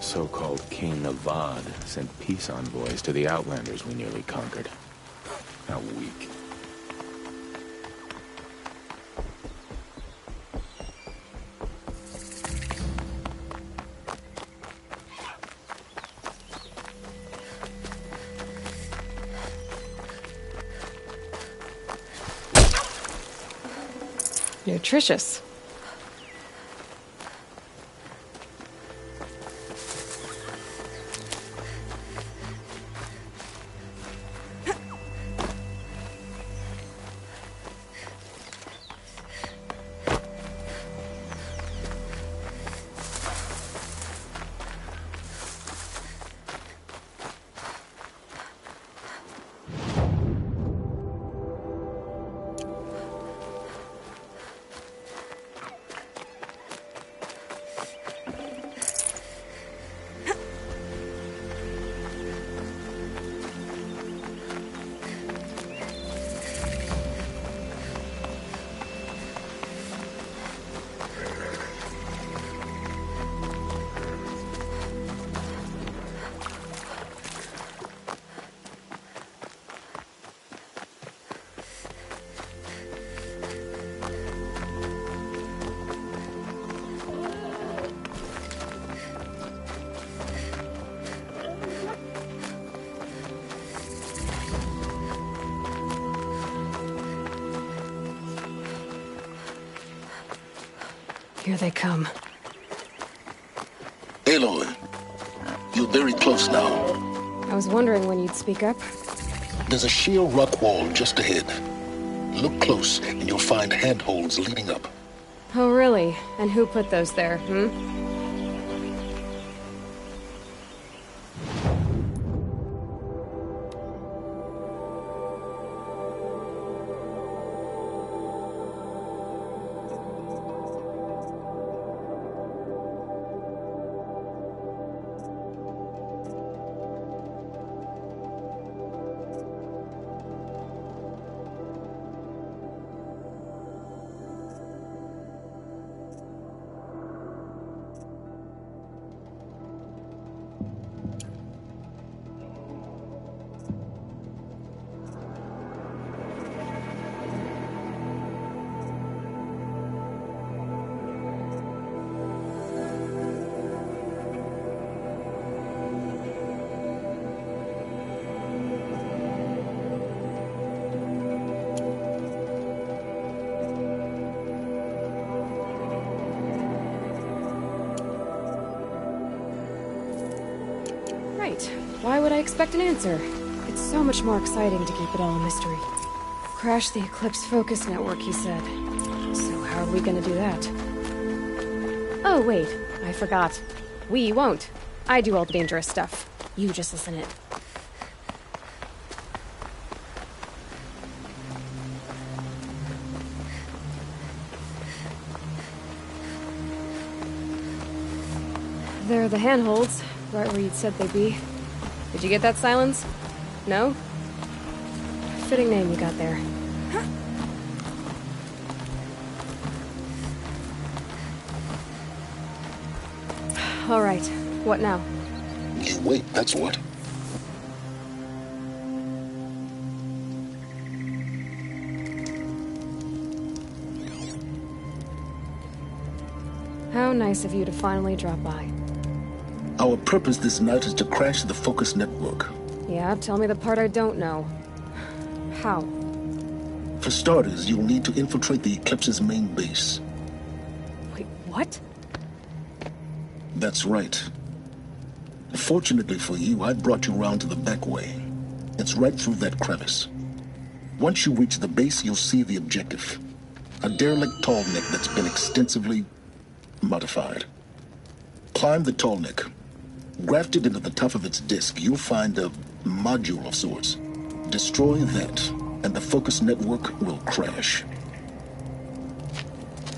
so-called King of Vod sent peace envoys to the Outlanders we nearly conquered. How weak. Nutritious. Here they come. Aloy, you're very close now. I was wondering when you'd speak up. There's a sheer rock wall just ahead. Look close, and you'll find handholds leading up. Oh, really? And who put those there, hmm? Why would I expect an answer? It's so much more exciting to keep it all a mystery. Crash the Eclipse Focus Network, he said. So how are we gonna do that? Oh, wait. I forgot. We won't. I do all the dangerous stuff. You just listen in. There are the handholds, right where you'd said they'd be. Did you get that, Silence? No? Fitting name you got there. All right. What now? You wait, that's what. How nice of you to finally drop by. Our purpose this night is to crash the Focus Network. Yeah, tell me the part I don't know. How? For starters, you'll need to infiltrate the Eclipse's main base. Wait, what? That's right. Fortunately for you, I brought you round to the back way. It's right through that crevice. Once you reach the base, you'll see the objective. A derelict tall neck that's been extensively modified. Climb the tall neck. Grafted into the top of its disk, you'll find a module of sorts. Destroy that, and the Focus Network will crash.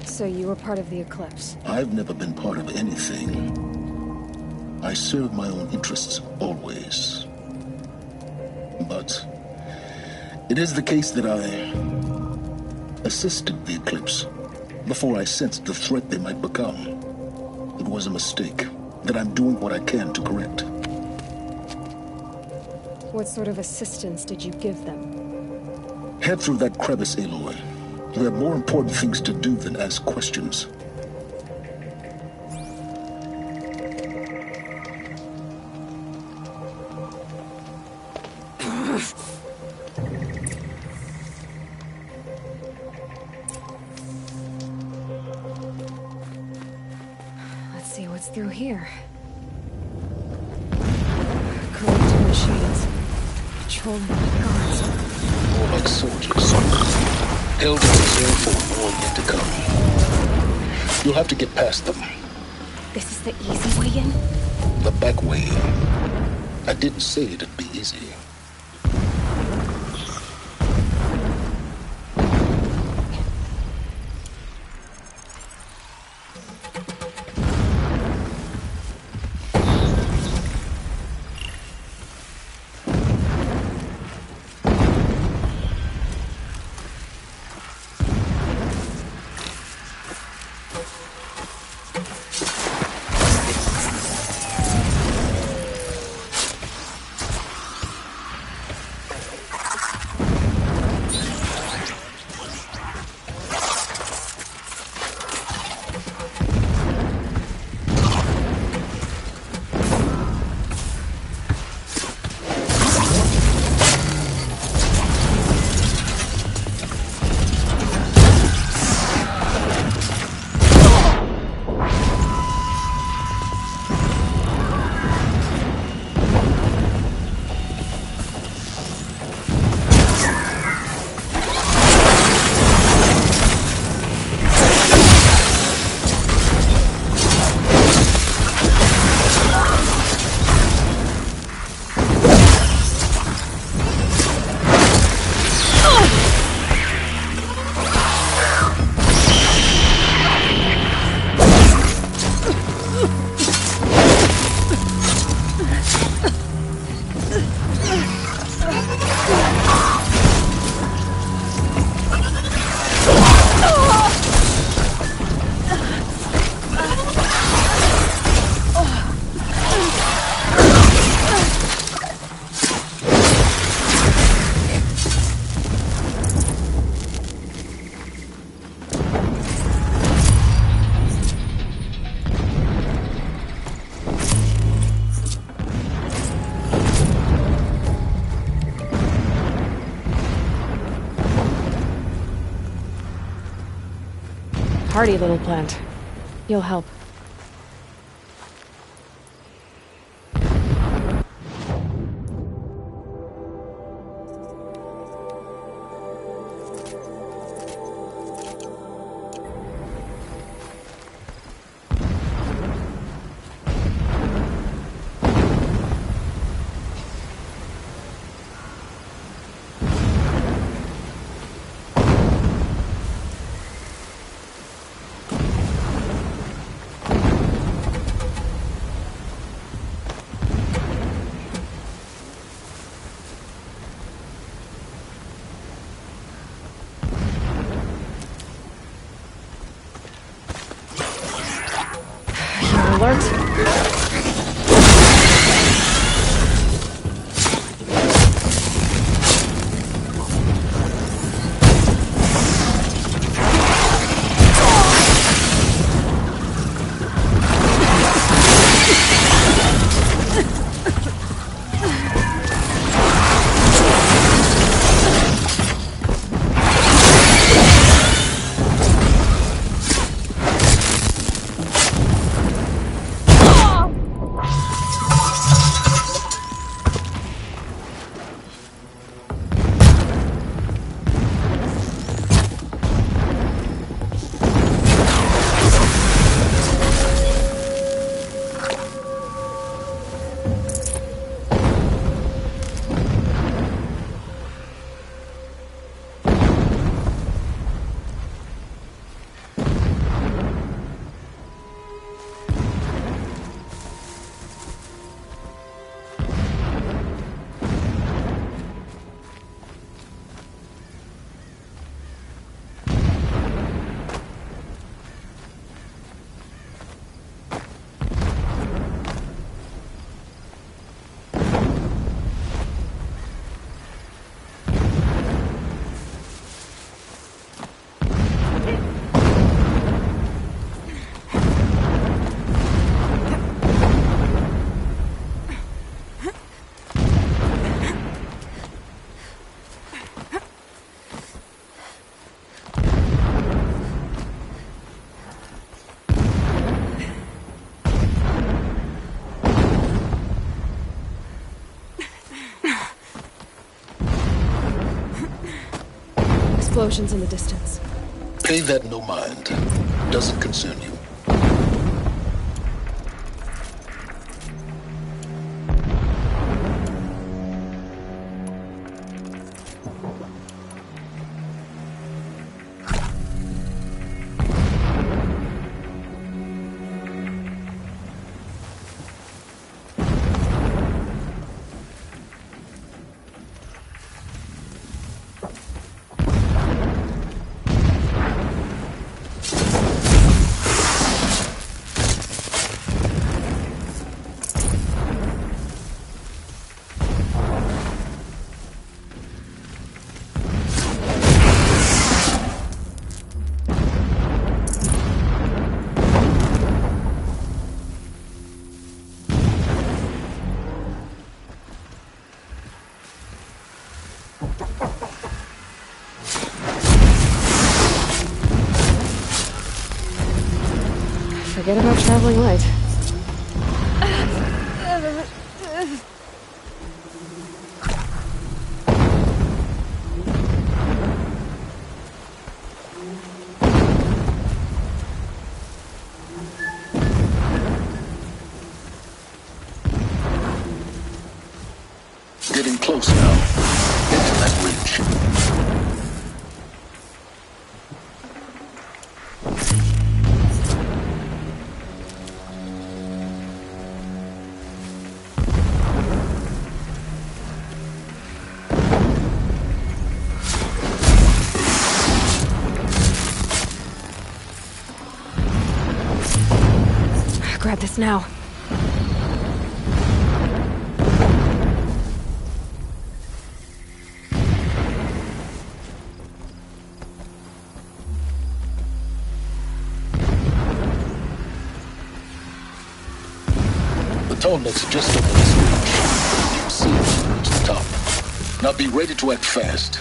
So you were part of the Eclipse? I've never been part of anything. I serve my own interests, always. But it is the case that I assisted the Eclipse before I sensed the threat they might become. It was a mistake. that I'm doing what I can to correct. What sort of assistance did you give them? Head through that crevice, Aloy. You have more important things to do than ask questions. Let's see what's through here. Corrupted machines. Patrolling like guards. More like soldiers. Held in reserve for war yet to come. You'll have to get past them. This is the easy way in? The back way. I didn't say it'd be easy. Hardy little plant. You'll help. explosions in the distance. Pay that no mind. Doesn't concern you. Forget about traveling light. Getting close now. Into that ridge. Grab this now. The tall neck's just over this ridge. You see it to the top. Now be ready to act fast.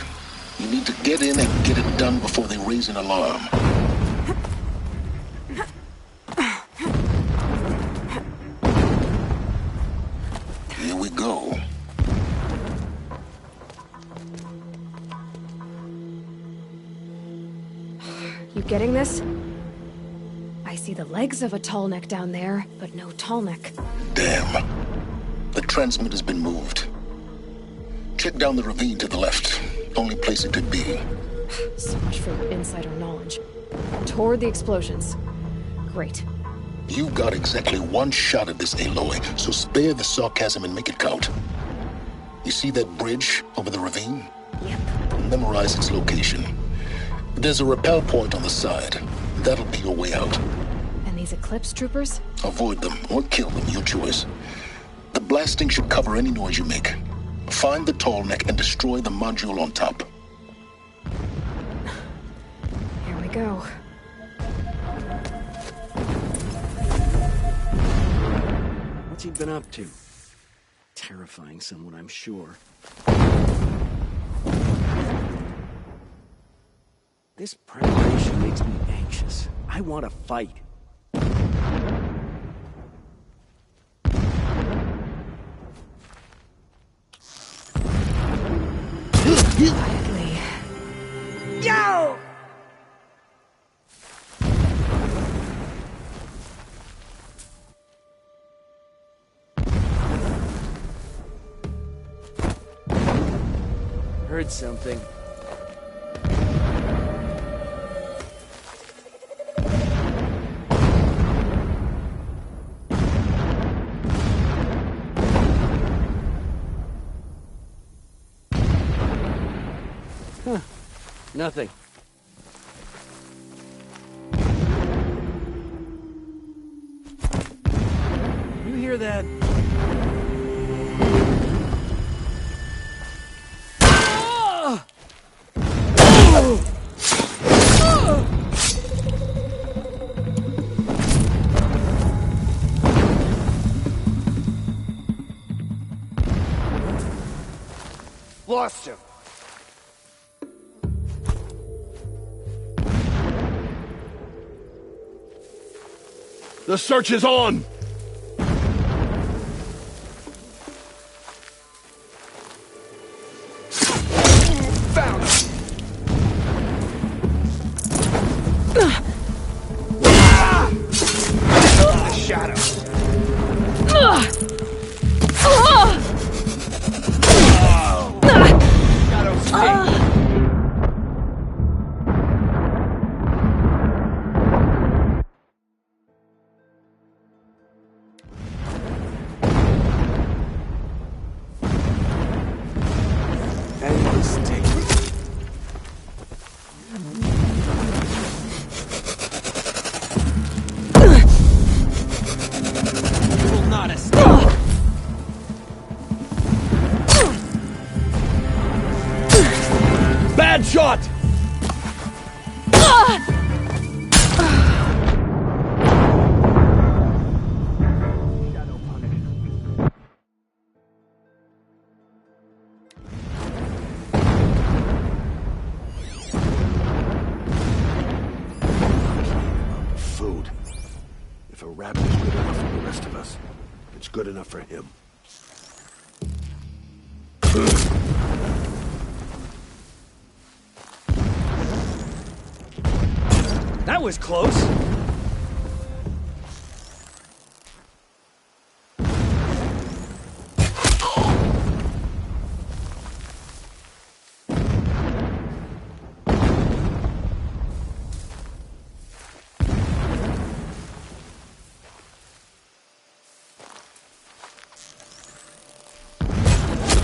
You need to get in and get it done before they raise an alarm. Here we go. You getting this? I see the legs of a tall neck down there, but no tall neck. Damn. The transmitter's been moved. Check down the ravine to the left. Only place it could be. So much for insider knowledge. Toward the explosions. Great. You got exactly one shot at this, Aloy, so spare the sarcasm and make it count. You see that bridge over the ravine? Yep. Memorize its location. There's a rappel point on the side. That'll be your way out. And these Eclipse troopers? Avoid them or kill them, your choice. The blasting should cover any noise you make. Find the tall neck and destroy the module on top. Here we go. What's he been up to? Terrifying someone, I'm sure. This preparation makes me anxious. I want to fight. Quietly. Yo! Heard something. Huh. Nothing. You hear that? Lost him. The search is on! Found him! One shot! Food. If a rabbit is good enough for the rest of us, it's good enough for him. That was close.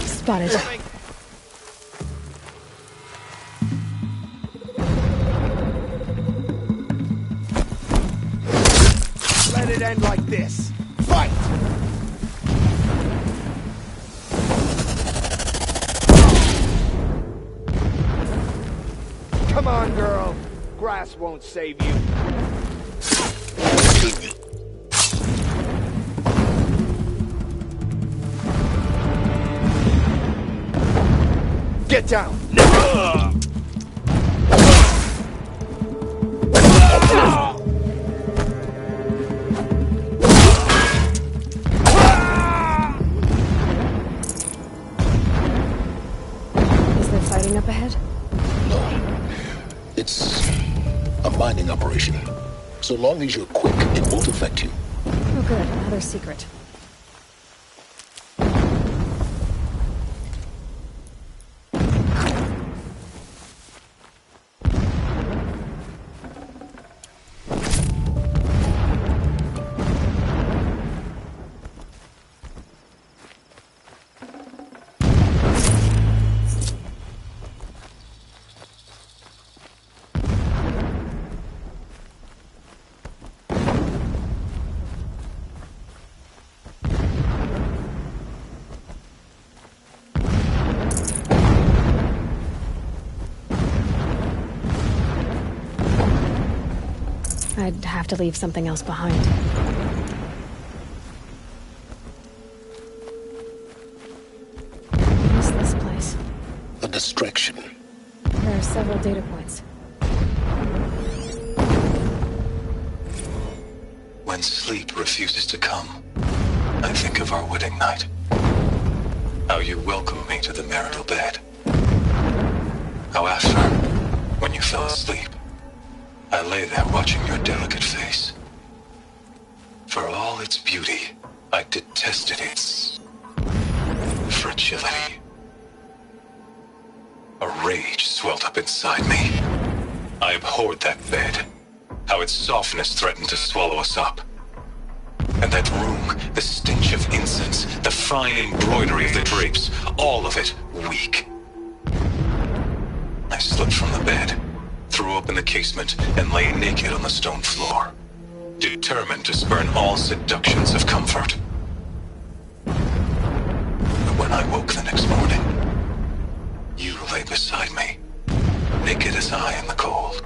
Spotted. Let it end like this. Fight! Come on, girl. Grass won't save you. Get down! Is there fighting up ahead? No. It's a mining operation. So long as you're quick, it won't affect you. Oh good, another secret. I'd have to leave something else behind. What is this place? A distraction. There are several data points. When sleep refuses to come, I think of our wedding night. How you welcomed me to the marital bed. How after, when you fell asleep, I lay there watching your delicate face. For all its beauty, I detested its fragility. A rage swelled up inside me. I abhorred that bed. How its softness threatened to swallow us up. And that room, the stench of incense, the fine embroidery of the drapes, all of it weak. I slipped from the bed, threw open the casement, and lay naked on the stone floor, determined to spurn all seductions of comfort. But when I woke the next morning, you lay beside me, naked as I in the cold.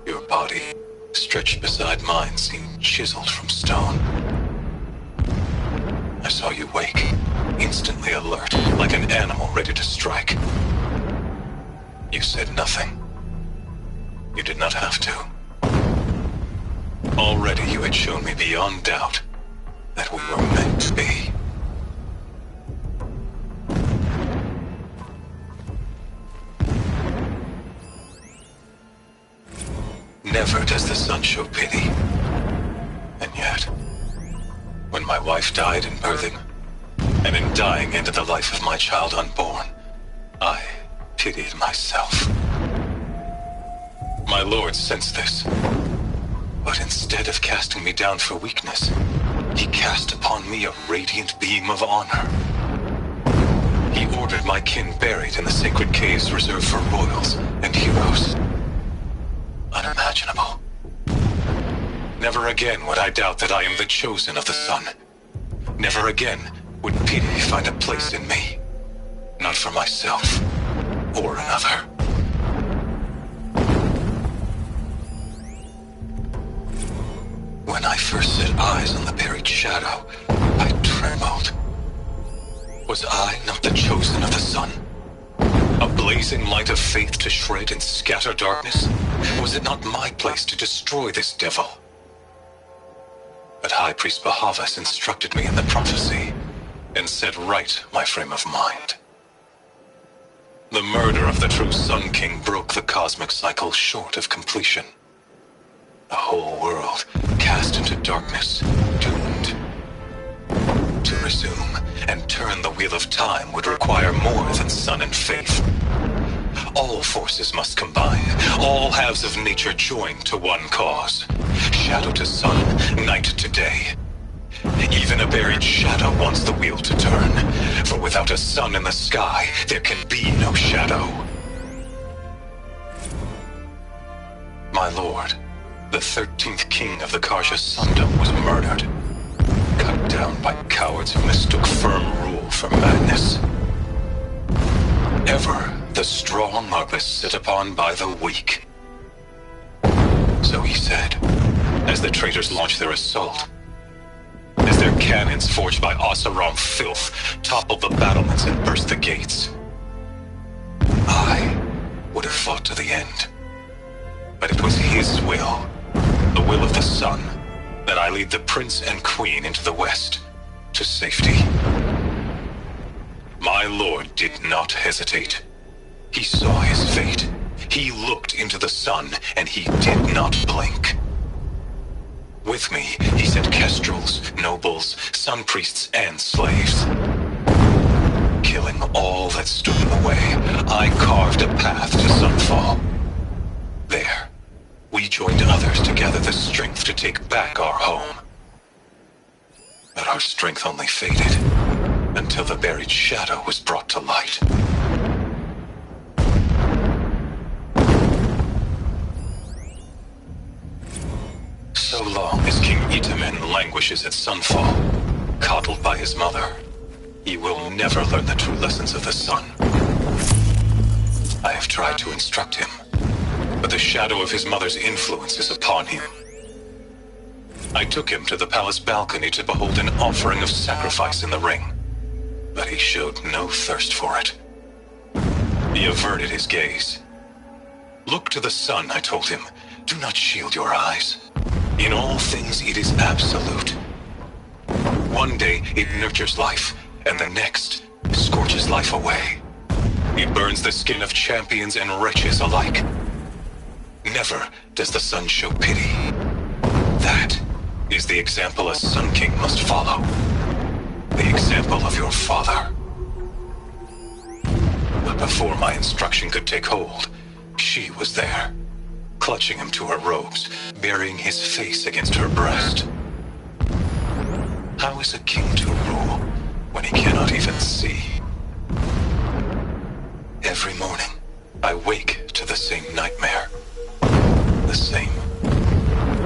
Your body, stretched beside mine, seemed chiseled from stone. I saw you wake, instantly alert, like an animal ready to strike. You said nothing. You did not have to. Already you had shown me beyond doubt that we were meant to be. Never does the sun show pity. And yet, when my wife died in birthing, and in dying ended the life of my child unborn, I pitied myself. My lord sensed this, but instead of casting me down for weakness, he cast upon me a radiant beam of honor. He ordered my kin buried in the sacred caves reserved for royals and heroes. Unimaginable. Never again would I doubt that I am the chosen of the sun. Never again would pity find a place in me. Not for myself, or another. When I first set eyes on the buried shadow, I trembled. Was I not the chosen of the sun? A blazing light of faith to shred and scatter darkness? Was it not my place to destroy this devil? But High Priest Bahavas instructed me in the prophecy and set right my frame of mind. The murder of the true Sun King broke the cosmic cycle short of completion. The whole world cast into darkness, doomed. To resume and turn the wheel of time would require more than sun and faith. All forces must combine, all halves of nature join to one cause. Shadow to sun, night to day. Even a buried shadow wants the wheel to turn, for without a sun in the sky, there can be no shadow. My lord, the 13th king of the Karja Sundom was murdered. Cut down by cowards who mistook firm rule for madness. Ever the strong are beset upon by the weak. So he said, as the traitors launched their assault. As their cannons forged by Oseram filth toppled the battlements and burst the gates. I would have fought to the end. But it was his will, the will of the sun, that I lead the prince and queen into the west, to safety. My lord did not hesitate. He saw his fate. He looked into the sun, and he did not blink. With me, he sent kestrels, nobles, sun priests, and slaves. Killing all that stood in the way, I carved a path to Sunfall. There, we joined others to gather the strength to take back our home. But our strength only faded until the buried shadow was brought to light. So long as King Itamen languishes at Sunfall, coddled by his mother, he will never learn the true lessons of the sun. I have tried to instruct him, but the shadow of his mother's influence is upon him. I took him to the palace balcony to behold an offering of sacrifice in the ring, but he showed no thirst for it. He averted his gaze. Look to the sun, I told him. Do not shield your eyes. In all things, it is absolute. One day, it nurtures life, and the next, scorches life away. It burns the skin of champions and wretches alike. Never does the sun show pity. That is the example a Sun King must follow. The example of your father. But before my instruction could take hold, she was there, clutching him to her robes, burying his face against her breast. How is a king to rule when he cannot even see? Every morning, I wake to the same nightmare. The same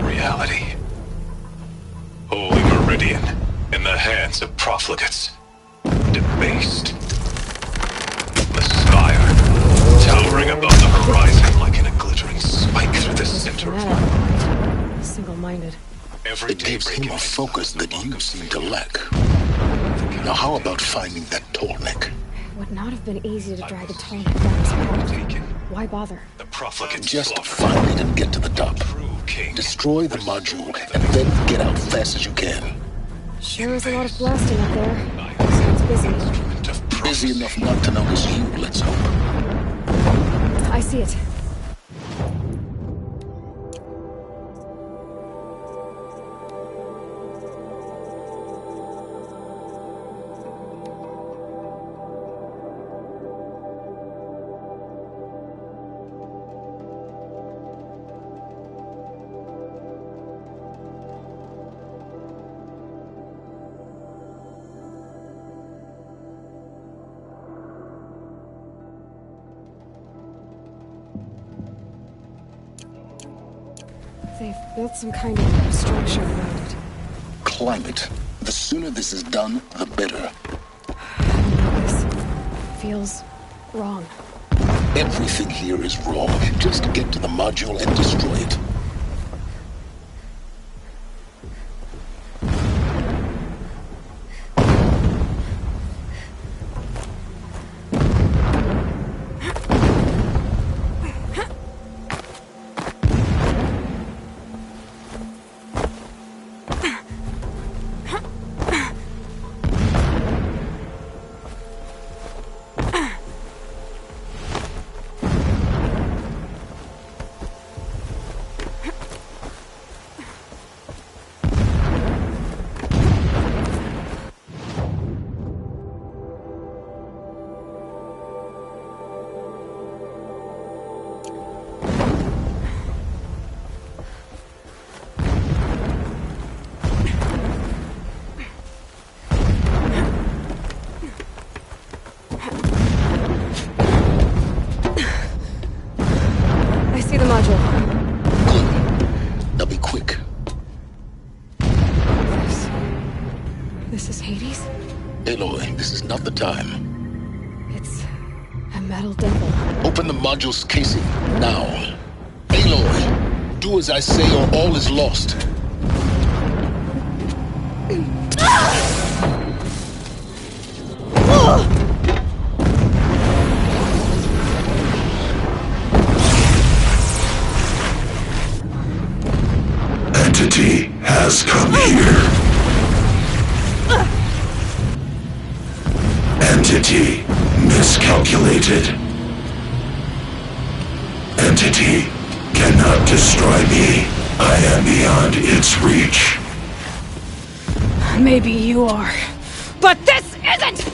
reality. Holy Meridian, in the hands of profligates. Debased. The spire, towering above the horizon like in a glittering spike through the center of my mind. Single-minded. Every It gives daybreak him a in focus that you seem to lack. Now how about finding that Tolnik? Would not have been easy to drag a tall neck down his path. taken. Why bother? The profligate Just slaughter. find it and get to the top. True king. Destroy the module, and then get out fast as you can. Sure is a lot of blasting up there. Sounds busy. Of Busy enough not to notice you, let's hope. I see it. They've built some kind of structure around it. Climb it. The sooner this is done, the better. I don't know this. Feels wrong. Everything here is wrong. Just get to the module and destroy it. Not the time. It's a metal devil. Open the module's casing, now. Aloy, do as I say or all is lost. Entity has come here. Entity miscalculated. Entity cannot destroy me. I am beyond its reach. Maybe you are, but this isn't!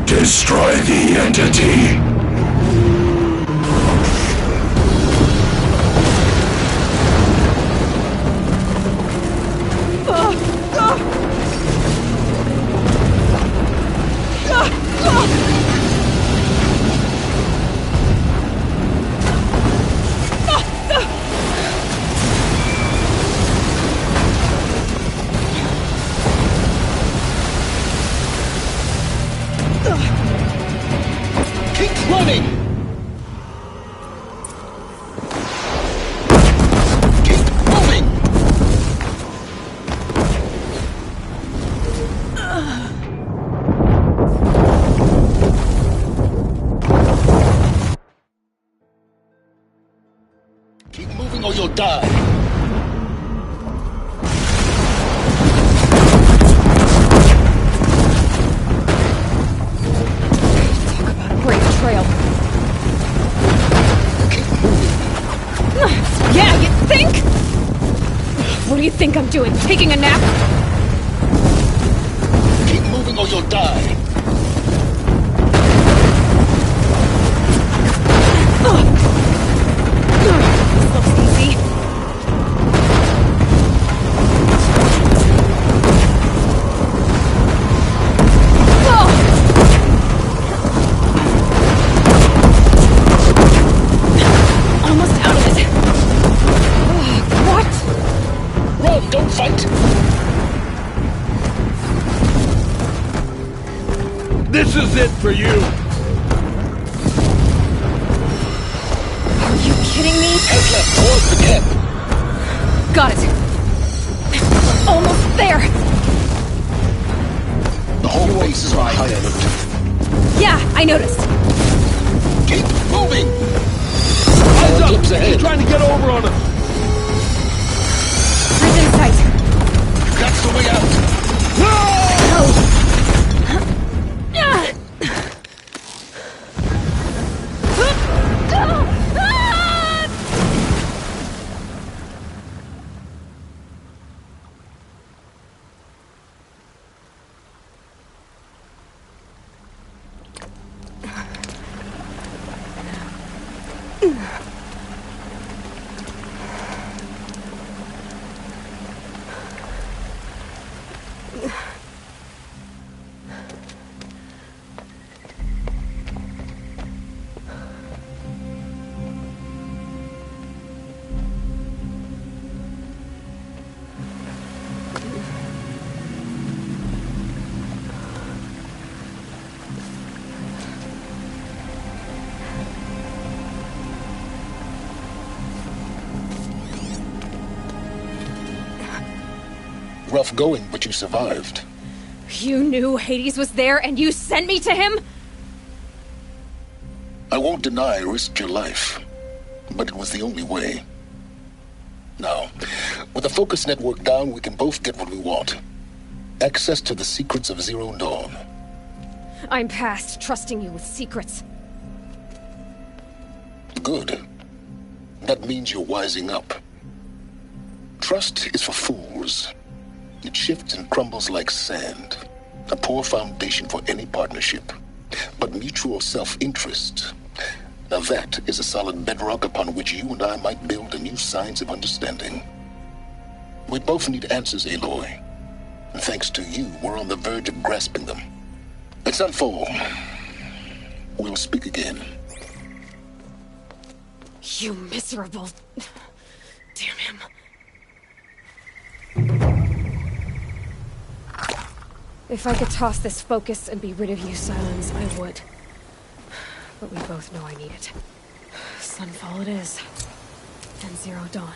Destroy the entity. Keep running! Keep moving! Keep moving or you'll die. Yeah, you think? What do you think I'm doing? Taking a nap? Keep moving or you'll die. This looks easy. Almost out of it. What? Run, don't fight! This is it for you! Are you kidding me? Head left towards the camp. Got it. Almost there. The whole base is on high alert. Yeah, I noticed. Keep moving! Heads up! Eclipse ahead. He's trying to get over on us! Bridge in sight. That's the way out! No! Rough going, but you survived. You knew Hades was there and you sent me to him? I won't deny I risked your life, but it was the only way. Now, with the focus network down, we can both get what we want. Access to the secrets of Zero Dawn. I'm past trusting you with secrets. Good. That means you're wising up. Trust is for fools. It shifts and crumbles like sand. A poor foundation for any partnership. But mutual self-interest, now that is a solid bedrock upon which you and I might build a new science of understanding. We both need answers, Aloy. And thanks to you, we're on the verge of grasping them. At Sunfall, we'll speak again. You miserable... Damn him. If I could toss this focus and be rid of you, Silence, I would. But we both know I need it. Sunfall it is. And Zero Dawn.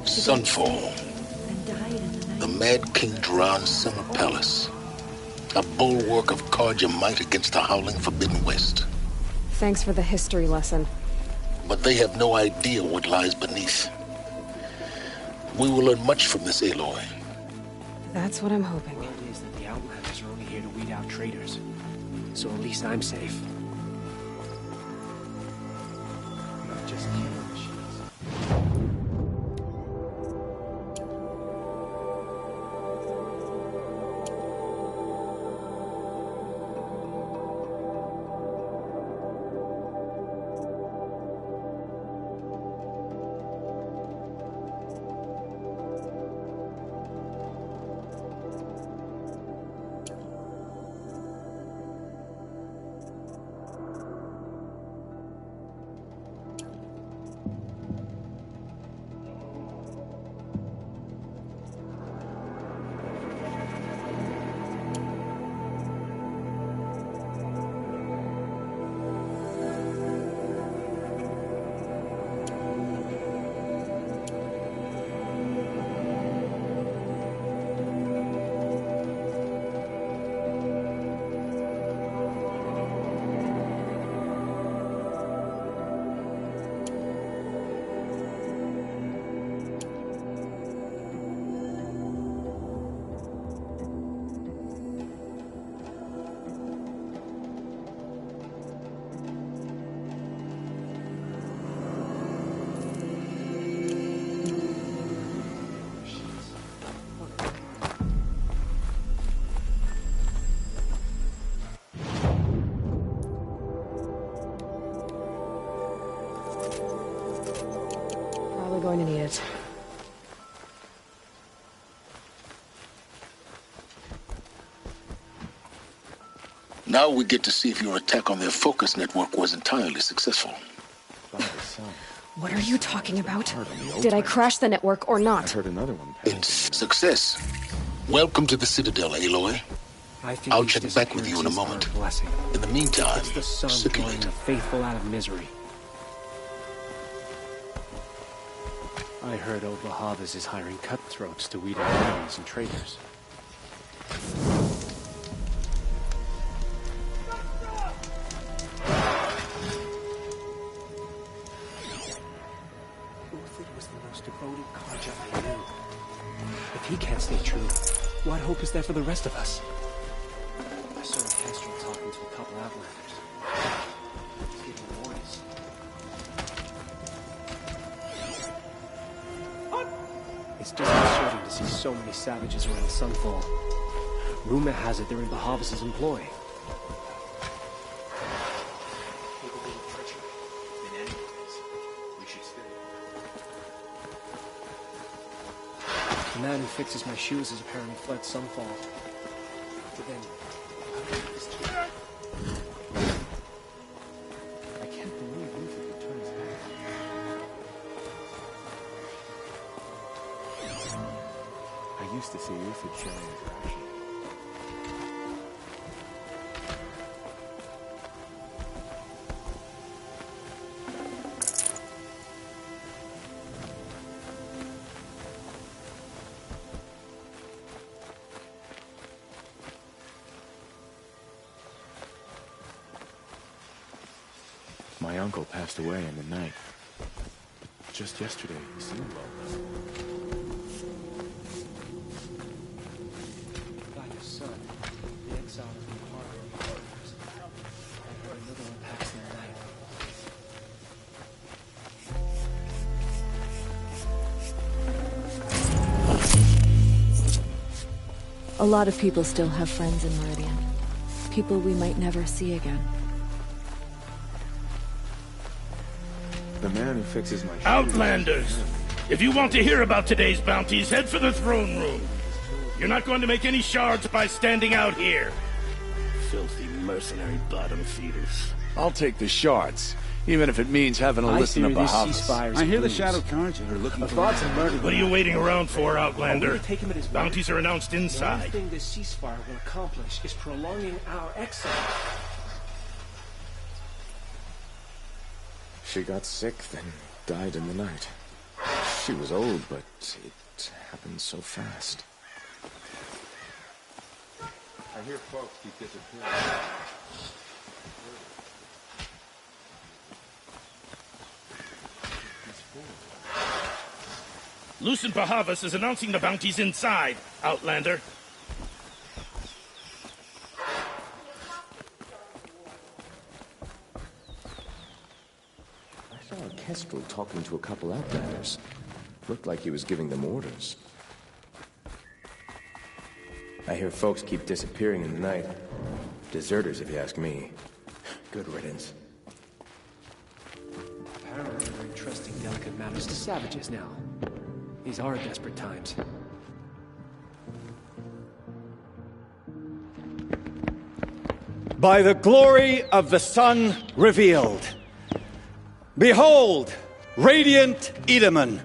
Sunfall. The Mad King Duran's summer palace. A bulwark of Carja might against the howling Forbidden West. Thanks for the history lesson. But they have no idea what lies beneath. We will learn much from this, Aloy. That's what I'm hoping. The word is that the Outlanders are only here to weed out traitors. So at least I'm safe. Not just killing machines. Going to need it. Now we get to see if your attack on their focus network was entirely successful. What are you talking about? Did I crash the network or not? I heard another one. In success, Welcome to the Citadel, Aloy. I think I'll these check back with you in a disappearances are moment. a blessing. In the meantime, It's the sun drawing circulate. the faithful out of misery. I heard old Bahavas is hiring cutthroats to weed out enemies and traitors. Uthid was the most devoted Carja I knew. If he can't stay true, what hope is there for the rest of us? I saw a Kestrel talking to a couple Outlanders. He's giving orders. It's disconcerting to see so many savages around Sunfall. Rumor has it they're in Bahavas' employ. The man who fixes my shoes has apparently fled Sunfall. But then, I can't believe Luther would turn his back. I used to see Uthid showing his ration. My uncle passed away in the night. But just yesterday, he seemed well though. By your son, the exile has been harder than the others. I heard another one passed in the night. A lot of people still have friends in Meridian. People we might never see again. The man who fixes my shoes. Outlanders! If you want to hear about today's bounties, head for the throne room. You're not going to make any shards by standing out here. Filthy mercenary bottom feeders. I'll take the shards, even if it means having to listen to Bahavas. I hear the Shadow Carja are looking for thoughts and murder. What are you waiting around for, Oh, Outlander? we'll take him at his word. Bounties are announced The only inside. thing this ceasefire will accomplish is prolonging our exile. She got sick, then died in the night. She was old, but it happened so fast. I hear folks keep disappearing. Lucent Bahavas is announcing the bounties inside, Outlander. I saw a Kestrel talking to a couple Outlanders. Looked like he was giving them orders. I hear folks keep disappearing in the night. Deserters, if you ask me. Good riddance. Apparently we're entrusting delicate matters to savages now. These are desperate times. By the glory of the sun revealed. Behold, radiant Edaman,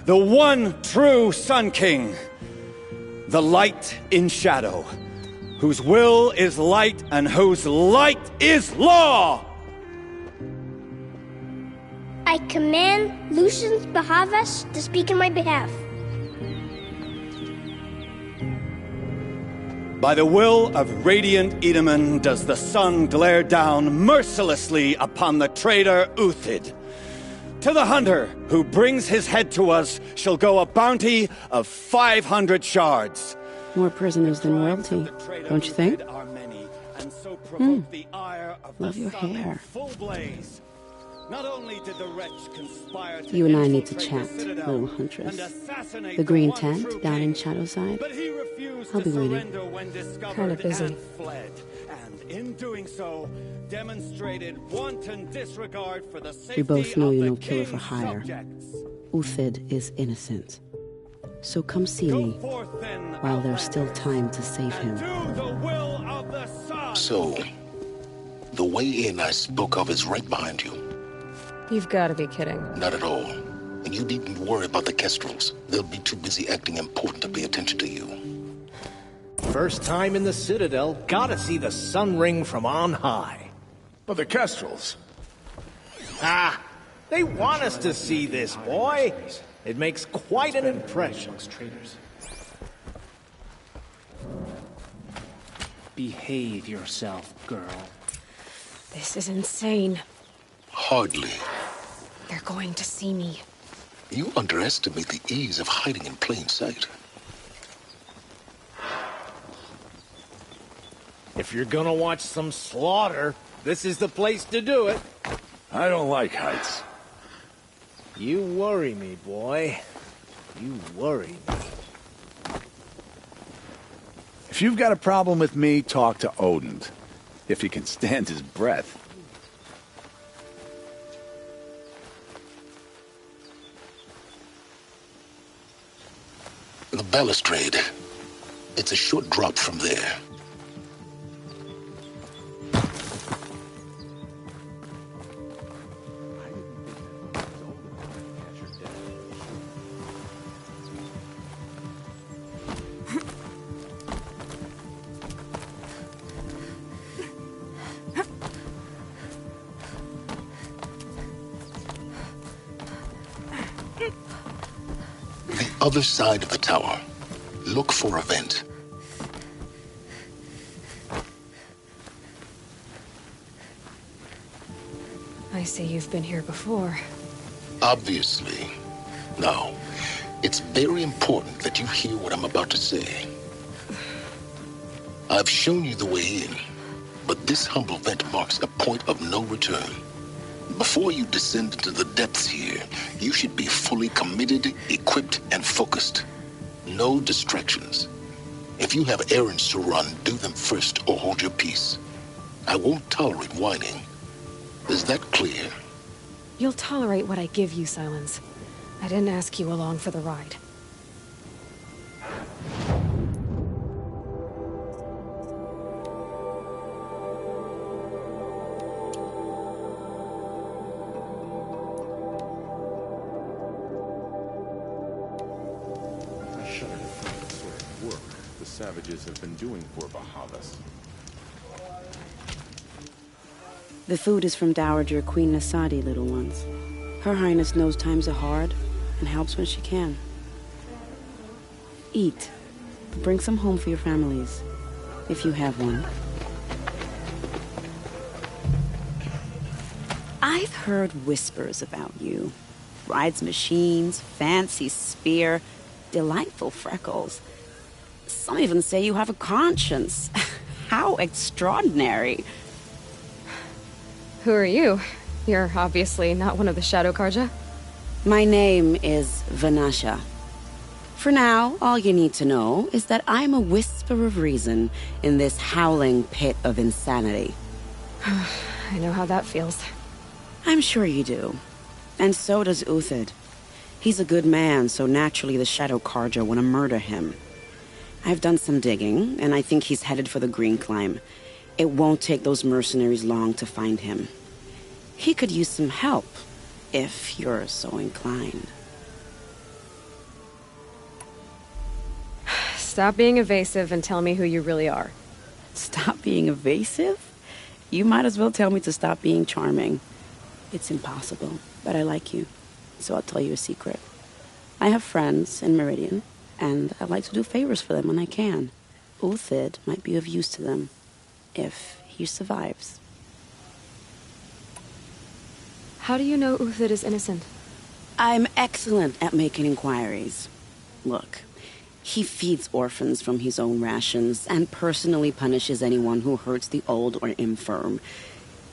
the one true Sun King, the light in shadow, whose will is light and whose light is law! I command Lucius Bahavas to speak in my behalf. By the will of radiant Edaman does the sun glare down mercilessly upon the traitor Uthid. To the hunter who brings his head to us shall go a bounty of 500 shards. More prisoners than royalty, don't you think? Love your hair. Not only did the wretch conspire to You and I need to chat, little huntress. The green tent down in Shadowside. I'll be waiting. Kinda busy. And in doing so, demonstrated wanton disregard for the safety We both know of you're the no killer for king's hire. subjects. Uthid is innocent. So come see me while there's still time to save him. So, the way in I spoke of is right behind you. You've got to be kidding. Not at all. And you needn't worry about the Kestrels. They'll be too busy acting important to pay attention to you. First time in the Citadel, gotta see the sun ring from on high. But the Kestrels. Ah, they want us to see this, boy. It makes quite an impression. Behave yourself, girl. This is insane. Hardly. They're going to see me. You underestimate the ease of hiding in plain sight. If you're gonna watch some slaughter, this is the place to do it. I don't like heights. You worry me, boy. You worry me. If you've got a problem with me, talk to Odin. If he can stand his breath. The balustrade. It's a short drop from there. Other side of the tower. Look for a vent. I see you've been here before. Obviously. Now, it's very important that you hear what I'm about to say. I've shown you the way in, but this humble vent marks a point of no return. Before you descend into the depths here, you should be fully committed, equipped, and focused. No distractions. If you have errands to run, do them first or hold your peace. I won't tolerate whining. Is that clear? You'll tolerate what I give you, Silence. I didn't ask you along for the ride. Savages have been doing for Bahavas. The food is from Dowager Queen Nasadi, little ones. Her Highness knows times are hard and helps when she can. Eat. Bring some home for your families, if you have one. I've heard whispers about you. Rides machines, fancy spear, delightful freckles. Some even say you have a conscience. How extraordinary. Who are you? You're obviously not one of the Shadow Karja. My name is Vanasha. For now, all you need to know is that I'm a whisper of reason in this howling pit of insanity. I know how that feels. I'm sure you do. And so does Uthid. He's a good man, so naturally the Shadow Karja want to murder him. I've done some digging, and I think he's headed for the Green Climb. It won't take those mercenaries long to find him. He could use some help, if you're so inclined. Stop being evasive and tell me who you really are. Stop being evasive? You might as well tell me to stop being charming. It's impossible, but I like you, so I'll tell you a secret. I have friends in Meridian, and I like to do favors for them when I can. Uthid might be of use to them, if he survives. How do you know Uthid is innocent? I'm excellent at making inquiries. Look, he feeds orphans from his own rations and personally punishes anyone who hurts the old or infirm.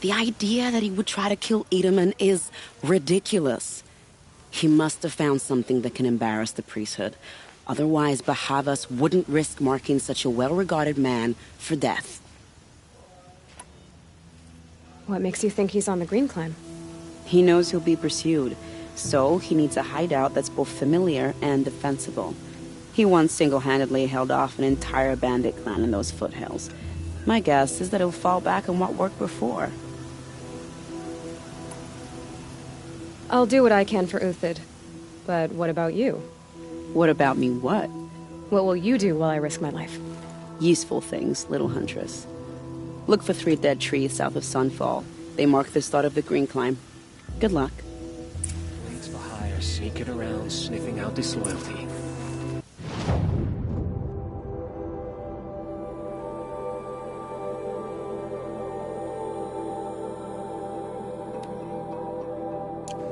The idea that he would try to kill Edelman is ridiculous. He must have found something that can embarrass the priesthood. Otherwise, Bahavas wouldn't risk marking such a well-regarded man for death. What makes you think he's on the Green Climb? He knows he'll be pursued, so he needs a hideout that's both familiar and defensible. He once single-handedly held off an entire bandit clan in those foothills. My guess is that he'll fall back on what worked before. I'll do what I can for Uthid. But what about you? What about me what? What will you do while I risk my life? Useful things, little huntress. Look for 3 dead trees south of Sunfall. They mark the start of the green climb. Good luck. Blades for hire, sneaking around, sniffing out disloyalty.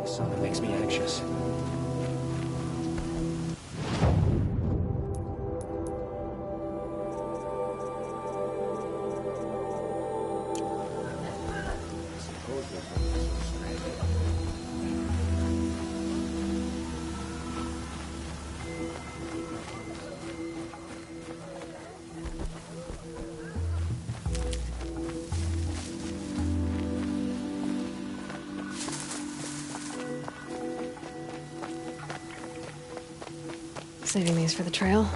Something makes me anxious. Saving these for the trail.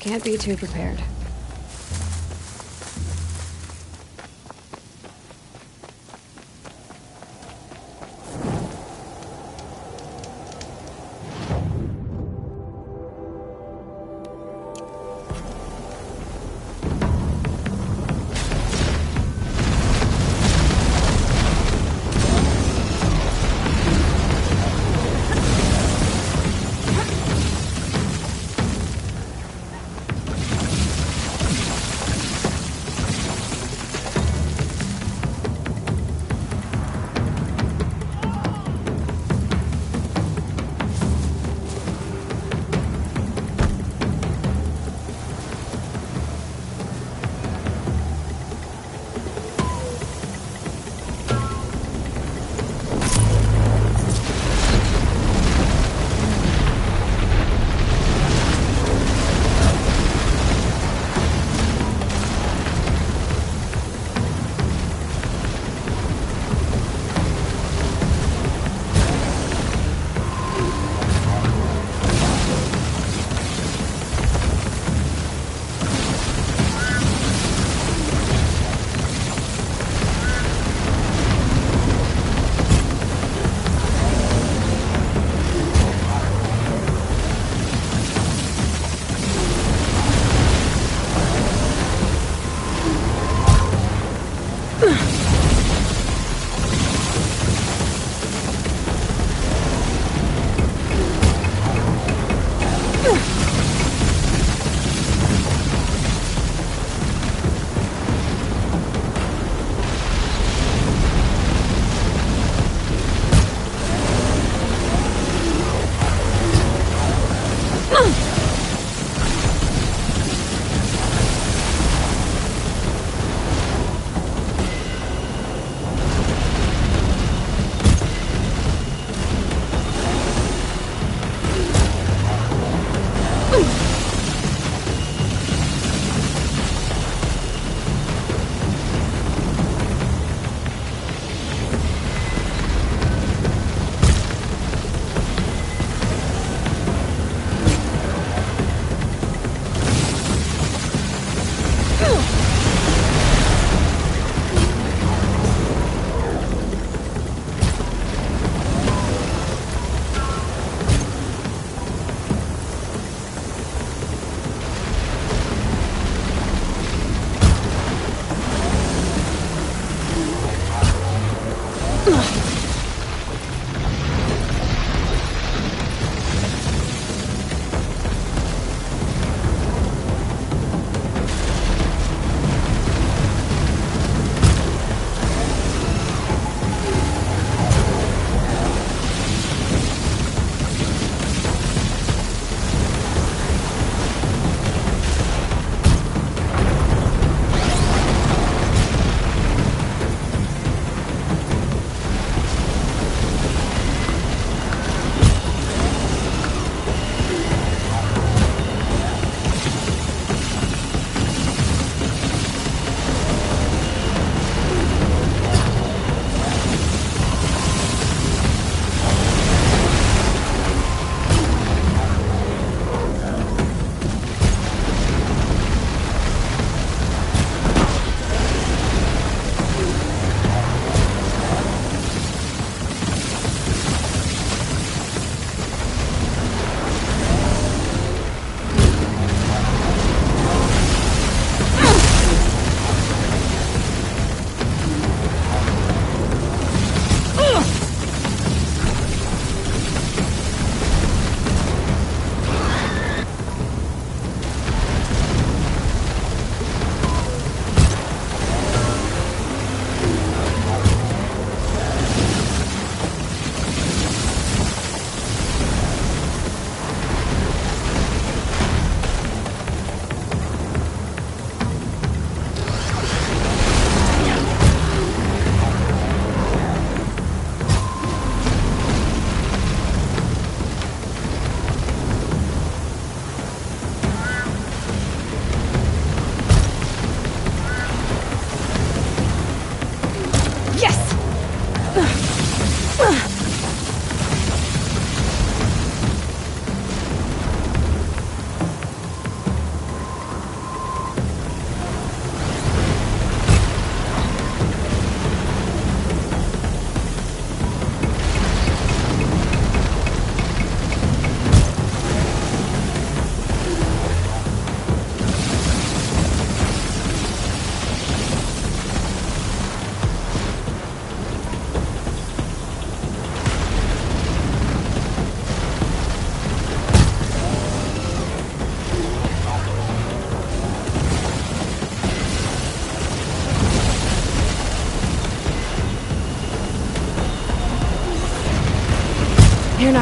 Can't be too prepared.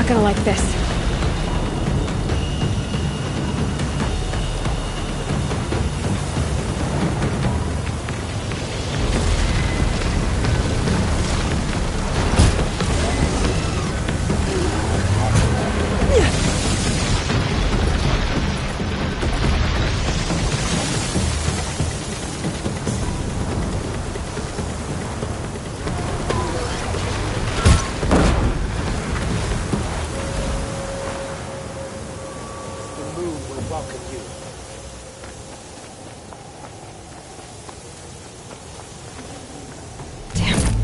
not gonna like this.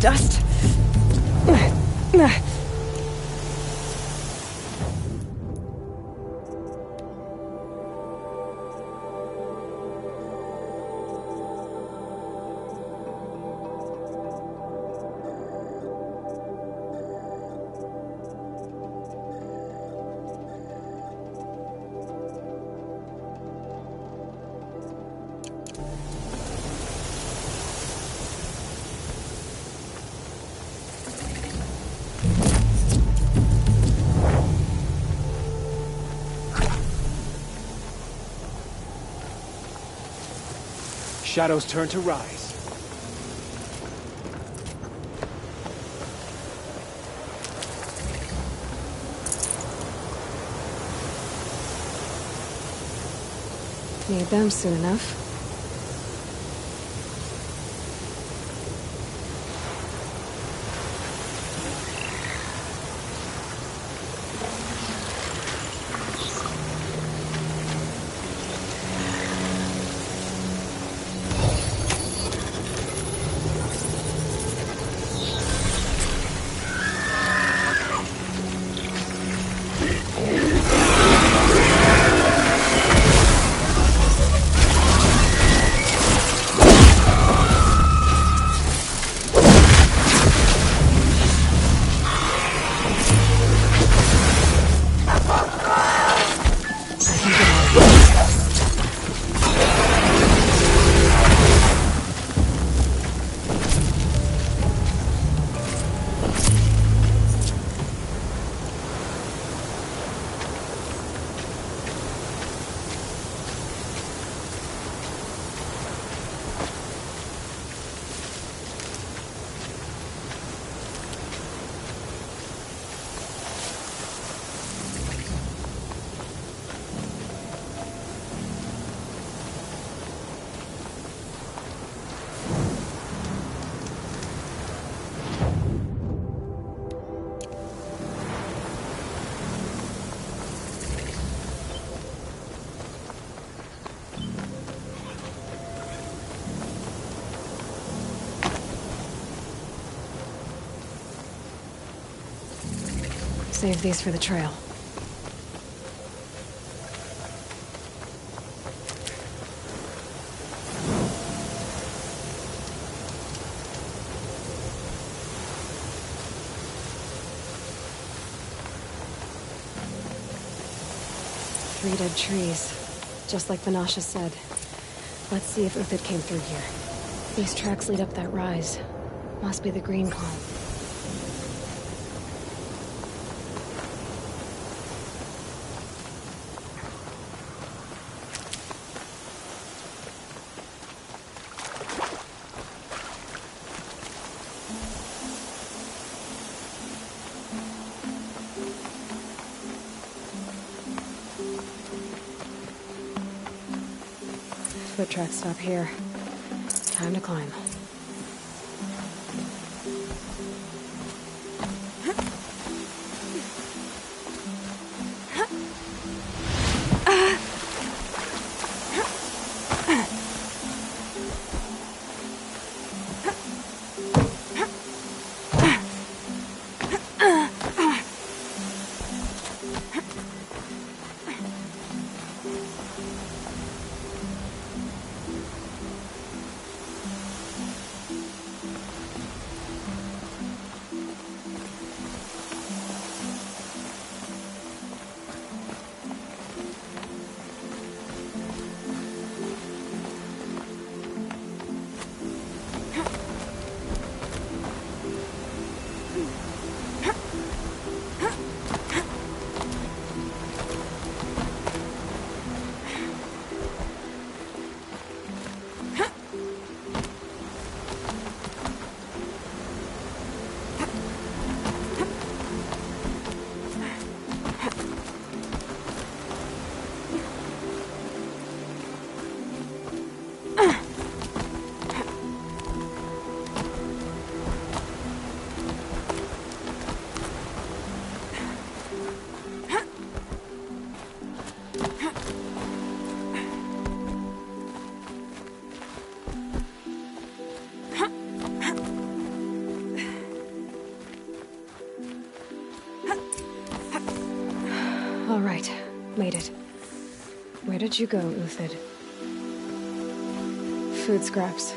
Dust. Shadows turn to rise. Need them soon enough. Save these for the trail. Three dead trees, just like Vanasha said. Let's see if Uthid came through here. These tracks lead up that rise. Must be the green column. Foot tracks stop here. Time to climb. All right, made it. Where did you go, Uthid? Food scraps.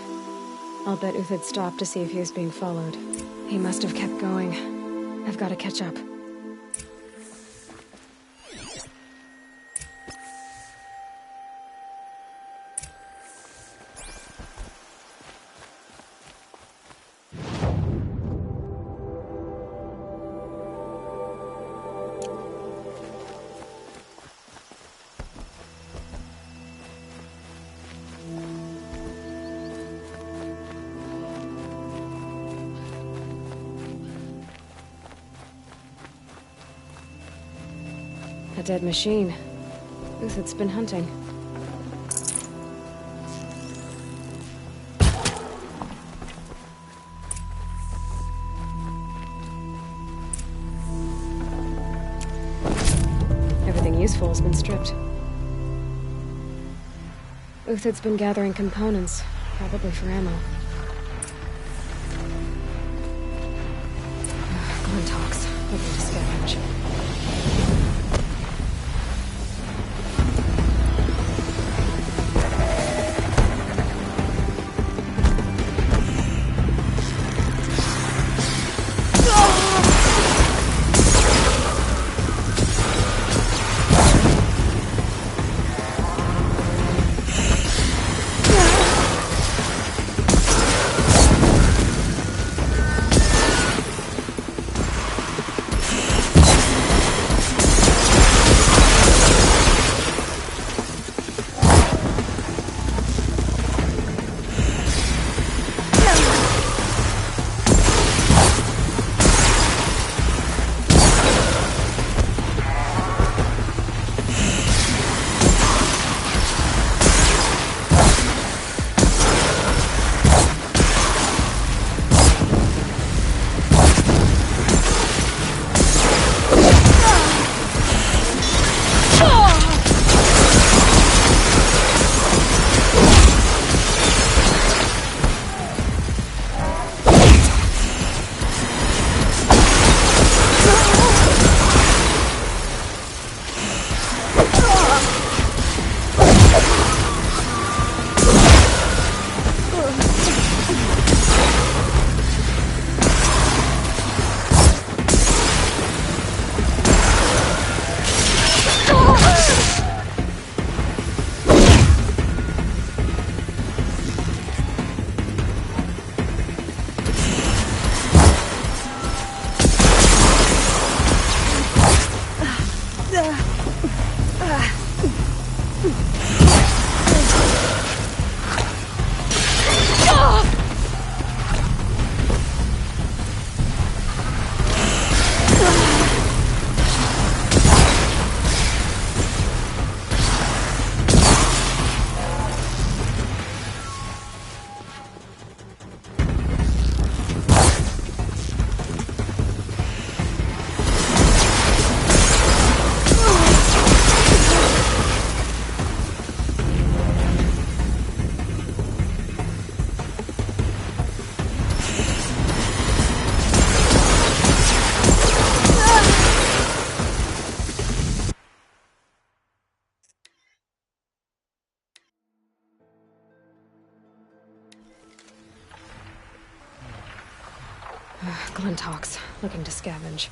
I'll bet Uthid stopped to see if he was being followed. He must have kept going. I've got to catch up. A dead machine. Uthid's been hunting. Everything useful has been stripped. Uthid's been gathering components, probably for ammo. Glenn talks, looking to scavenge. Glenn talks, looking to scavenge.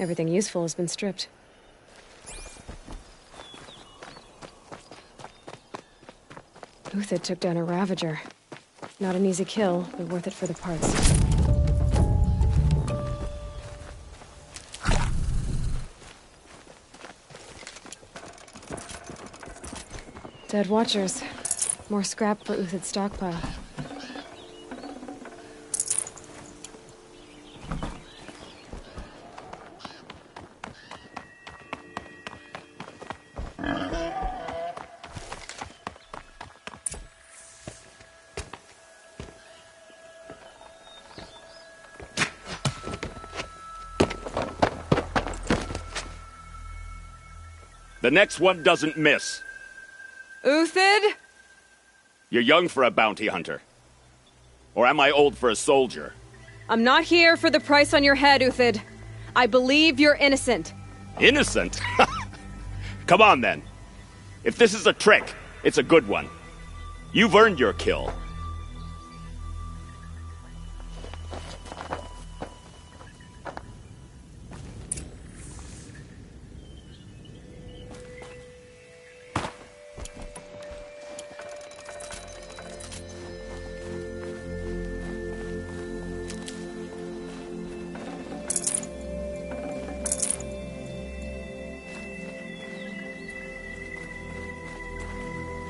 Everything useful has been stripped. Uthid took down a Ravager. Not an easy kill, but worth it for the parts. Dead Watchers. More scrap for Uthid's stockpile. The next one doesn't miss. Uthid? You're young for a bounty hunter. Or am I old for a soldier? I'm not here for the price on your head, Uthid. I believe you're innocent. Innocent? Come on, then. If this is a trick, it's a good one. You've earned your kill.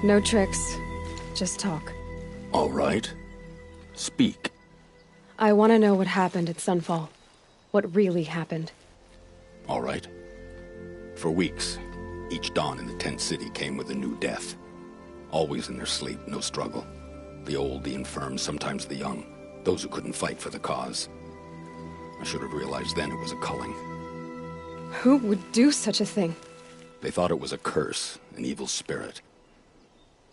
No tricks. Just talk. All right. Speak. I want to know what happened at Sunfall. What really happened. All right. For weeks, each dawn in the tent city came with a new death. Always in their sleep, no struggle. The old, the infirm, sometimes the young. Those who couldn't fight for the cause. I should have realized then it was a culling. Who would do such a thing? They thought it was a curse, an evil spirit.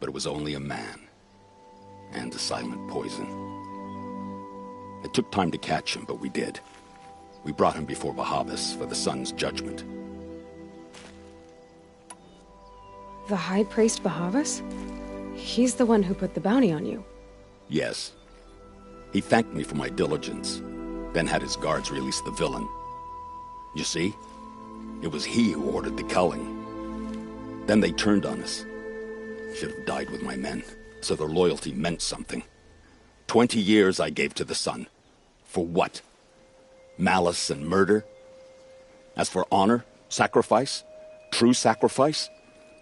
But it was only a man. And a silent poison. It took time to catch him, but we did. We brought him before Bahavas for the sun's judgment. The High Priest Bahavas? He's the one who put the bounty on you. Yes. He thanked me for my diligence, then had his guards release the villain. You see? It was he who ordered the culling. Then they turned on us. Should have died with my men, so their loyalty meant something. 20 years I gave to the sun. For what? Malice and murder? As for honor, sacrifice, true sacrifice,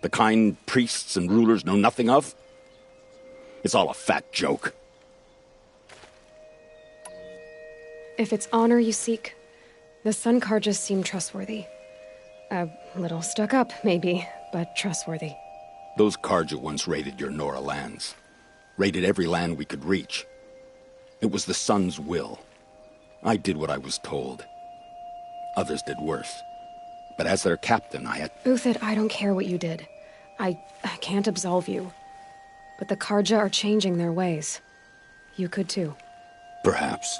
the kind priests and rulers know nothing of? It's all a fat joke. If it's honor you seek, the Sun Karjas seem trustworthy. A little stuck up, maybe, but trustworthy. Those Karja once raided your Nora lands. Raided every land we could reach. It was the sun's will. I did what I was told. Others did worse. But as their captain, I had... Uthid, I don't care what you did. I can't absolve you. But the Karja are changing their ways. You could too. Perhaps.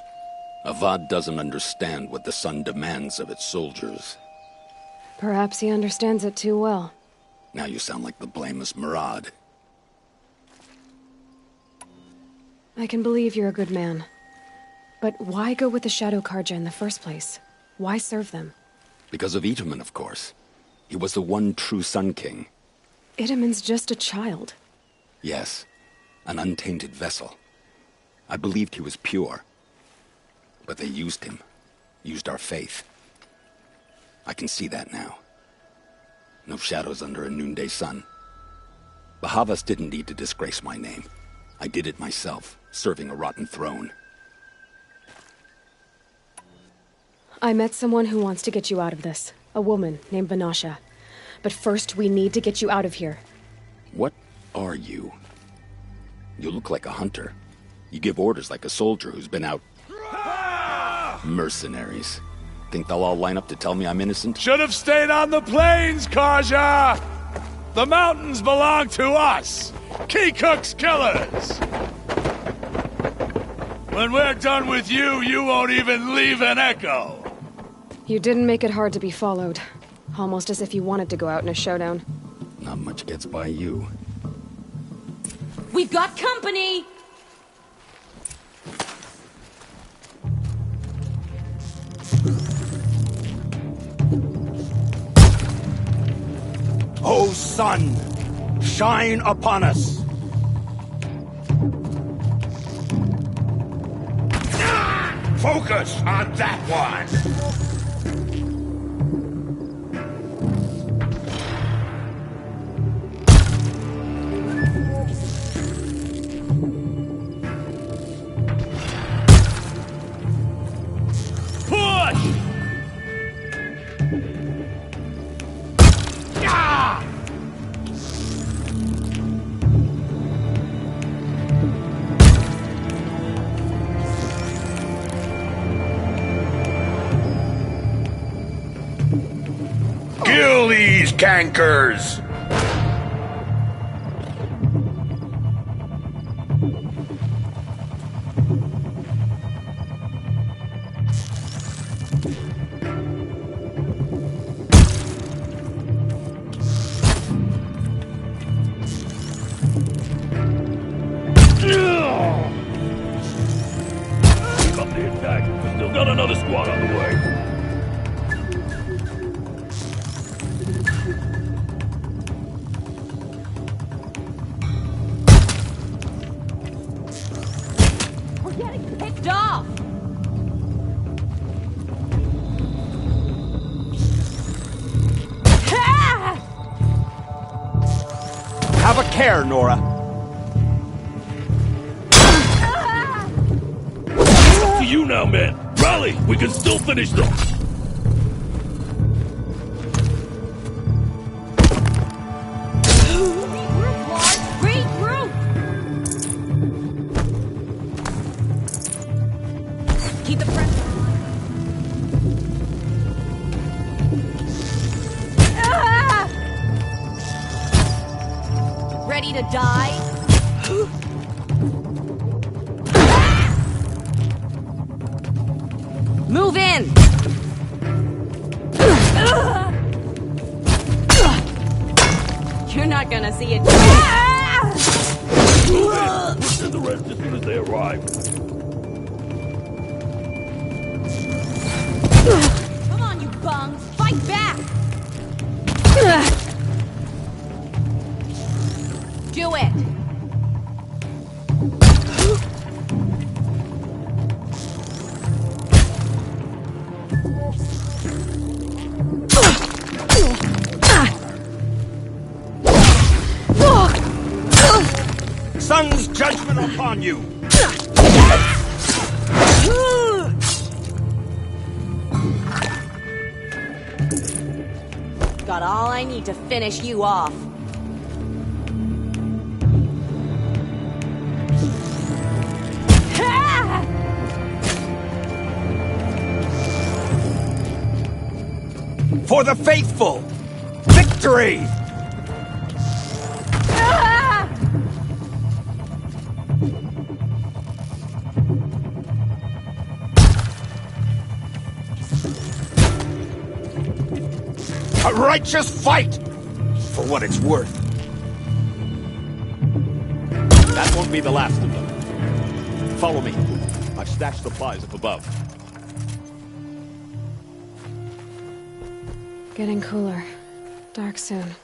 Avad doesn't understand what the sun demands of its soldiers. Perhaps he understands it too well. Now you sound like the blameless Murad. I can believe you're a good man. But why go with the Shadow Karja in the first place? Why serve them? Because of Itaman, of course. He was the one true Sun King. Itaman's just a child. Yes, an untainted vessel. I believed he was pure. But they used him. Used our faith. I can see that now. No shadows under a noonday sun. Bahavas didn't need to disgrace my name. I did it myself, serving a rotten throne. I met someone who wants to get you out of this. A woman named Vanasha. But first, we need to get you out of here. What are you? You look like a hunter. You give orders like a soldier who's been out... Mercenaries. Think they'll all line up to tell me I'm innocent? Should have stayed on the plains, Karja! The mountains belong to us! Keecook's killers! When we're done with you, you won't even leave an echo! You didn't make it hard to be followed. Almost as if you wanted to go out in a showdown. Not much gets by you. We've got company! sun, shine upon us. Focus on that one! Kill these cankers! Keep up the attack. We still got another squad on the way. Picked off! Have a care, Nora. Up to you now, man. Rally! We can still finish them! Keep the pressure on. Ready to die? Move in! You're not gonna see it. Move in! We'll send the rest as soon as they arrive. Come on, you bungs! Fight back! Do it! Sun's judgment upon you! Got all I need to finish you off. For the faithful! Victory! A righteous fight! For what it's worth. That won't be the last of them. Follow me. I've stashed supplies up above. Getting cooler. Dark soon.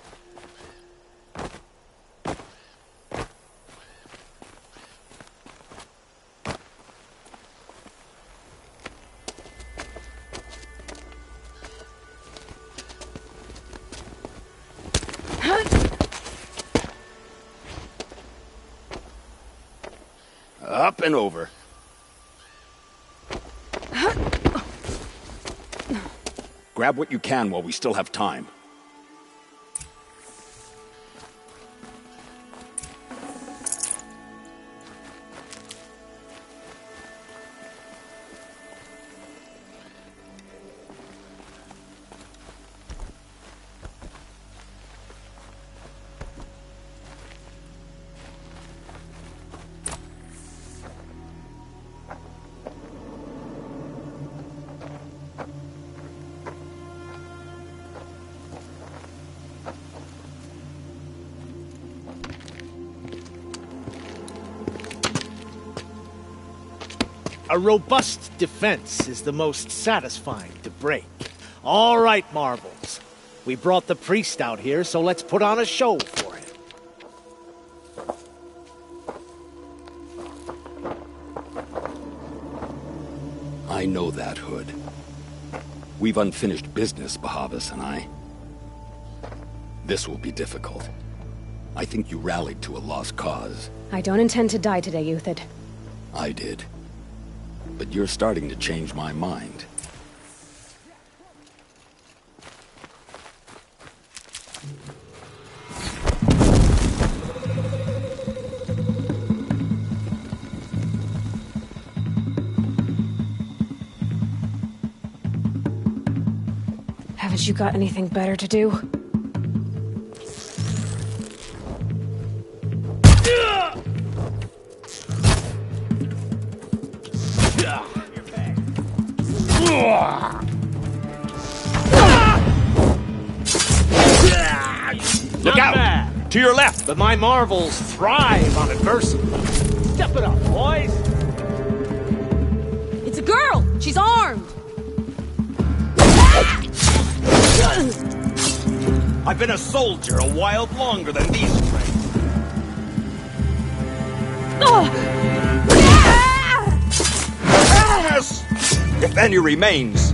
Up and over. Grab what you can while we still have time. A robust defense is the most satisfying to break. All right, Marbles. We brought the priest out here, so let's put on a show for him. I know that, Hood. We've unfinished business, Bahavas and I. This will be difficult. I think you rallied to a lost cause. I don't intend to die today, Uthid. I did. But you're starting to change my mind. Haven't you got anything better to do? Look out! To your left! But my marvels thrive on adversity. Step it up, boys! It's a girl! She's armed! I've been a soldier a while longer than these traits. Yes! If any remains.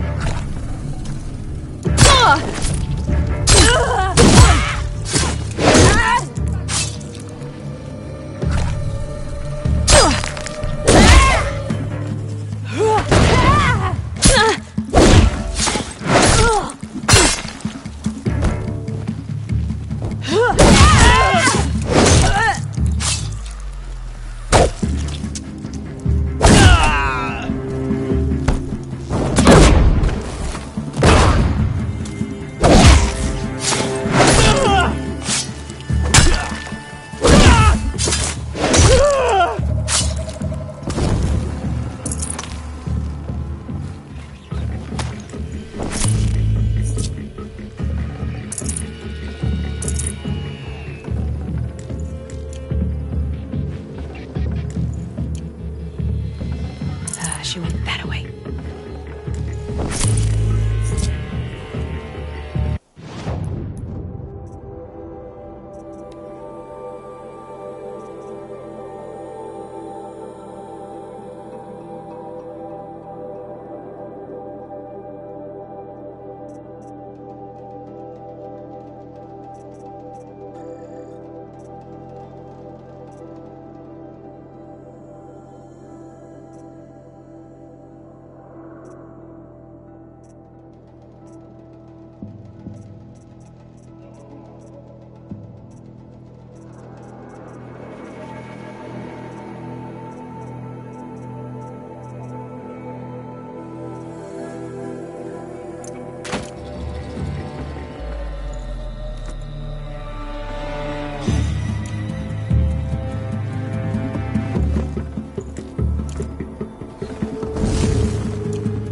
She went that way.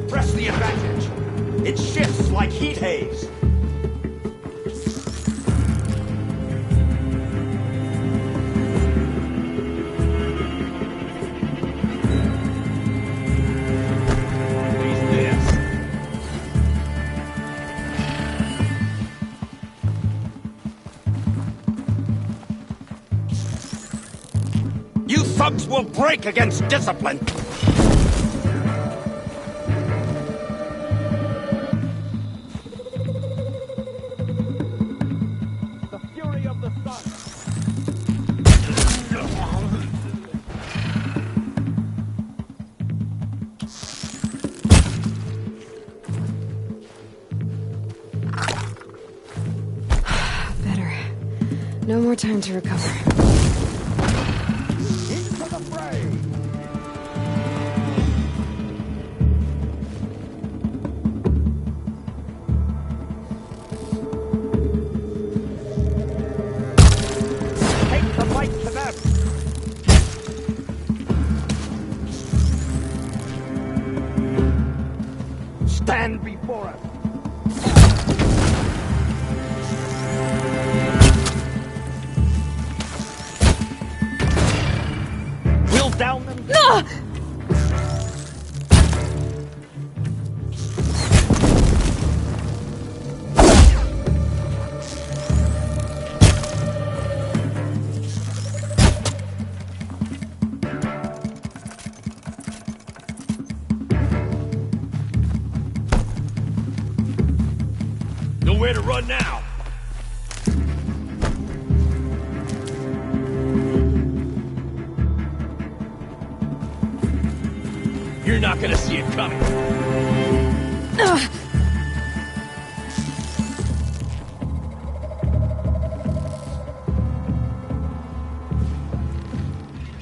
Press the advantage. It shifts like heat haze. You thugs will break against discipline! The fury of the sun! Better. No more time to recover. Stand before us! We'll down them! No! nowhere to run now. You're not gonna see it coming.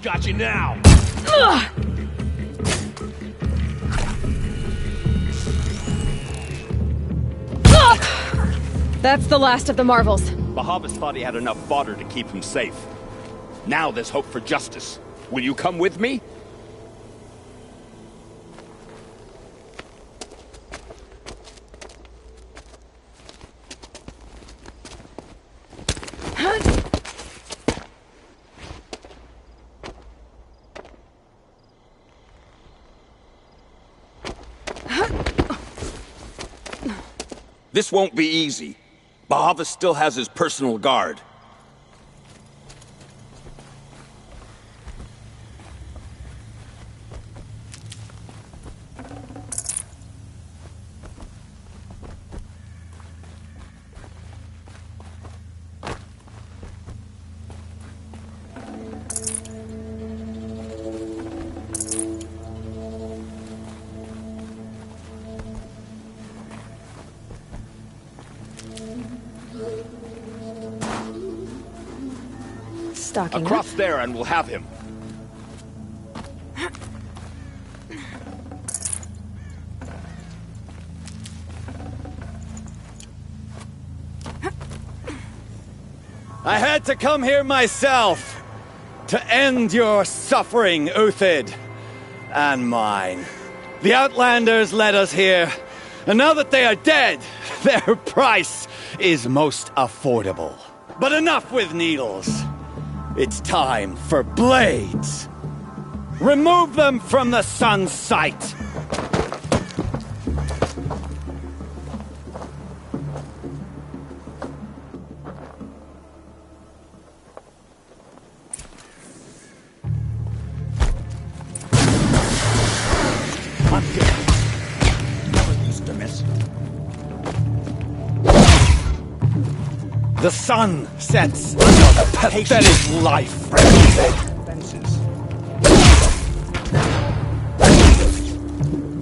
Got you now. That's the last of the Marvels. Bahavas thought he had enough fodder to keep him safe. Now there's hope for justice. Will you come with me? This won't be easy. Bahavas still has his personal guard. Stalking Across there and we'll have him. I had to come here myself to end your suffering, Uthid, and mine. The Outlanders led us here, and now that they are dead, their price is most affordable. But enough with needles. It's time for blades. Remove them from the sun's sight. I'm good. Never used to miss. The sun sets on your pathetic life. Fences.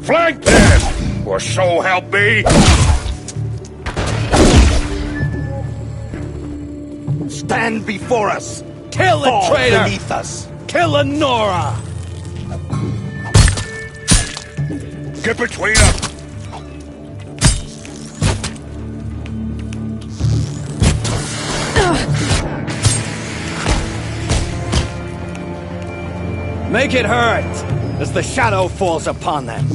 Flank them, or so help me. Stand before us. Kill the Fall traitor! beneath us. Kill Honora! Get between them. Make it hurt as the shadow falls upon them.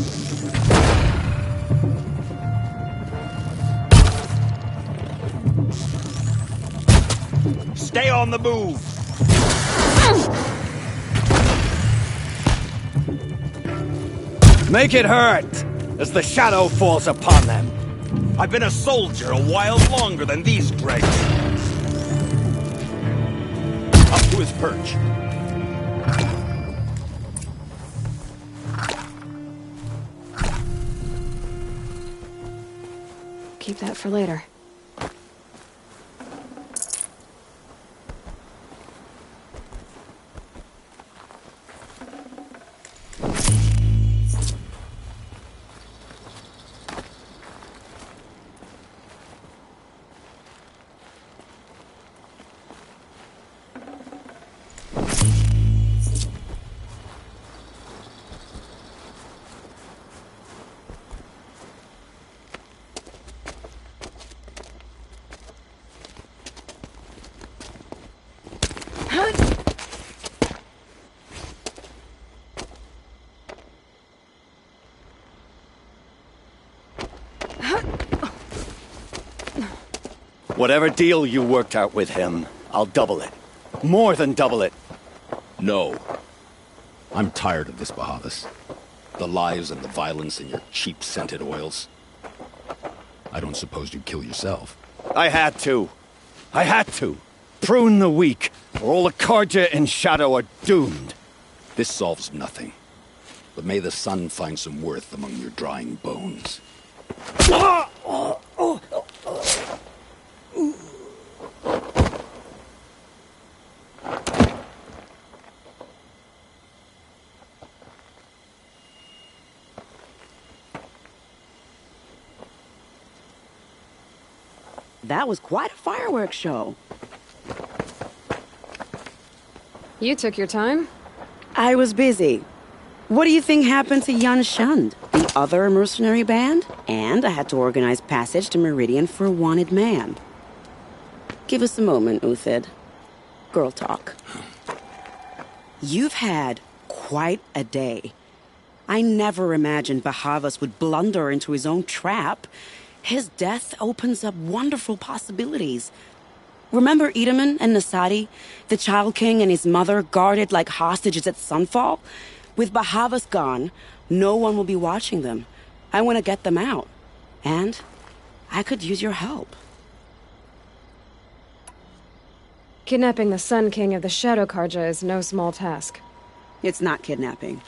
Stay on the move. Make it hurt as the shadow falls upon them. I've been a soldier a while longer than these dregs. Up to his perch. Keep that for later. Whatever deal you worked out with him, I'll double it. More than double it. No. I'm tired of this, Bahavas. The lies and the violence and your cheap scented oils. I don't suppose you'd kill yourself. I had to. I had to. Prune the weak, or all the Karja in Shadow are doomed. This solves nothing. But may the sun find some worth among your drying bones. That was quite a fireworks show. You took your time? I was busy. What do you think happened to Yan Shund, the other mercenary band? And I had to organize passage to Meridian for a wanted man. Give us a moment, Uthid. Girl talk. You've had quite a day. I never imagined Bahavas would blunder into his own trap. His death opens up wonderful possibilities. Remember Edaman and Nasadi, the Child King and his mother guarded like hostages at Sunfall? With Bahavas gone, no one will be watching them. I want to get them out. And I could use your help. Kidnapping the Sun King of the Shadow Karja is no small task. It's not kidnapping.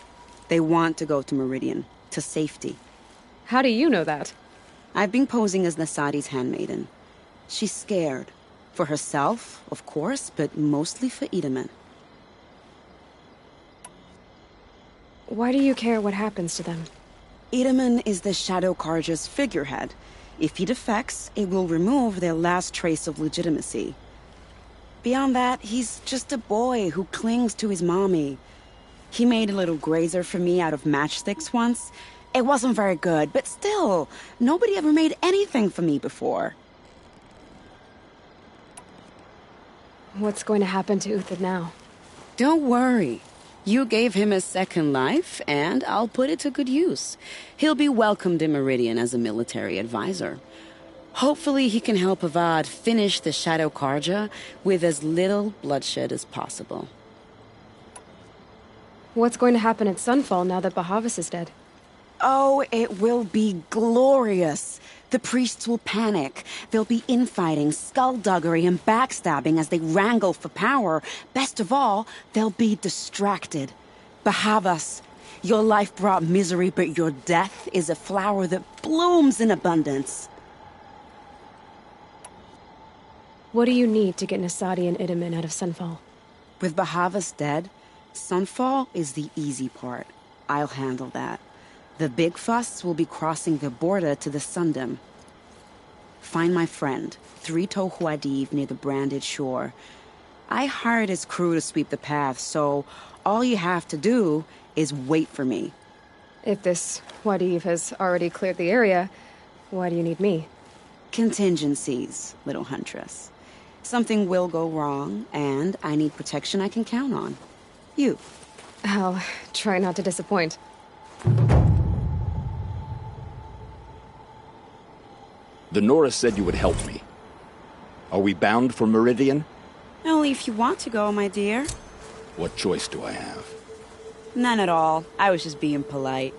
They want to go to Meridian, to safety. How do you know that? I've been posing as Nasadi's handmaiden. She's scared. For herself, of course, but mostly for Edaman. Why do you care what happens to them? Edaman is the Shadow Karja's figurehead. If he defects, it will remove their last trace of legitimacy. Beyond that, he's just a boy who clings to his mommy. He made a little grazer for me out of matchsticks once. It wasn't very good, but still, nobody ever made anything for me before. What's going to happen to Uthid now? Don't worry. You gave him a second life, and I'll put it to good use. He'll be welcomed in Meridian as a military advisor. Hopefully he can help Avad finish the Shadow Karja with as little bloodshed as possible. What's going to happen at Sunfall now that Bahavas is dead? Oh, it will be glorious. The priests will panic. There'll be infighting, skullduggery, and backstabbing as they wrangle for power. Best of all, they'll be distracted. Bahavas, your life brought misery, but your death is a flower that blooms in abundance. What do you need to get Nasadi and Edaman out of Sunfall? With Bahavas dead, Sunfall is the easy part. I'll handle that. The big fuss will be crossing the border to the Sundom. Find my friend, 3-Toe Huadiv, near the branded shore. I hired his crew to sweep the path, so all you have to do is wait for me. If this Huadiv has already cleared the area, why do you need me? Contingencies, little huntress. Something will go wrong, and I need protection I can count on. You. I'll try not to disappoint. The Nora said you would help me. Are we bound for Meridian? Only if you want to go, my dear. What choice do I have? None at all. I was just being polite.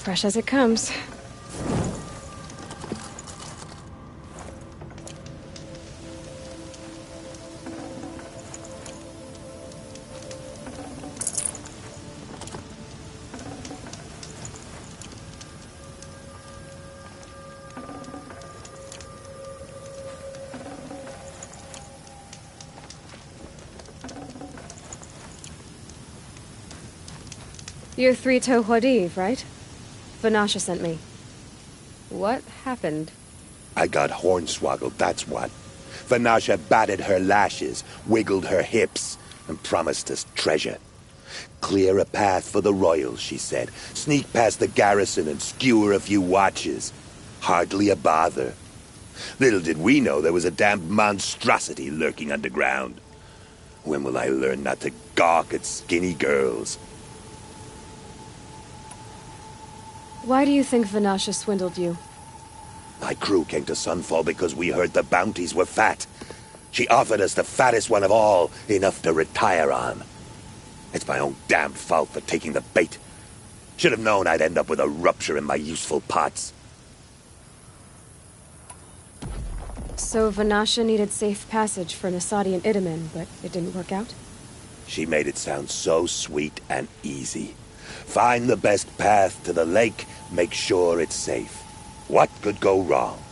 Fresh as it comes. You're 3-Toe Huadiv, right? Vanasha sent me. What happened? I got hornswoggled, that's what. Vanasha batted her lashes, wiggled her hips, and promised us treasure. Clear a path for the royals, she said. Sneak past the garrison and skewer a few watches. Hardly a bother. Little did we know there was a damned monstrosity lurking underground. When will I learn not to gawk at skinny girls? Why do you think Vanasha swindled you? I My crew came to Sunfall because we heard the bounties were fat. She offered us the fattest one of all, enough to retire on. It's my own damn fault for taking the bait. Should have known I'd end up with a rupture in my useful parts. So Vanasha needed safe passage for Nasadi and Itamen, but it didn't work out? She made it sound so sweet and easy. Find the best path to the lake, make sure it's safe. What could go wrong?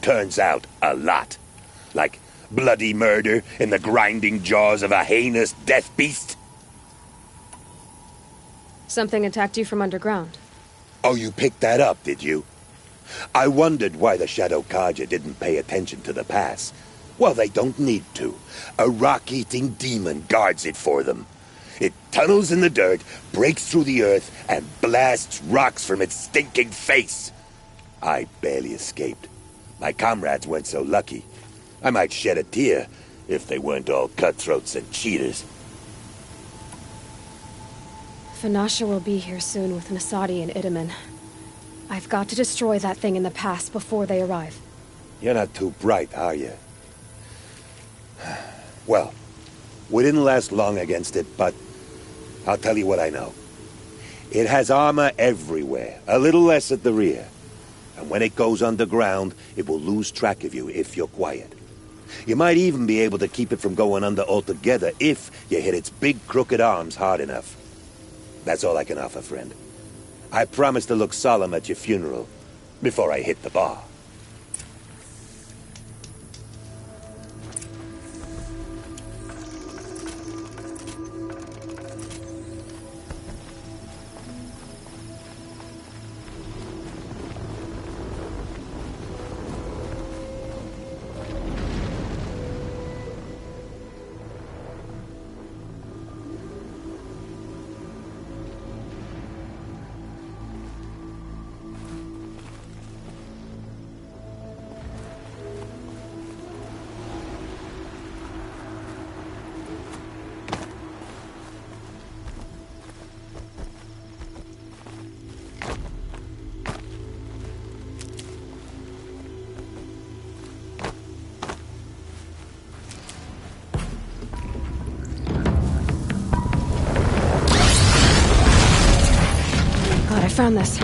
Turns out, a lot. Like bloody murder in the grinding jaws of a heinous death beast. Something attacked you from underground. Oh, you picked that up, did you? I wondered why the Shadow Kaja didn't pay attention to the pass. Well, they don't need to. A rock-eating demon guards it for them. It tunnels in the dirt, breaks through the earth, and blasts rocks from its stinking face. I barely escaped. My comrades weren't so lucky. I might shed a tear if they weren't all cutthroats and cheaters. Vanasha will be here soon with Nasadi and Itamen. I've got to destroy that thing in the pass before they arrive. You're not too bright, are you? Well, we didn't last long against it, but I'll tell you what I know. It has armor everywhere, a little less at the rear. And when it goes underground, it will lose track of you if you're quiet. You might even be able to keep it from going under altogether if you hit its big crooked arms hard enough. That's all I can offer, friend. I promise to look solemn at your funeral before I hit the bar. I found this.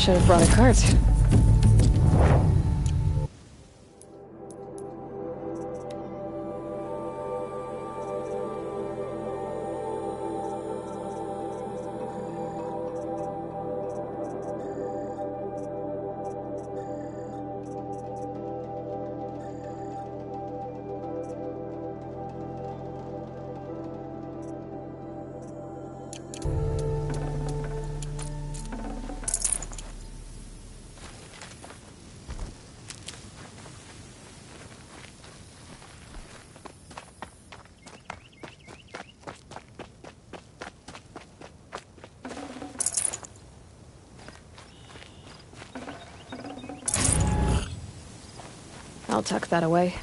Should have brought a cart. I'll tuck that away.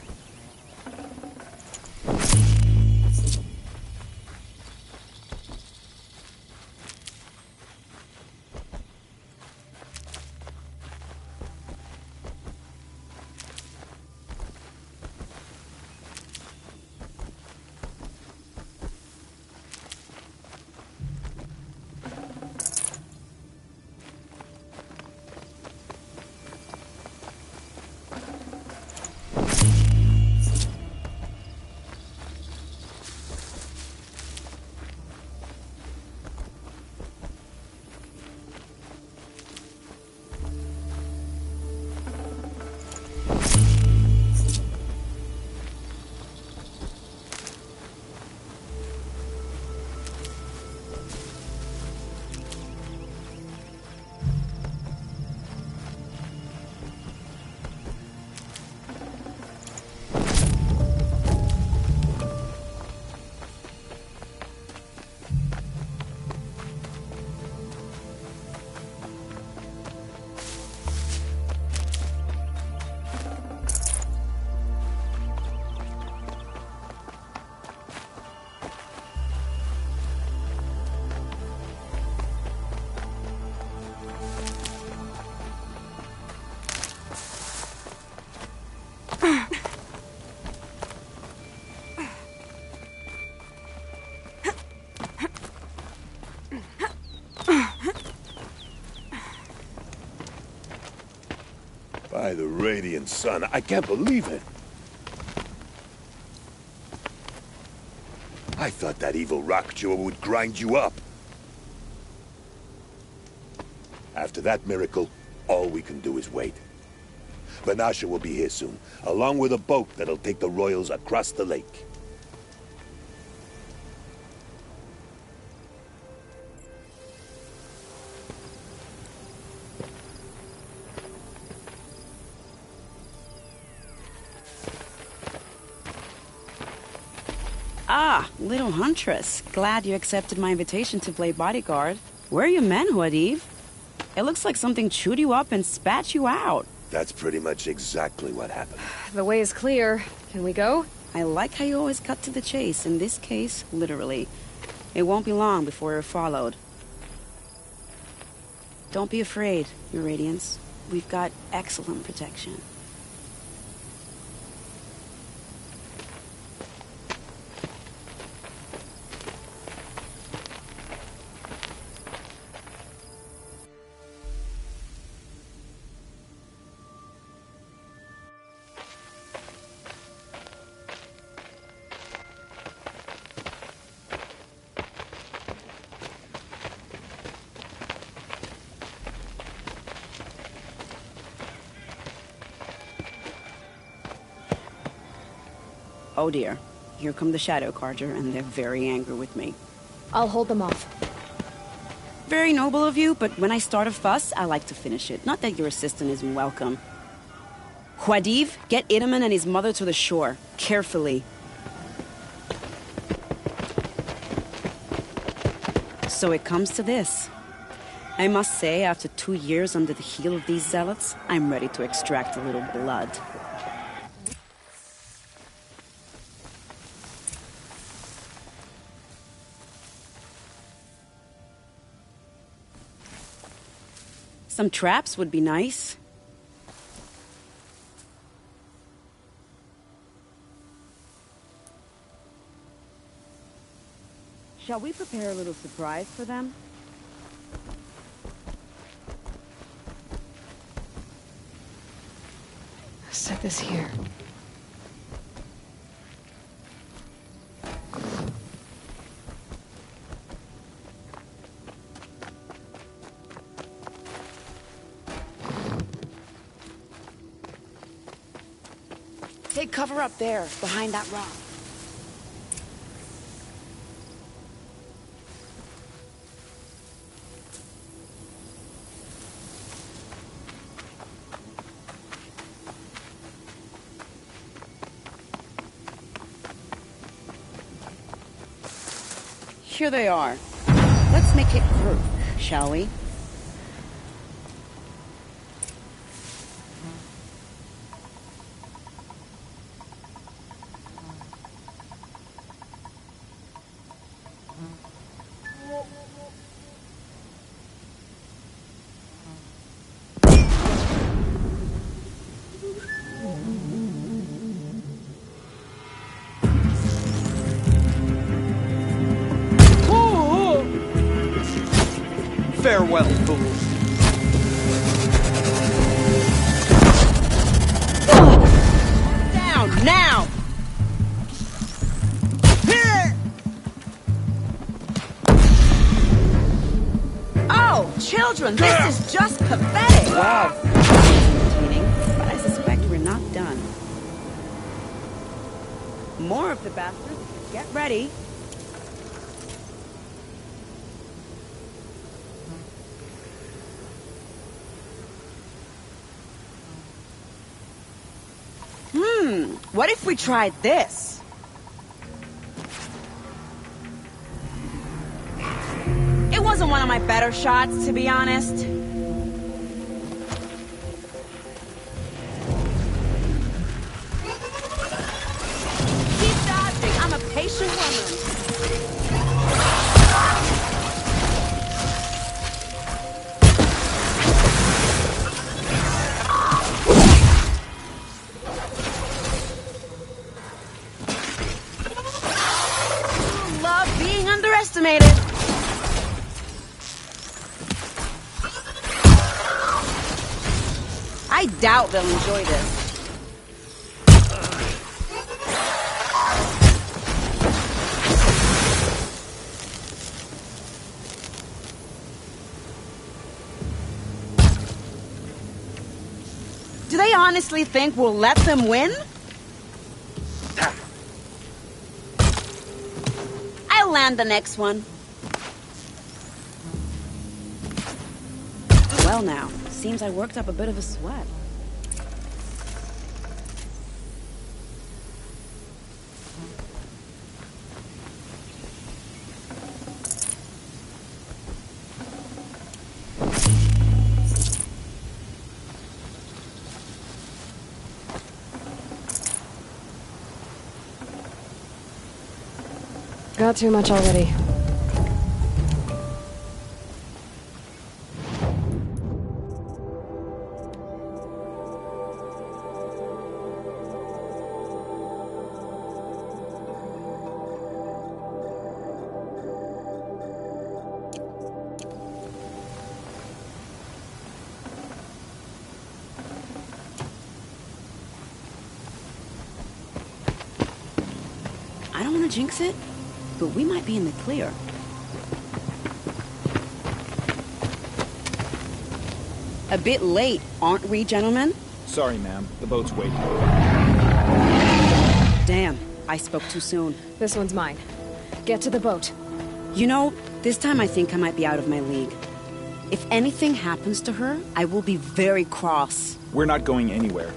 By the radiant sun, I can't believe it. I thought that evil rock jaw would grind you up. After that miracle, all we can do is wait. Vanasha will be here soon, along with a boat that'll take the royals across the lake. Ah, little huntress. Glad you accepted my invitation to play bodyguard. Where are your men, Huadiv? It looks like something chewed you up and spat you out. That's pretty much exactly what happened. The way is clear. Can we go? I like how you always cut to the chase. In this case, literally. It won't be long before we're followed. Don't be afraid, Your Radiance. We've got excellent protection. Oh dear. Here come the Shadow Carja, and they're very angry with me. I'll hold them off. Very noble of you, but when I start a fuss, I like to finish it. Not that your assistant isn't welcome. Huadiv, get Itaman and his mother to the shore. Carefully. So it comes to this. I must say, after 2 years under the heel of these zealots, I'm ready to extract a little blood. Some traps would be nice. Shall we prepare a little surprise for them? Set this here. Take cover up there, behind that rock. Here they are. Let's make it work, shall we? Farewell, fools. Down, now! Oh, children, this is just pathetic! Wow. Entertaining, but I suspect we're not done. More of the bastards. Get ready. What if we tried this? It wasn't one of my better shots, to be honest. Keep dodging, I'm a patient woman. Underestimated. I doubt they'll enjoy this. Do they honestly think we'll let them win? I'll land the next one. Well now, seems I worked up a bit of a sweat. Got too much already. I don't want to jinx it, but we might be in the clear. A bit late, aren't we, gentlemen? Sorry, ma'am. The boat's waiting. Damn, I spoke too soon. This one's mine. Get to the boat. You know, this time I think I might be out of my league. If anything happens to her, I will be very cross. We're not going anywhere.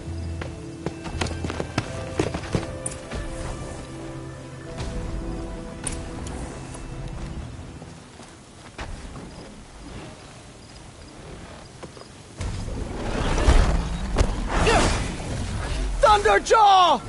Thunderjaw!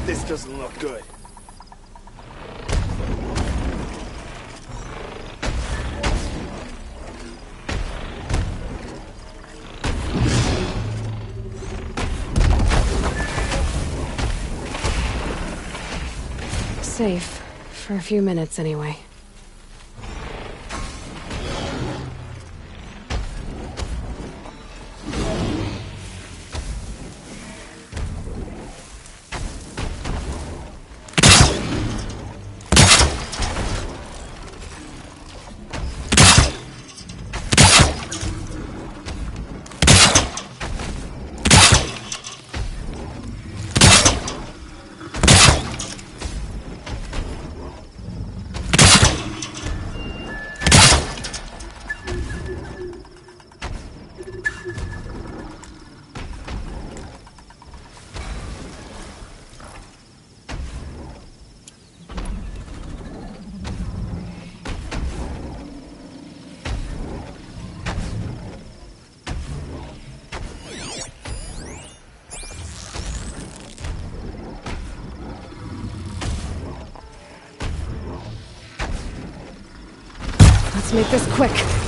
This doesn't look good. Safe. For a few minutes, anyway. Let's make this quick.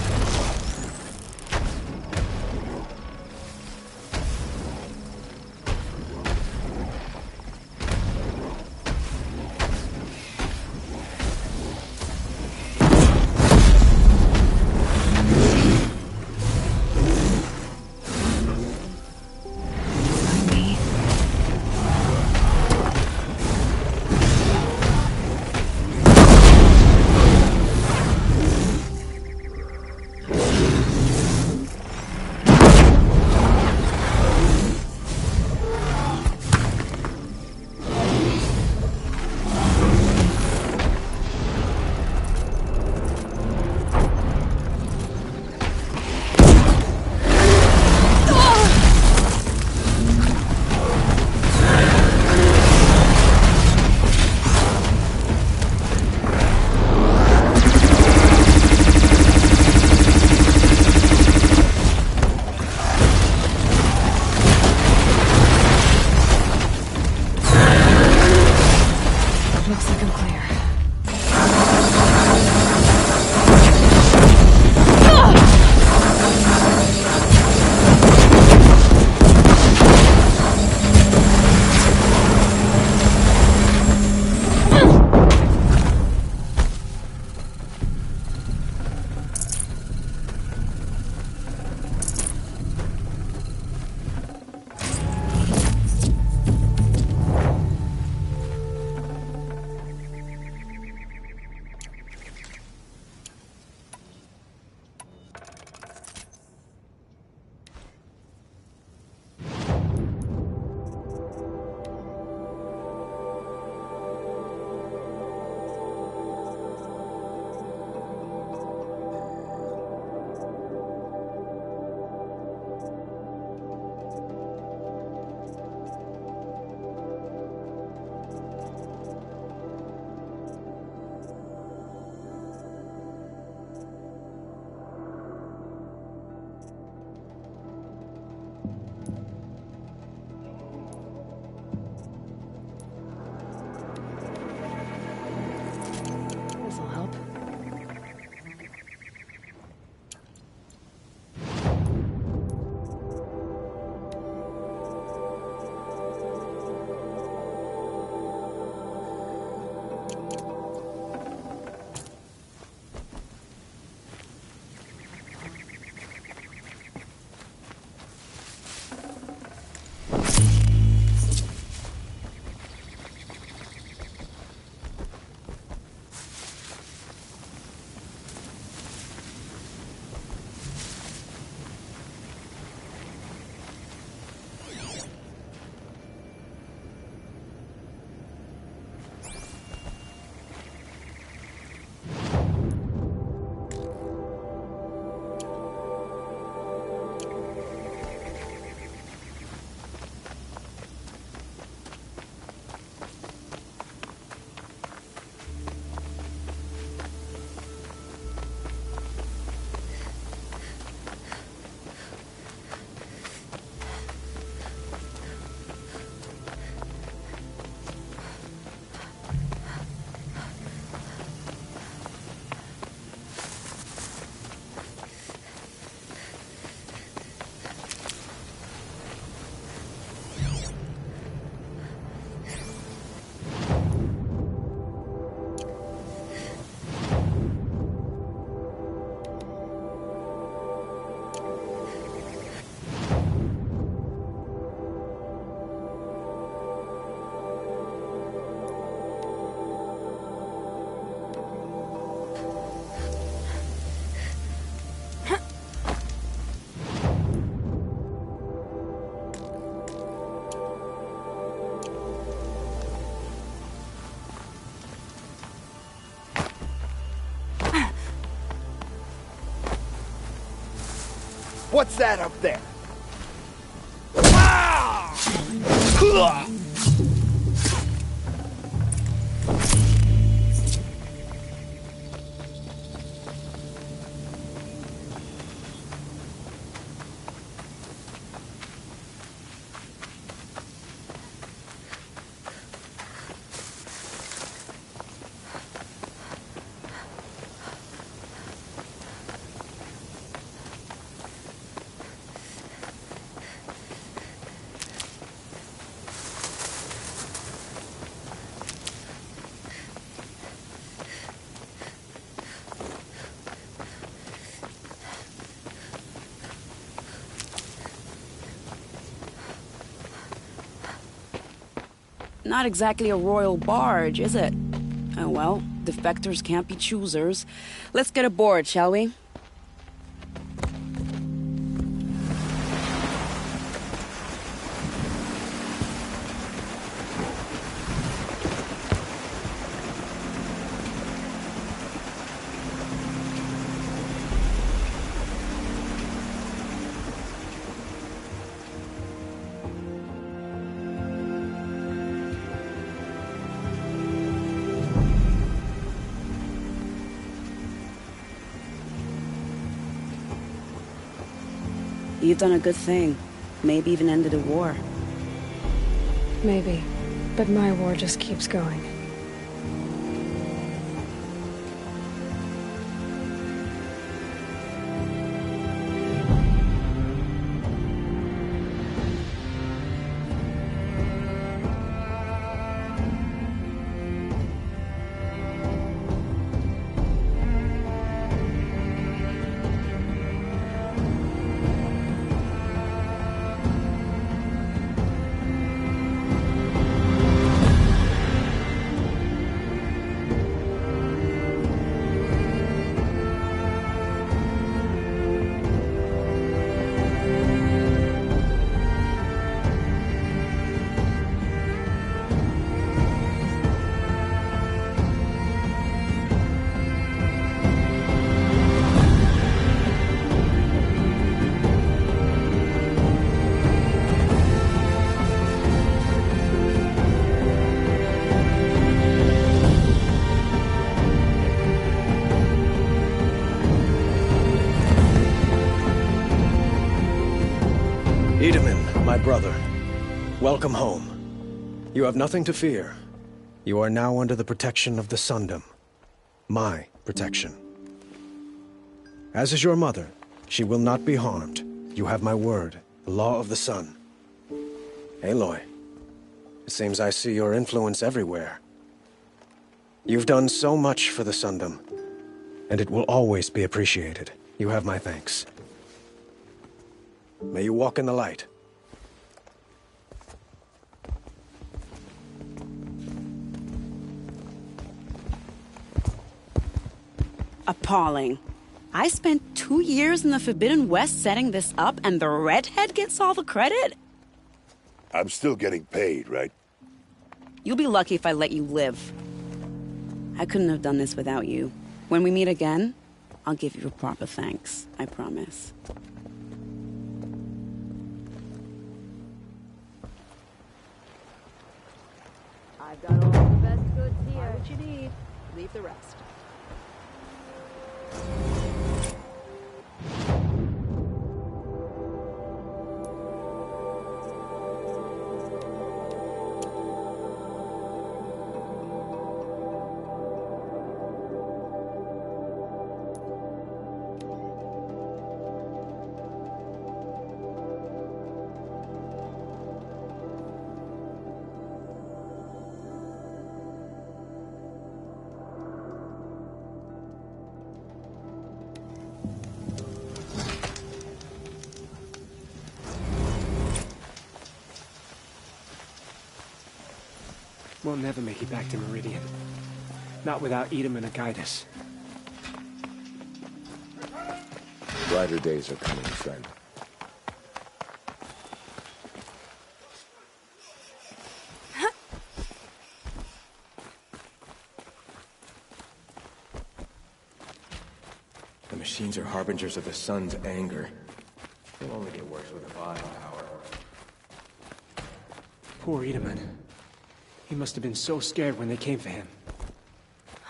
What's that up there? Not exactly a royal barge, is it? Oh well, defectors can't be choosers. Let's get aboard, shall we? You've done a good thing. Maybe even ended a war. Maybe. But my war just keeps going. My brother, welcome home. You have nothing to fear. You are now under the protection of the Sundom. My protection. As is your mother, she will not be harmed. You have my word, the law of the sun. Aloy, it seems I see your influence everywhere. You've done so much for the Sundom, and it will always be appreciated. You have my thanks. May you walk in the light. Appalling. I spent 2 years in the Forbidden West setting this up, and the redhead gets all the credit? I'm still getting paid, right? You'll be lucky if I let you live. I couldn't have done this without you. When we meet again, I'll give you a proper thanks. I promise. I've got all the best goods here. Buy what you need. Leave the rest. We'll never make it back to Meridian. Not without Edom and guide us. Brighter days are coming, friend. The machines are harbingers of the sun's anger. It'll only get worse with Avad power. Poor Edelman. He must have been so scared when they came for him.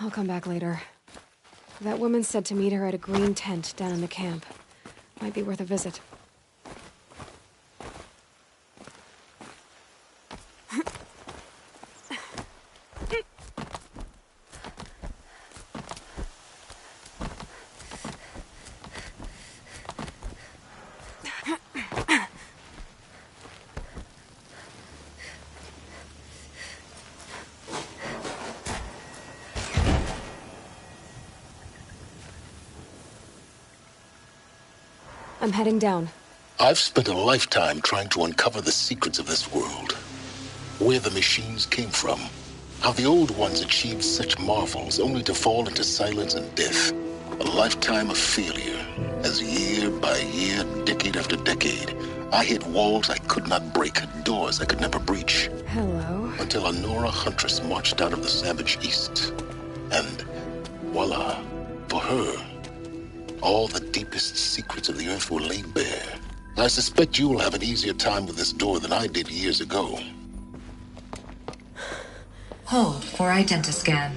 I'll come back later. That woman said to meet her at a green tent down in the camp. Might be worth a visit. I'm heading down. I've spent a lifetime trying to uncover the secrets of this world. Where the machines came from. How the old ones achieved such marvels only to fall into silence and death. A lifetime of failure. As year by year, decade after decade, I hit walls I could not break, doors I could never breach. Hello. Until a Nora huntress marched out of the savage east. And voila, for her, all the deepest secrets of the earth were laid bare. I suspect you'll have an easier time with this door than I did years ago. Hold for identiscan.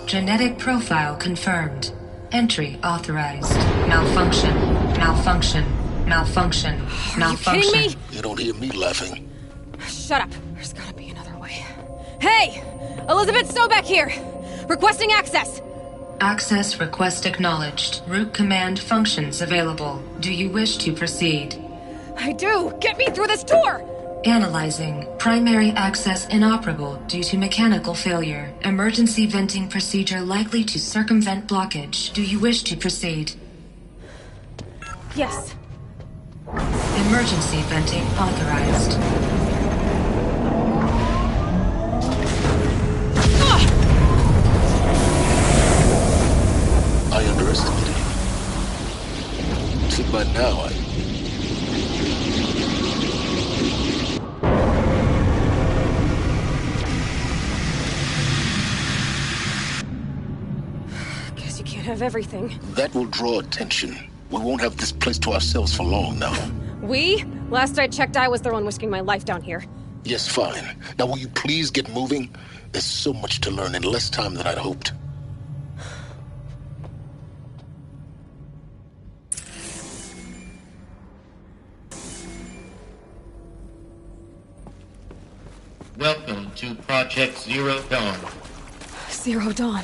Genetic profile confirmed. Entry authorized. Malfunction. Malfunction. Malfunction. Malfunction. Are you kidding me? You don't hear me laughing. Shut up. There's gotta be another way. Hey! Elizabeth Sobeck here! Requesting access! Access request acknowledged. Root command functions available. Do you wish to proceed? I do! Get me through this door! Analyzing. Primary access inoperable due to mechanical failure. Emergency venting procedure likely to circumvent blockage. Do you wish to proceed? Yes. Emergency venting authorized. I underestimated you. See, by now, Guess you can't have everything. That will draw attention. We won't have this place to ourselves for long now. We? Last I checked, I was the one risking my life down here. Yes, fine. Now will you please get moving? There's so much to learn in less time than I'd hoped. Welcome to Project Zero Dawn. Zero Dawn.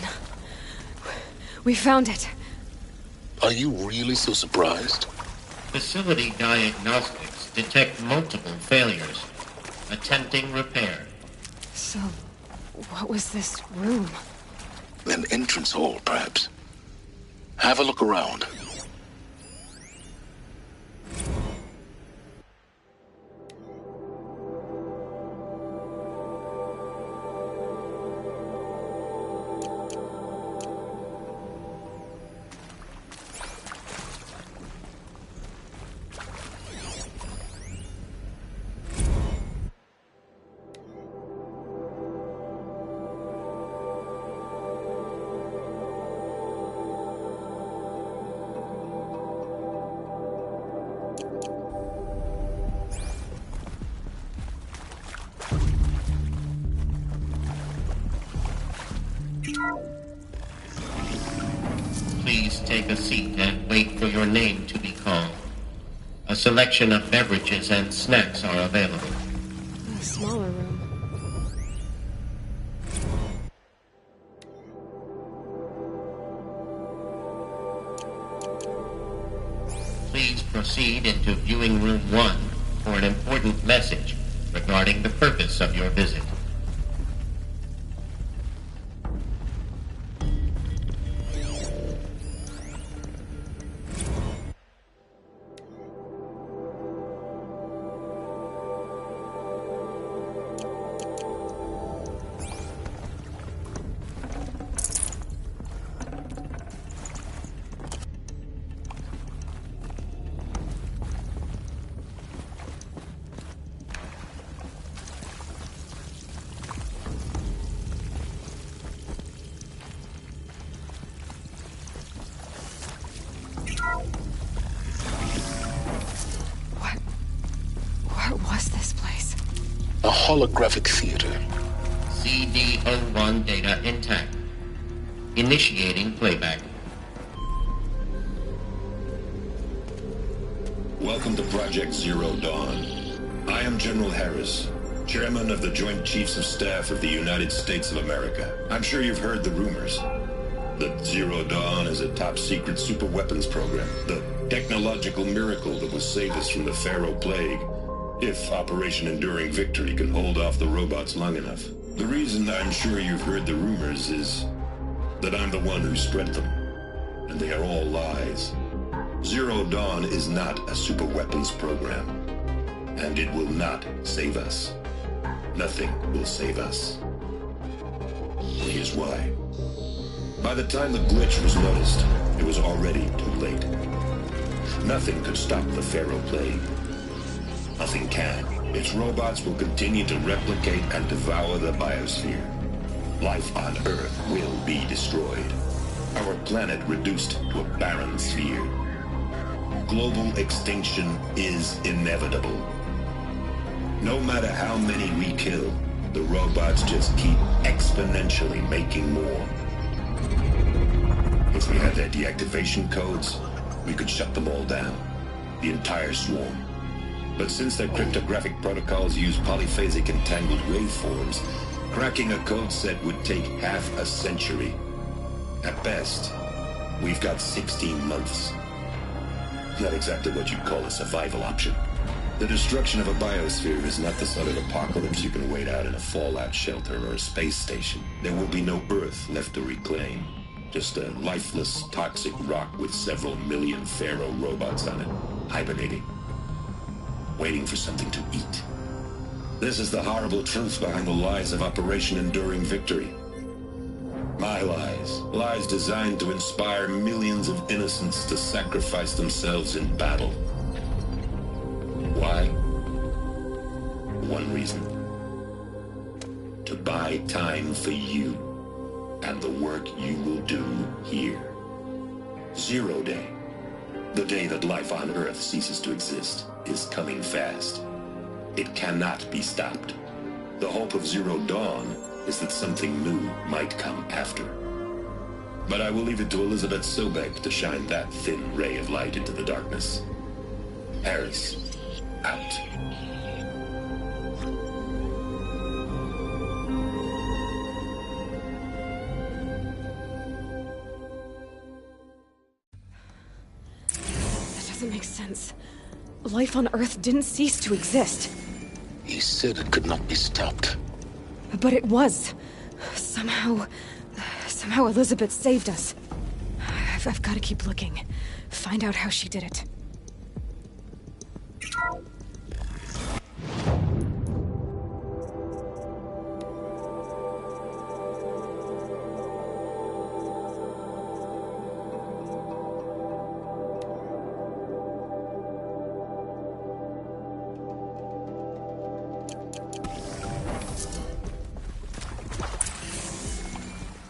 We found it. Are you really so surprised? Facility diagnostics detect multiple failures. Attempting repair. So, what was this room? An entrance hall, perhaps. Have a look around. Please take a seat and wait for your name to be called. A selection of beverages and snacks are available. A smaller room. Please proceed into viewing room 1 for an important message regarding the purpose of your visit. holographic theater. CD01 data intact. Initiating playback. Welcome to Project Zero Dawn. I am General Harris, Chairman of the Joint Chiefs of Staff of the United States of America. I'm sure you've heard the rumors that Zero Dawn is a top-secret super-weapons program, the technological miracle that will save us from the Pharaoh Plague, if Operation Enduring Victory can hold off the robots long enough. The reason I'm sure you've heard the rumors is that I'm the one who spread them, and they are all lies. Zero Dawn is not a super-weapons program, and it will not save us. Nothing will save us. Here's why. By the time the glitch was noticed, it was already too late. Nothing could stop the Pharaoh Plague. Nothing can. Its robots will continue to replicate and devour the biosphere. Life on Earth will be destroyed. Our planet reduced to a barren sphere. Global extinction is inevitable. No matter how many we kill, the robots just keep exponentially making more. If we had their deactivation codes, we could shut them all down. The entire swarm. But since their cryptographic protocols use polyphasic entangled waveforms, cracking a code set would take half a century. At best, we've got 16 months. Not exactly what you'd call a survival option. The destruction of a biosphere is not the sort of apocalypse you can wait out in a fallout shelter or a space station. There will be no Earth left to reclaim. Just a lifeless, toxic rock with several million Pharaoh robots on it, hibernating, waiting for something to eat. This is the horrible truth behind the lies of Operation Enduring Victory. My lies. Lies designed to inspire millions of innocents to sacrifice themselves in battle. Why? One reason. To buy time for you and the work you will do here. Zero Day. The day that life on Earth ceases to exist is coming fast. It cannot be stopped. The hope of Zero Dawn is that something new might come after. But I will leave it to Elizabeth Sobek to shine that thin ray of light into the darkness. Harris, out. That doesn't make sense. Life on Earth didn't cease to exist. He said it could not be stopped. But it was. Somehow Elizabeth saved us. I've got to keep looking. Find out how she did it.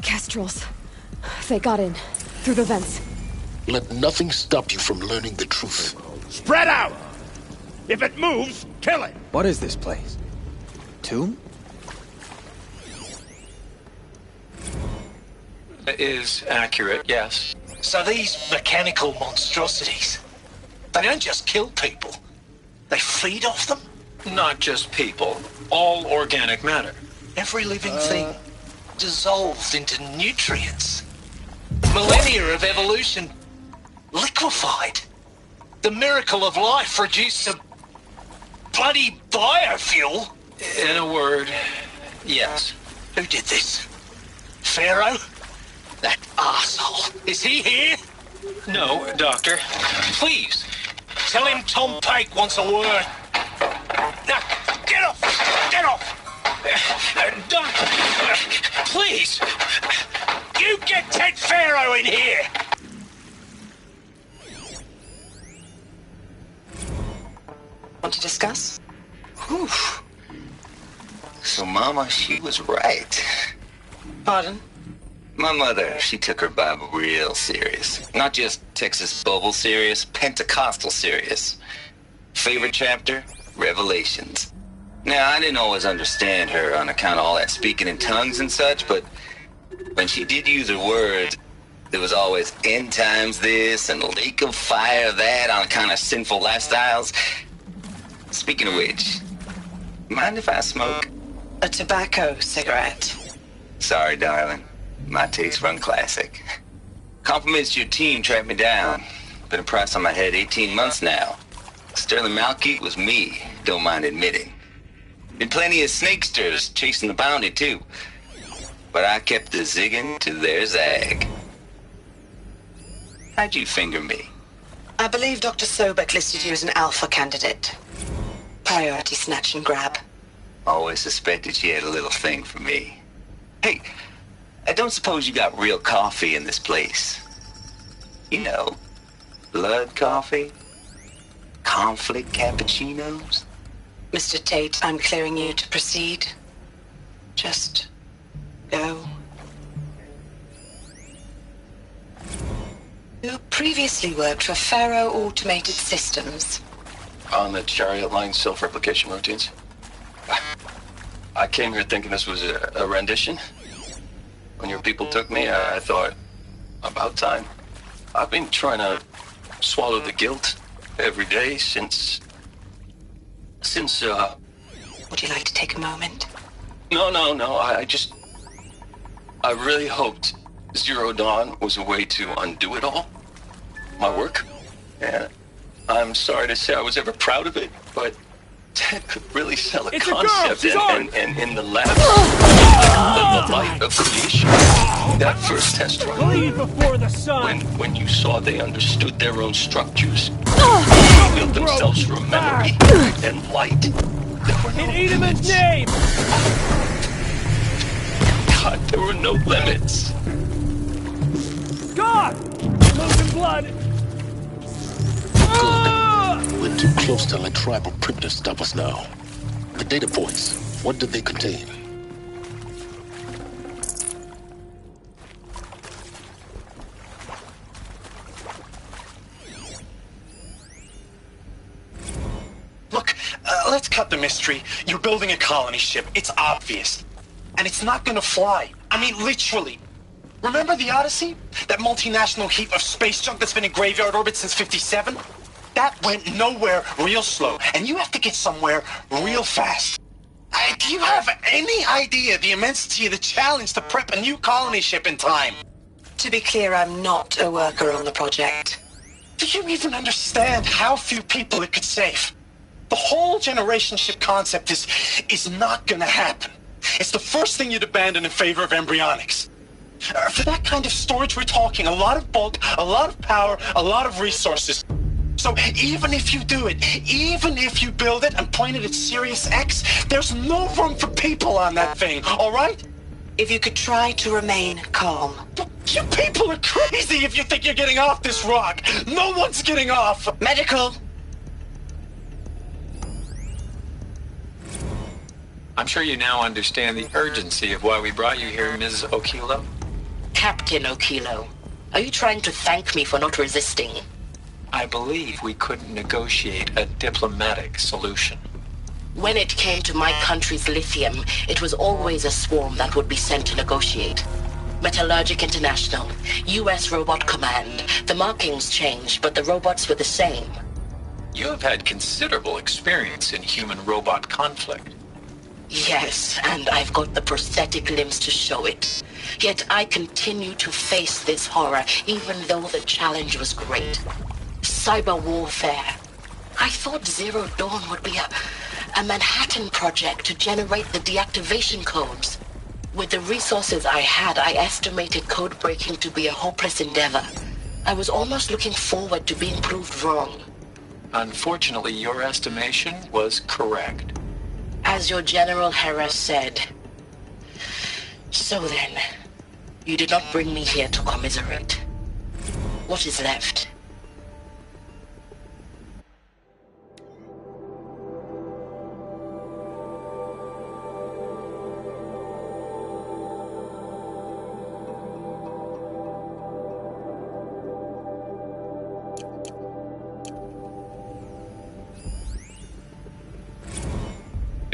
Kestrels. They got in. Through the vents. Let nothing stop you from learning the truth. Spread out! If it moves, kill it! What is this place? Tomb? It is accurate, yes. So these mechanical monstrosities, they don't just kill people. They feed off them? Not just people. All organic matter. Every living thing dissolved into nutrients. Millennia of evolution liquefied. The miracle of life reduced to bloody biofuel. In a word, yes. Who did this? Pharaoh? That arsehole. Is he here? No, Doctor. Please, tell him Tom Pake wants a word. Now, get off! Get off! Doctor, please! You get Ted Pharaoh in here! Want to discuss? Whew. So Mama, she was right. Pardon? My mother, she took her Bible real serious. Not just Texas Bible serious, Pentecostal serious. Favorite chapter? Revelations. Now, I didn't always understand her on account of all that speaking in tongues and such, but when she did use her words, there was always end times this and lake of fire that on account of sinful lifestyles. Speaking of which, mind if I smoke? A tobacco cigarette. Sorry, darling. My taste run classic. Compliments to your team tracked me down. Been a price on my head 18 months now. Sterling Malkeet was me, don't mind admitting. Been plenty of snakesters chasing the bounty, too. But I kept the zigging to their zag. How'd you finger me? I believe Dr. Sobek listed you as an alpha candidate. Priority snatch and grab. Always suspected she had a little thing for me. Hey, I don't suppose you got real coffee in this place. You know, blood coffee? Conflict cappuccinos? Mr. Tate, I'm clearing you to proceed. Just go. You previously worked for Faro Automated Systems. On the Chariot Line self-replication routines. I came here thinking this was a rendition. When your people took me, I thought, about time. I've been trying to swallow the guilt every day since... Would you like to take a moment? No, I really hoped Zero Dawn was a way to undo it all. My work. And I'm sorry to say I was ever proud of it, but Ted could really sell a concept and in the lab, the light of creation. That first test run. Bleed before the sun. When you saw they understood their own structures, built themselves from memory and light. In Edelman's name! God, there were no limits. God! Losing blood! We're too close to that tribal crypt to stop us now. The data points, what did they contain? Look, let's cut the mystery. You're building a colony ship. It's obvious. And it's not gonna fly. I mean, literally. Remember the Odyssey? That multinational heap of space junk that's been in graveyard orbit since '57? That went nowhere real slow. And you have to get somewhere real fast. Do you have any idea the immensity of the challenge to prep a new colony ship in time? To be clear, I'm not a worker on the project. Do you even understand how few people it could save? The whole generation ship concept is not gonna happen. It's the first thing you'd abandon in favor of embryonics. For that kind of storage, we're talking a lot of bulk, a lot of power, a lot of resources. So even if you do it, even if you build it and point it at Sirius X, there's no room for people on that thing, all right? If you could try to remain calm. You people are crazy if you think you're getting off this rock. No one's getting off. Medical. I'm sure you now understand the urgency of why we brought you here, Ms. Okilo. Captain Okilo, are you trying to thank me for not resisting? I believe we couldn't negotiate a diplomatic solution. When it came to my country's lithium, it was always a swarm that would be sent to negotiate. Metallurgic International, U.S. Robot Command. The markings changed, but the robots were the same. You have had considerable experience in human-robot conflict. Yes, and I've got the prosthetic limbs to show it. Yet I continue to face this horror, even though the challenge was great. Cyber warfare. I thought Zero Dawn would be a Manhattan project to generate the deactivation codes. With the resources I had, I estimated code breaking to be a hopeless endeavor. I was almost looking forward to being proved wrong. Unfortunately, your estimation was correct. As your General Harris said. So then, you did not bring me here to commiserate. What is left?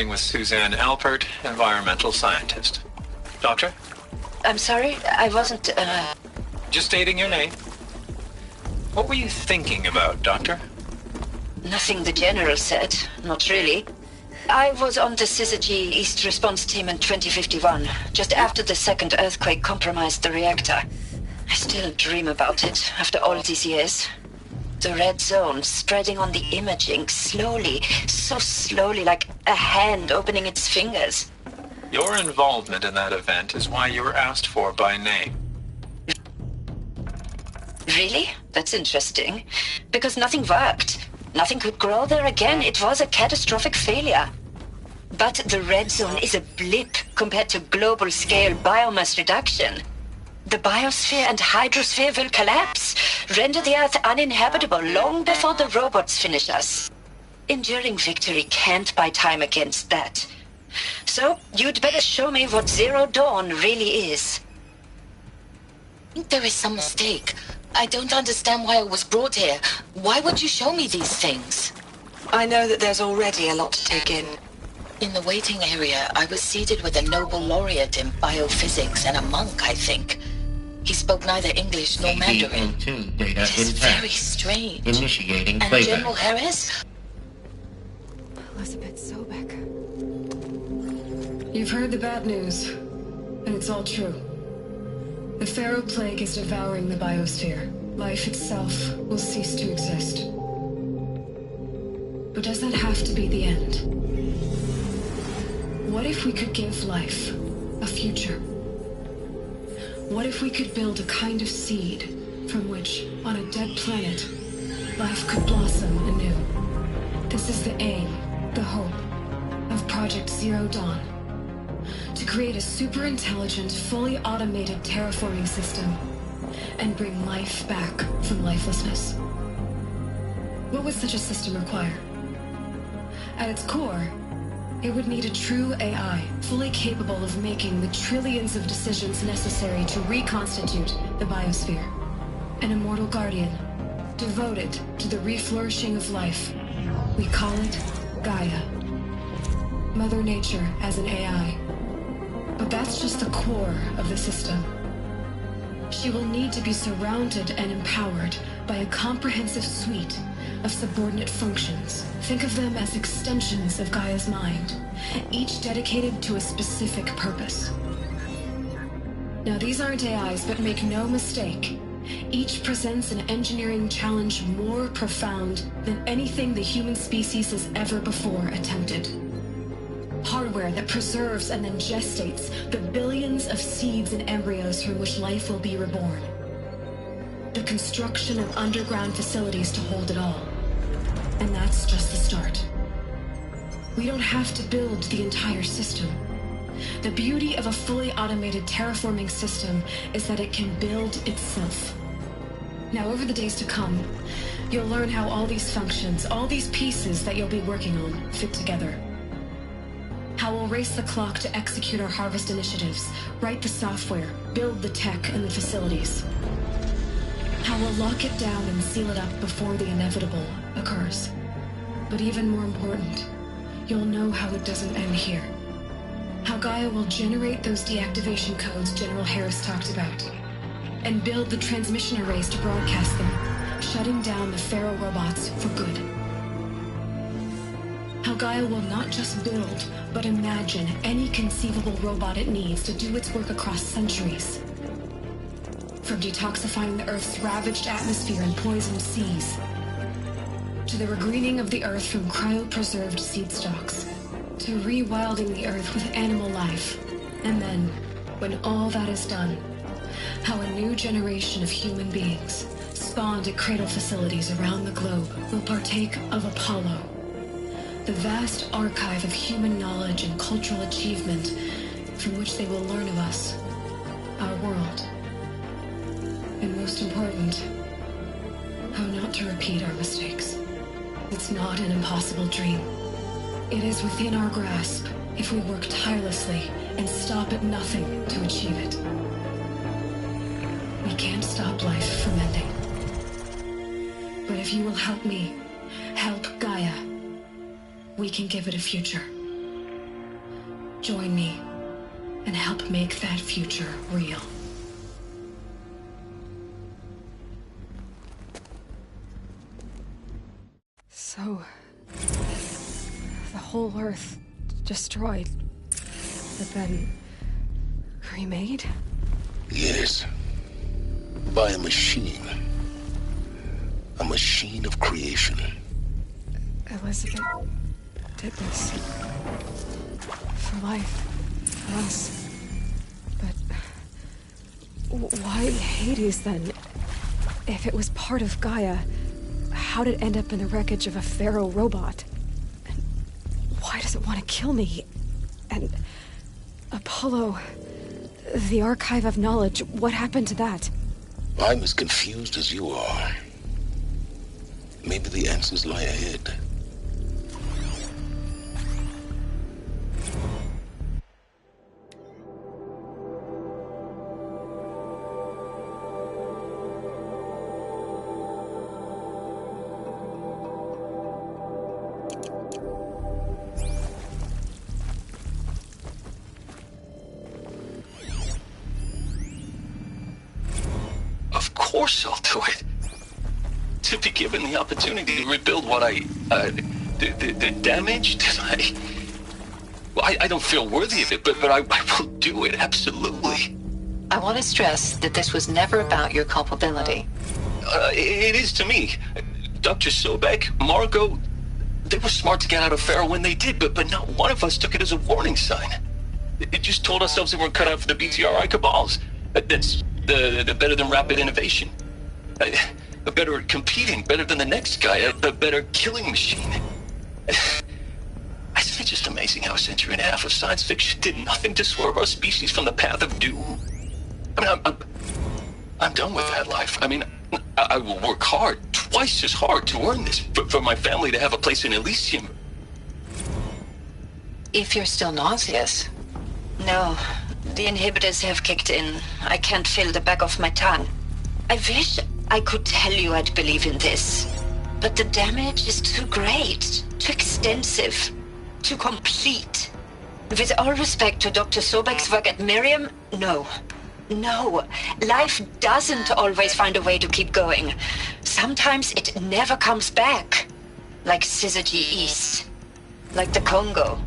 With Suzanne Alpert, environmental scientist. Doctor? I'm sorry, I wasn't, Just stating your name. What were you thinking about, Doctor? Nothing the General said. Not really. I was on the Syzygy East Response Team in 2051, just after the second earthquake compromised the reactor. I still dream about it, after all these years. The red zone spreading on the imaging, slowly, so slowly, like a hand opening its fingers. Your involvement in that event is why you were asked for by name. Really? That's interesting. Because nothing worked. Nothing could grow there again. It was a catastrophic failure. But the red zone is a blip compared to global-scale biomass reduction. The biosphere and hydrosphere will collapse, render the Earth uninhabitable long before the robots finish us. Enduring victory can't buy time against that. So, you'd better show me what Zero Dawn really is. There is some mistake. I don't understand why I was brought here. Why would you show me these things? I know that there's already a lot to take in. In the waiting area, I was seated with a Nobel laureate in biophysics and a monk, I think. He spoke neither English nor Mandarin. Data It is very strange. Initiating And playback. General Harris? Elizabeth Sobek. You've heard the bad news, and it's all true. The Pharaoh Plague is devouring the biosphere. Life itself will cease to exist. But does that have to be the end? What if we could give life a future? What if we could build a kind of seed from which, on a dead planet, life could blossom anew? This is the aim, the hope, of Project Zero Dawn. To create a super-intelligent, fully automated terraforming system and bring life back from lifelessness. What would such a system require? At its core, it would need a true AI, fully capable of making the trillions of decisions necessary to reconstitute the biosphere. An immortal guardian, devoted to the reflourishing of life. We call it Gaia. Mother Nature as an AI. But that's just the core of the system. She will need to be surrounded and empowered by a comprehensive suite of subordinate functions. Think of them as extensions of Gaia's mind, each dedicated to a specific purpose. Now, these aren't AIs, but make no mistake, each presents an engineering challenge more profound than anything the human species has ever before attempted. Hardware that preserves and then gestates the billions of seeds and embryos from which life will be reborn. The construction of underground facilities to hold it all. And that's just the start. We don't have to build the entire system. The beauty of a fully automated terraforming system is that it can build itself. Now, over the days to come, you'll learn how all these functions, all these pieces that you'll be working on, fit together. How we'll race the clock to execute our harvest initiatives, write the software, build the tech and the facilities. How we'll lock it down and seal it up before the inevitable occurs. But even more important, you'll know how it doesn't end here. How Gaia will generate those deactivation codes General Harris talked about, and build the transmission arrays to broadcast them, shutting down the Pharaoh robots for good. How Gaia will not just build, but imagine any conceivable robot it needs to do its work across centuries. From detoxifying the Earth's ravaged atmosphere and poisoned seas, to the regreening of the Earth from cryopreserved seed stalks, to rewilding the Earth with animal life. And then, when all that is done, how a new generation of human beings, spawned at cradle facilities around the globe, will partake of Apollo, the vast archive of human knowledge and cultural achievement from which they will learn of us, our world. And most important, how not to repeat our mistakes. It's not an impossible dream. It is within our grasp if we work tirelessly and stop at nothing to achieve it. We can't stop life from ending. But if you will help me, help Gaia, we can give it a future. join me and help make that future real. So, the whole Earth destroyed, but then remade? Yes. By a machine. A machine of creation. Elizabeth did this. For life. For us. But why Hades then? If it was part of Gaia, how did it end up in the wreckage of a pharaoh robot? And why does it want to kill me? And Apollo, the Archive of Knowledge, what happened to that? I'm as confused as you are. Maybe the answers lie ahead. Of course I'll do it. To be given the opportunity to rebuild what the damage that I don't feel worthy of it, but I will do it, absolutely. I want to stress that this was never about your culpability. It is to me. Dr. Sobek, Margot, they were smart to get out of Pharaoh when they did, but not one of us took it as a warning sign. It just told ourselves that we're cut out for the BTRI cabals. That's the better than rapid innovation. A better at competing, better than the next guy, a better killing machine. Isn't it just amazing how a century and a half of science fiction did nothing to swerve our species from the path of doom? I mean, I'm done with that life. I mean, I will work hard, twice as hard, to earn this, for my family to have a place in Elysium. If you're still nauseous. No, the inhibitors have kicked in. I can't feel the back of my tongue. I wish I could tell you I'd believe in this. But the damage is too great, too extensive, too complete. With all respect to Dr. Sobek's work at Miriam, no. No, life doesn't always find a way to keep going. Sometimes it never comes back. Like Syzygy East. Like the Congo.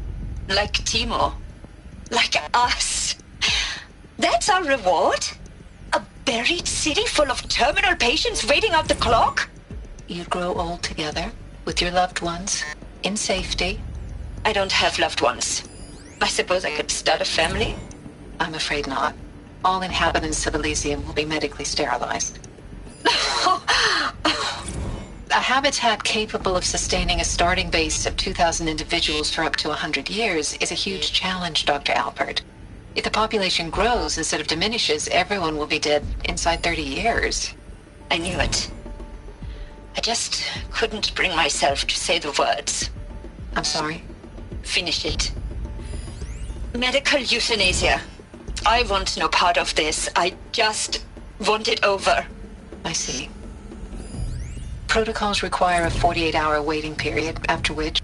Like Timor. Like us. That's our reward? A buried city full of terminal patients waiting out the clock? You grow old together, with your loved ones, in safety. I don't have loved ones. I suppose I could start a family? I'm afraid not. All inhabitants of Elysium will be medically sterilized. A habitat capable of sustaining a starting base of 2,000 individuals for up to 100 years is a huge challenge, Dr. Alpert. If the population grows instead of diminishes, everyone will be dead inside 30 years. I knew it. I just couldn't bring myself to say the words. I'm sorry? Finish it. Medical euthanasia. I want no part of this. I just want it over. I see. Protocols require a 48-hour waiting period, after which...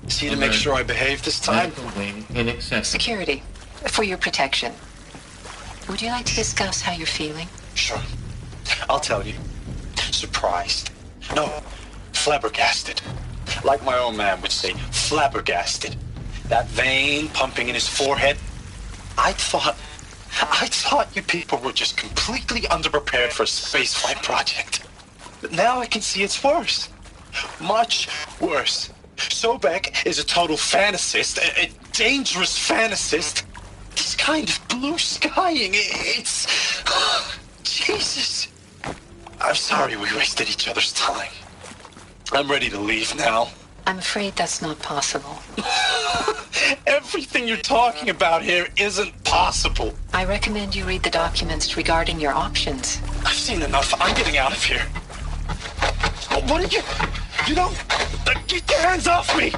See to make sure I behave this time? Security, for your protection. Would you like to discuss how you're feeling? Sure. I'll tell you. Surprised. No, flabbergasted. Like my old man would say, flabbergasted. That vein pumping in his forehead. I thought you people were just completely underprepared for a spaceflight project. But now I can see it's worse. Much worse. Sobek is a total fantasist, a dangerous fantasist. This kind of blue skying, it's... Jesus. I'm sorry we wasted each other's time. I'm ready to leave now. I'm afraid that's not possible. Everything you're talking about here isn't possible. I recommend you read the documents regarding your options. I've seen enough. I'm getting out of here. What are you... You don't... Get your hands off me!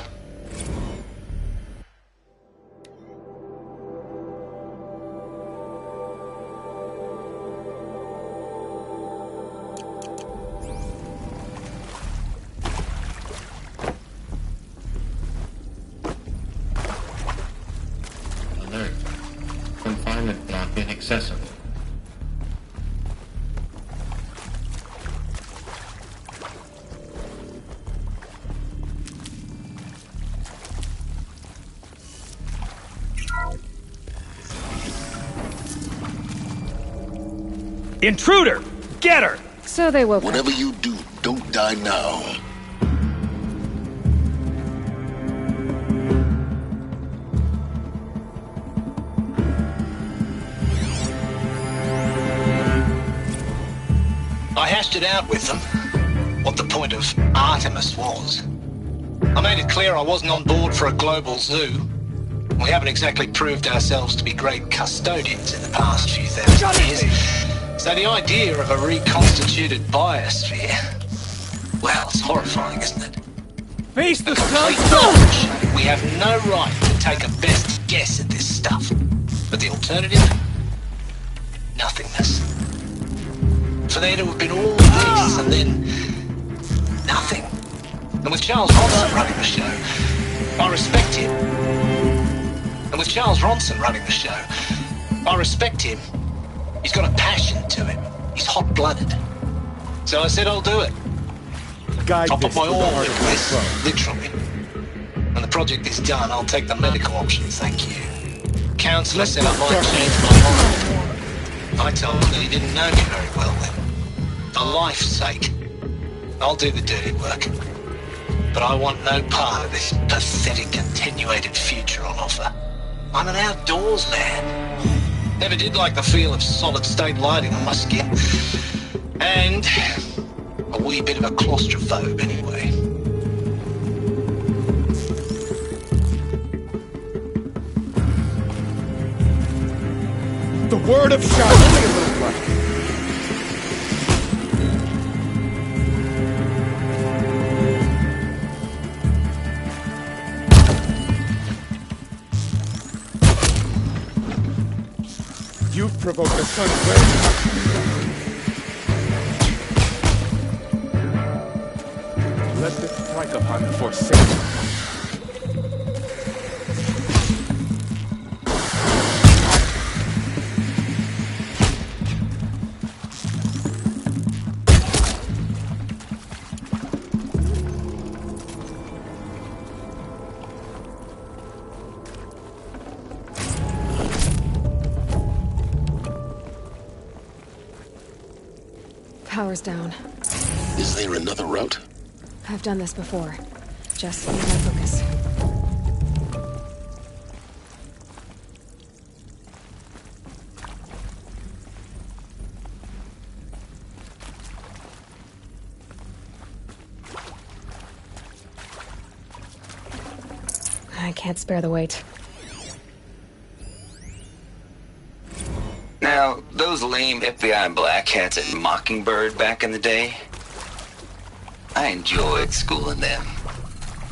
excessive. Intruder! Get her! So they woke Whatever up. you do, don't die now. I hashed it out with them, what the point of Artemis was. I made it clear I wasn't on board for a global zoo. We haven't exactly proved ourselves to be great custodians in the past few thousand years. So the idea of a reconstituted biosphere, well, it's horrifying, isn't it? Face the Complete sun! knowledge. We have no right to take a best guess at this stuff. But the alternative? Nothingness. For there to have been all this and then nothing. And with Charles Ronson running the show, I respect him. And with Charles Ronson running the show, I respect him. He's got a passion to him. He's hot-blooded. So I said I'll do it. I'll put my all into this, literally. When the project is done, I'll take the medical option, thank you. Counselor said I might change my mind. I told him he didn't know me very well then. For life's sake, I'll do the dirty work. But I want no part of this pathetic attenuated future on offer. I'm an outdoors man. Never did like the feel of solid-state lighting on my skin. And a wee bit of a claustrophobe anyway. The word of Shah! You've provoked the sun's rays. Let this strike upon the forsaken. Power's down. Is there another route? I've done this before. Just need my focus. I can't spare the weight. Now, those lame FBI black hats at Mockingbird back in the day, I enjoyed schooling them.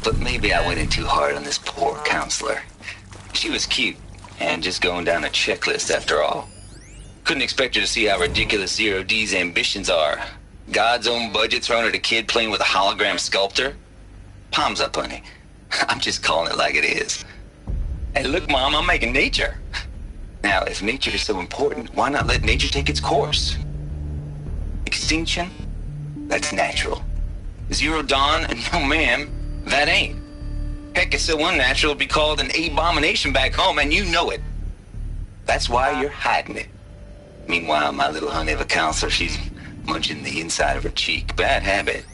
But maybe I went in too hard on this poor counselor. She was cute, and just going down a checklist after all. Couldn't expect her to see how ridiculous Zero D's ambitions are. God's own budget thrown at a kid playing with a hologram sculptor? Palms up, honey. I'm just calling it like it is. Hey, look, Mom, I'm making nature. Now, if nature is so important, why not let nature take its course? Extinction? That's natural. Zero Dawn? No, ma'am, that ain't. Heck, it's so unnatural it'd be called an abomination back home, and you know it. That's why you're hiding it. Meanwhile, my little honey of a counselor, she's munching the inside of her cheek. Bad habit.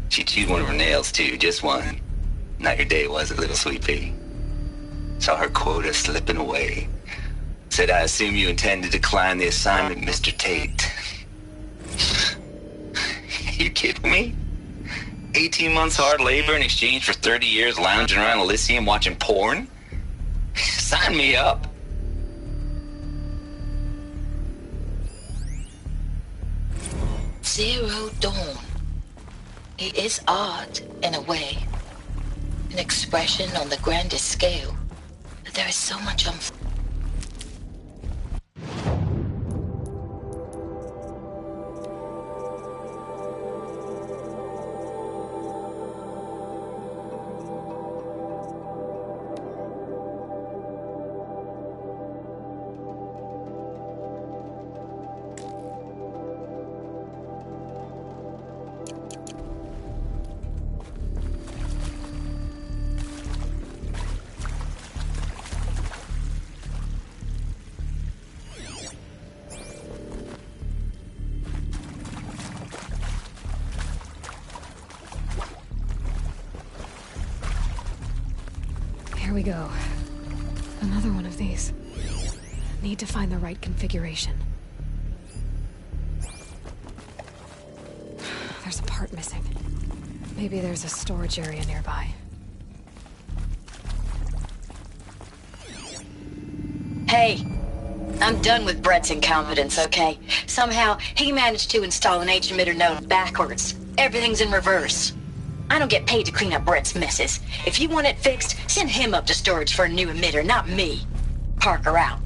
She chewed one of her nails, too, just one. Not your day, was it, little sweet pea? Saw her quota slipping away. Said, I assume you intend to decline the assignment, Mr. Tate. You kidding me? 18 months hard labor in exchange for 30 years lounging around Elysium watching porn? Sign me up. Zero Dawn. It is art, in a way. An expression on the grandest scale. But there is so much we go. Another one of these. Need to find the right configuration. There's a part missing. Maybe there's a storage area nearby. Hey, I'm done with Brett's incompetence, okay? Somehow, he managed to install an H-emitter node backwards. Everything's in reverse. I don't get paid to clean up Brett's messes. If you want it fixed, send him up to storage for a new emitter, not me. Parker out.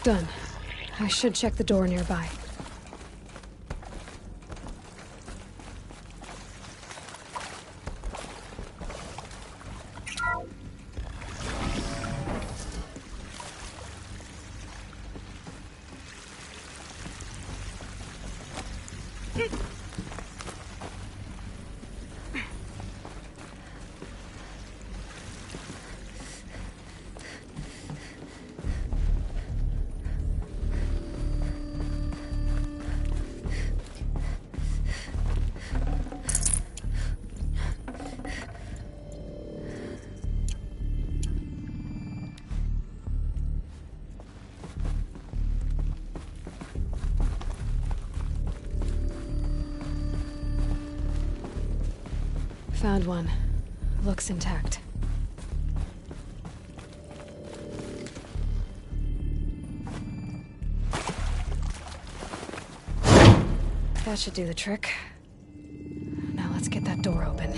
Done. I should check the door nearby. Found one. Looks intact. That should do the trick. Now let's get that door open.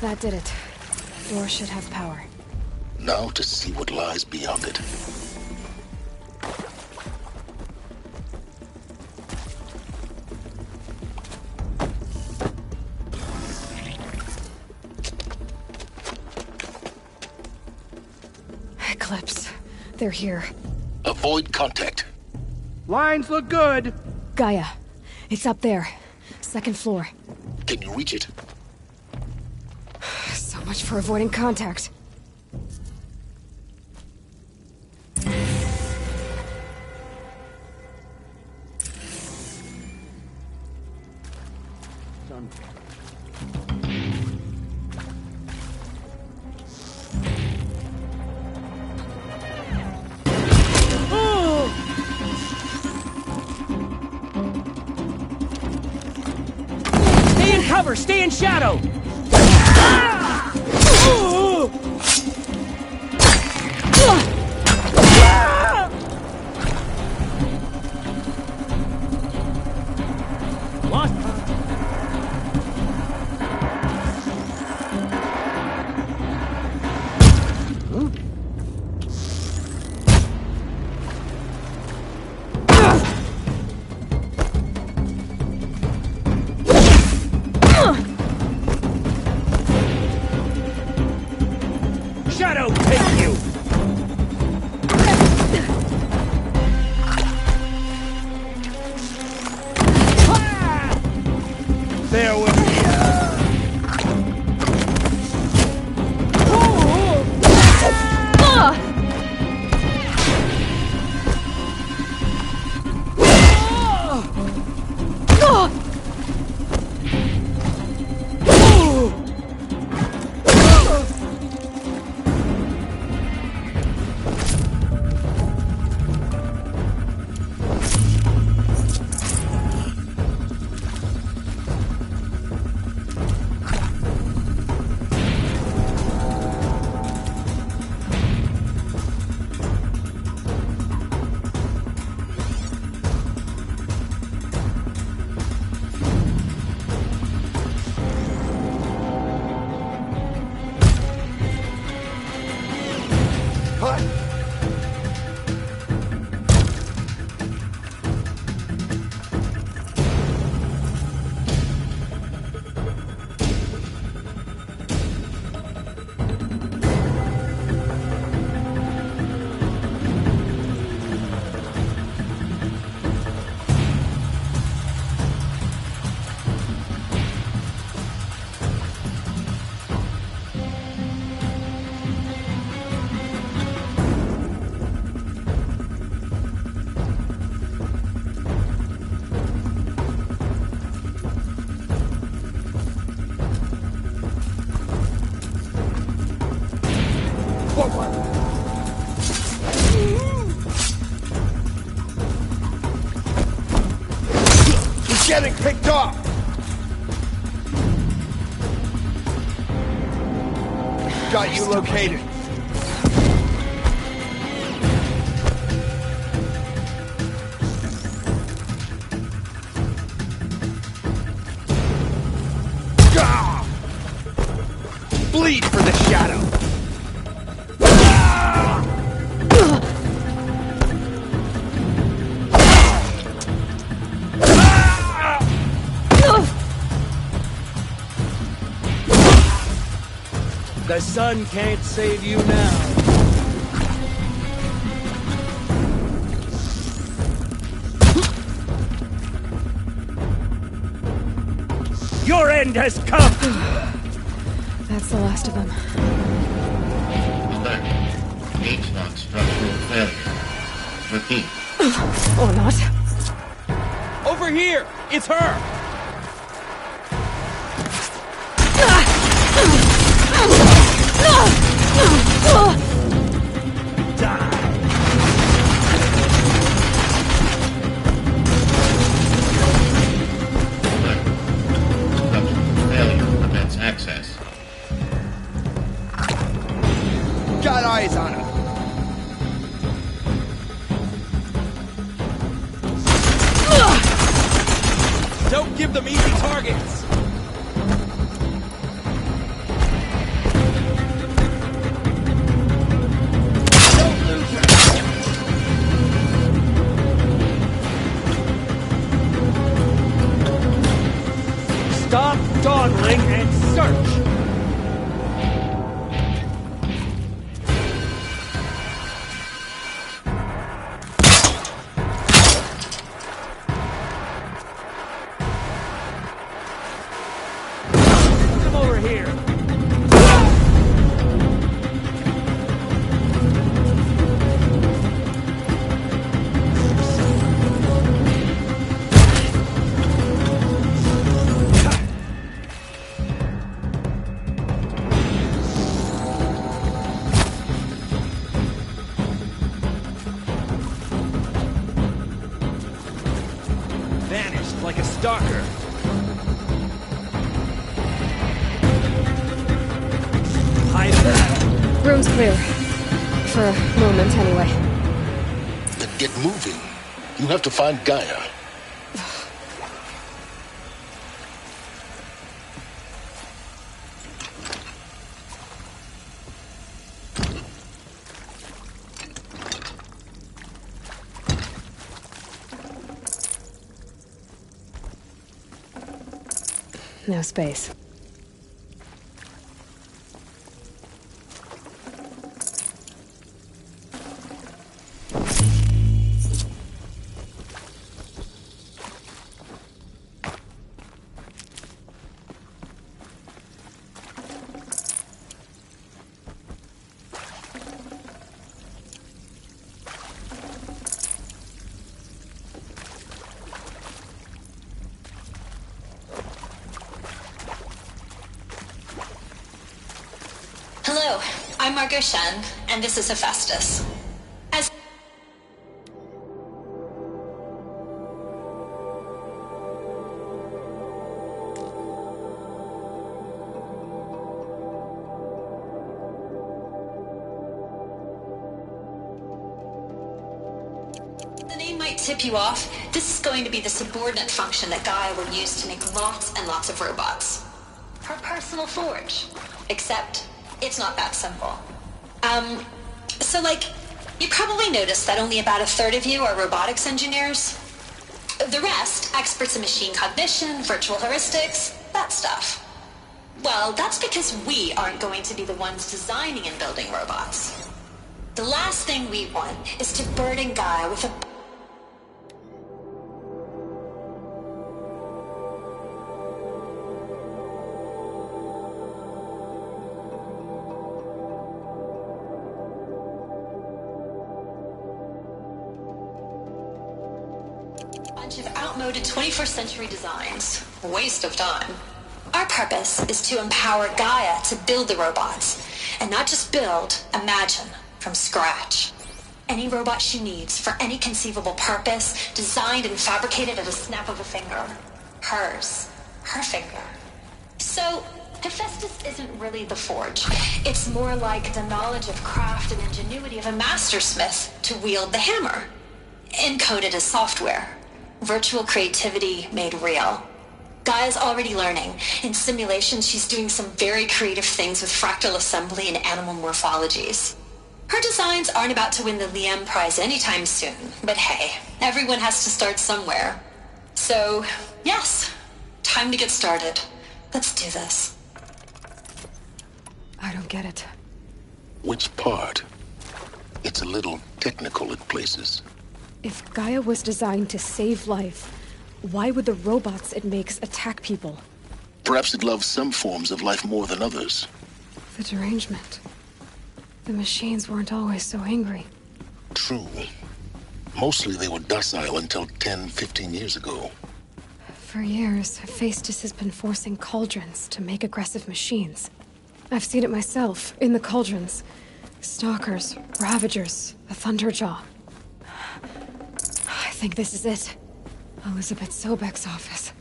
That did it. Door should have power. Now to see what lies beyond it. Eclipse. They're here. Avoid contact. Lines look good. Gaia. It's up there. Second floor. Can you reach it? So much for avoiding contact. Done. Stay in cover! Stay in shadow! Lost. Shadow, take you! There we He's getting picked off! Got you located. Gah! Bleed for the shadow. The sun can't save you now. Your end has come! That's the last of them. Alert. H-lock structural failure. Repeat. Or not. Over here! It's her! Access. Got eyes on him. Don't give them easy targets. Stop dawdling and search! Come over here. Vanished like a stalker. Hide that. Room's clear. For a moment, anyway. Then get moving. You have to find Gaia. No space. Hello, I'm Margot Shen, and this is Hephaestus. As the name might tip you off, this is going to be the subordinate function that Gaia will use to make lots and lots of robots. Her personal forge. Except, it's not that simple. So you probably noticed that only about a third of you are robotics engineers. The rest, experts in machine cognition, virtual heuristics, that stuff. Well, that's because we aren't going to be the ones designing and building robots. The last thing we want is to burden Gaia with a bunch of outmoded 21st century designs. Waste of time. Our purpose is to empower Gaia to build the robots. And not just build, imagine, from scratch. Any robot she needs, for any conceivable purpose, designed and fabricated at a snap of a finger. Hers. Her finger. So, Hephaestus isn't really the forge. It's more like the knowledge of craft and ingenuity of a mastersmith to wield the hammer. Encoded as software. Virtual creativity made real. Gaia's already learning. In simulations, she's doing some very creative things with fractal assembly and animal morphologies. Her designs aren't about to win the Liam Prize anytime soon, but hey, everyone has to start somewhere. So, yes, time to get started. Let's do this. I don't get it. Which part? It's a little technical in places. If Gaia was designed to save life, why would the robots it makes attack people? Perhaps it loves some forms of life more than others. The derangement. The machines weren't always so angry. True. Mostly they were docile until 10, 15 years ago. For years, Hephaestus has been forcing cauldrons to make aggressive machines. I've seen it myself, in the cauldrons. Stalkers, Ravagers, the Thunderjaw. I think this is it. Elizabeth Sobek's office.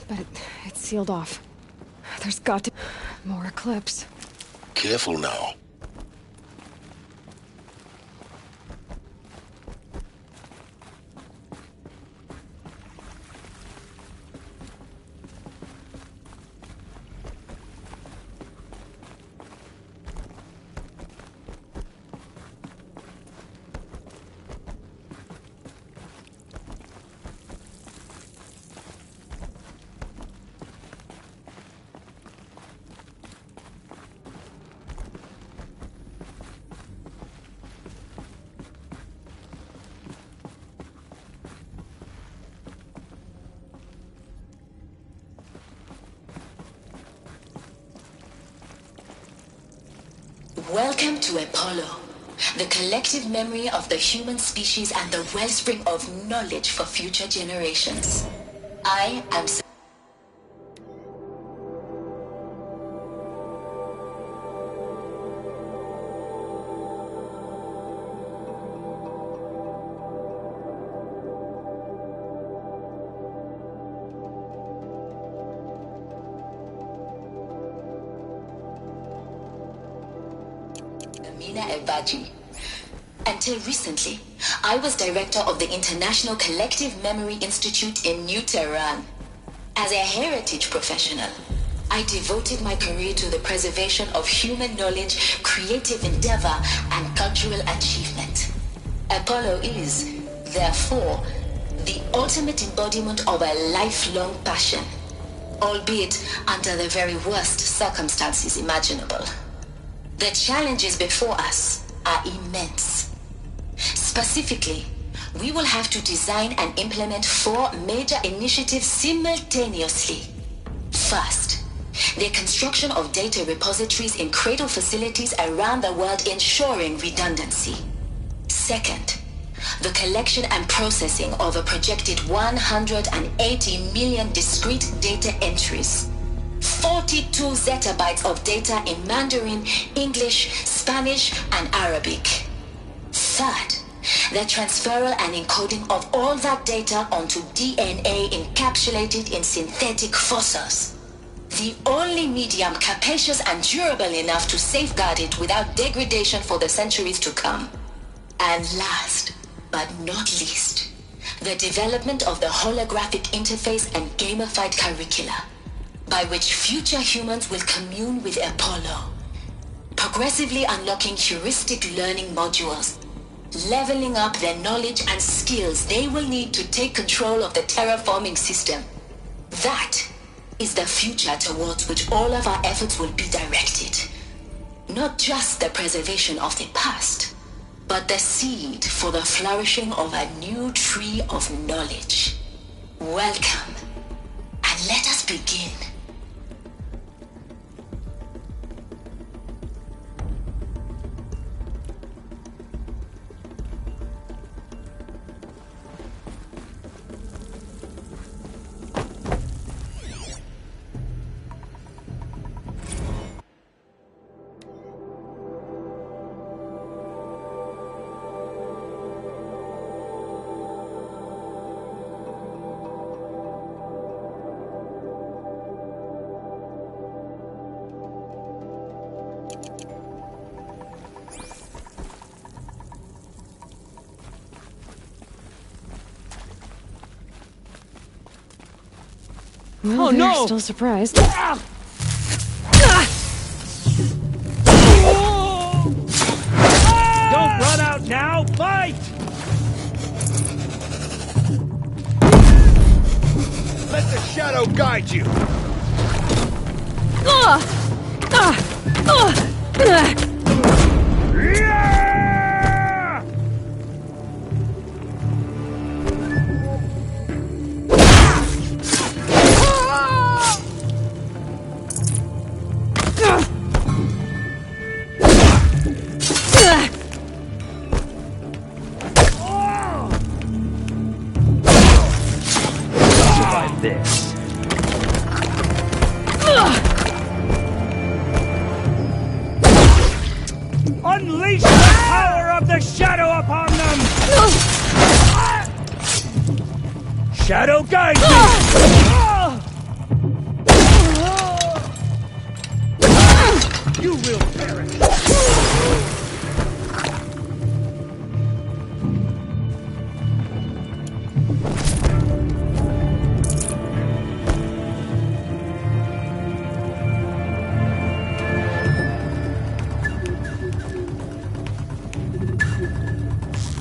But it's sealed off. There's got to be more Eclipse. Careful now. Welcome to Apollo, the collective memory of the human species and the wellspring of knowledge for future generations. I am... Until recently, I was director of the International Collective Memory Institute in New Tehran. As a heritage professional, I devoted my career to the preservation of human knowledge, creative endeavor, and cultural achievement. Apollo is, therefore, the ultimate embodiment of a lifelong passion, albeit under the very worst circumstances imaginable. The challenges before us are immense. Specifically, we will have to design and implement 4 major initiatives simultaneously. First, the construction of data repositories in cradle facilities around the world, ensuring redundancy. Second, the collection and processing of a projected 180 million discrete data entries. 42 zettabytes of data in Mandarin, English, Spanish, and Arabic. Third, the transferal and encoding of all that data onto DNA encapsulated in synthetic fossils. The only medium capacious and durable enough to safeguard it without degradation for the centuries to come. And last, but not least, the development of the holographic interface and gamified curricula, by which future humans will commune with Apollo, progressively unlocking heuristic learning modules, leveling up their knowledge and skills they will need to take control of the terraforming system. That is the future towards which all of our efforts will be directed. Not just the preservation of the past, but the seed for the flourishing of a new tree of knowledge. Welcome, and let us begin. Well, they're still surprised. Don't run out now! Fight! Let the shadow guide you! Unleash the power of the shadow upon them! Shadow guide me! You will perish!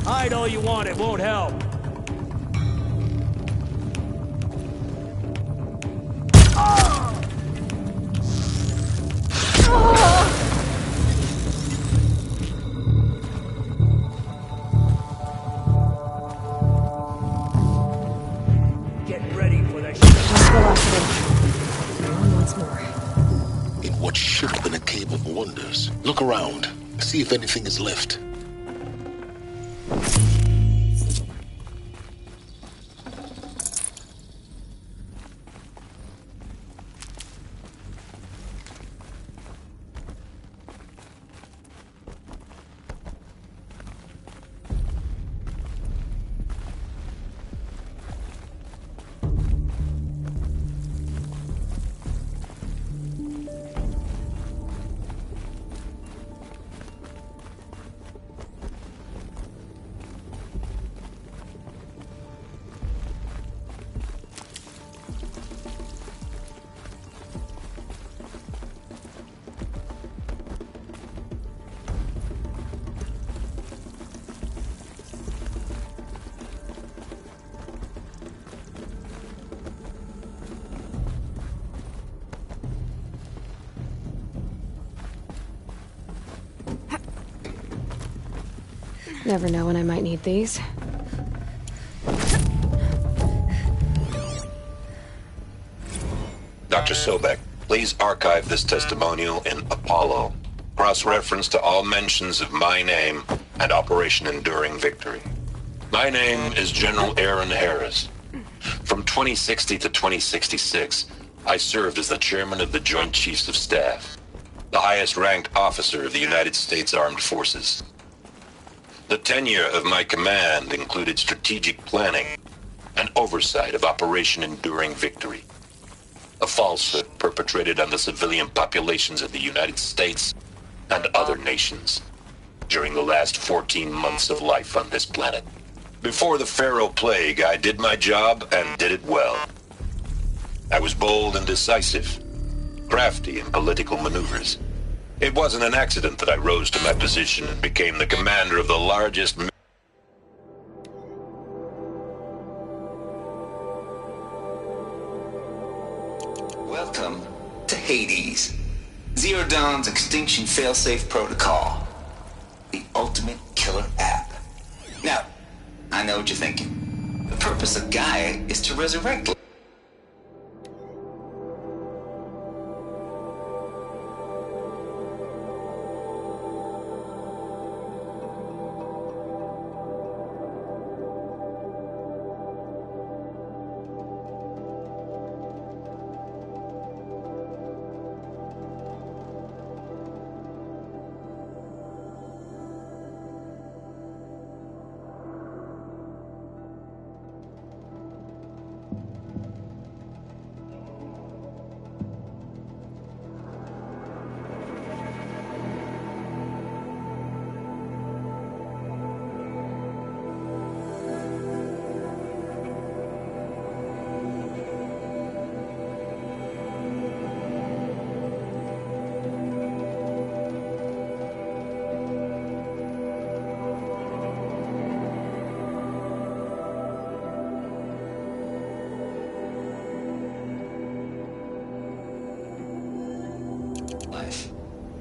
Hide all you want, it won't help. Get ready for the In what should have been a cave of wonders. Look around. See if anything is left. Never know when I might need these. Dr. Sobek, please archive this testimonial in Apollo. Cross-reference to all mentions of my name and Operation Enduring Victory. My name is General Aaron Harris. From 2060 to 2066, I served as the chairman of the Joint Chiefs of Staff, the highest-ranked officer of the United States Armed Forces. The tenure of my command included strategic planning and oversight of Operation Enduring Victory, a falsehood perpetrated on the civilian populations of the United States and other nations during the last 14 months of life on this planet. Before the Pharaoh Plague, I did my job and did it well. I was bold and decisive, crafty in political maneuvers. It wasn't an accident that I rose to my position and became the commander of the largest... Welcome to Hades, Zero Dawn's extinction failsafe protocol, the ultimate killer app. Now, I know what you're thinking. The purpose of Gaia is to resurrect.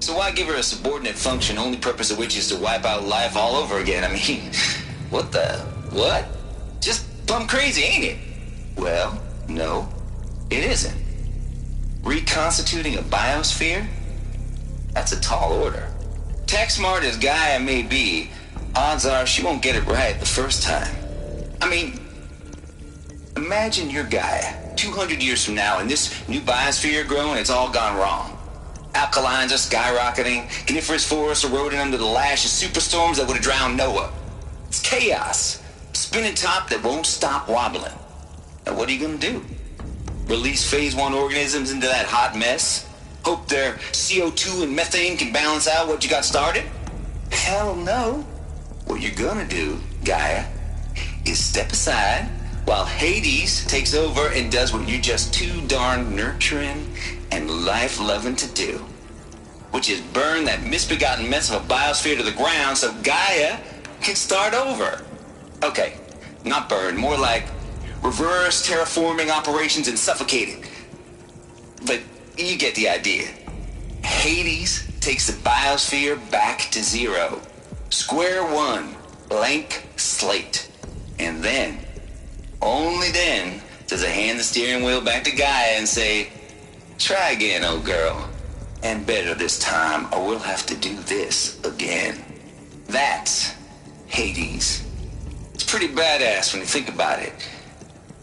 So why give her a subordinate function, only purpose of which is to wipe out life all over again? I mean, what? Just plumb crazy, ain't it? Well, no, it isn't. Reconstituting a biosphere? That's a tall order. Tech smart as Gaia may be, odds are she won't get it right the first time. I mean, imagine you're Gaia, 200 years from now, and this new biosphere growing, it's all gone wrong. Alkalines are skyrocketing, coniferous forests eroding under the lash of superstorms that would have drowned Noah. It's chaos, spinning top that won't stop wobbling. Now what are you gonna do? Release phase 1 organisms into that hot mess? Hope their CO2 and methane can balance out what you got started? Hell no. What you're gonna do, Gaia, is step aside while Hades takes over and does what you're just too darn nurturing and life-loving to do, which is burn that misbegotten mess of a biosphere to the ground so Gaia can start over. Okay, not burn, more like reverse terraforming operations and suffocate it. But you get the idea. Hades takes the biosphere back to zero. Square one, blank slate. And then, only then, does it hand the steering wheel back to Gaia and say, try again, old girl. And better this time, or we'll have to do this again. That's Hades. It's pretty badass when you think about it.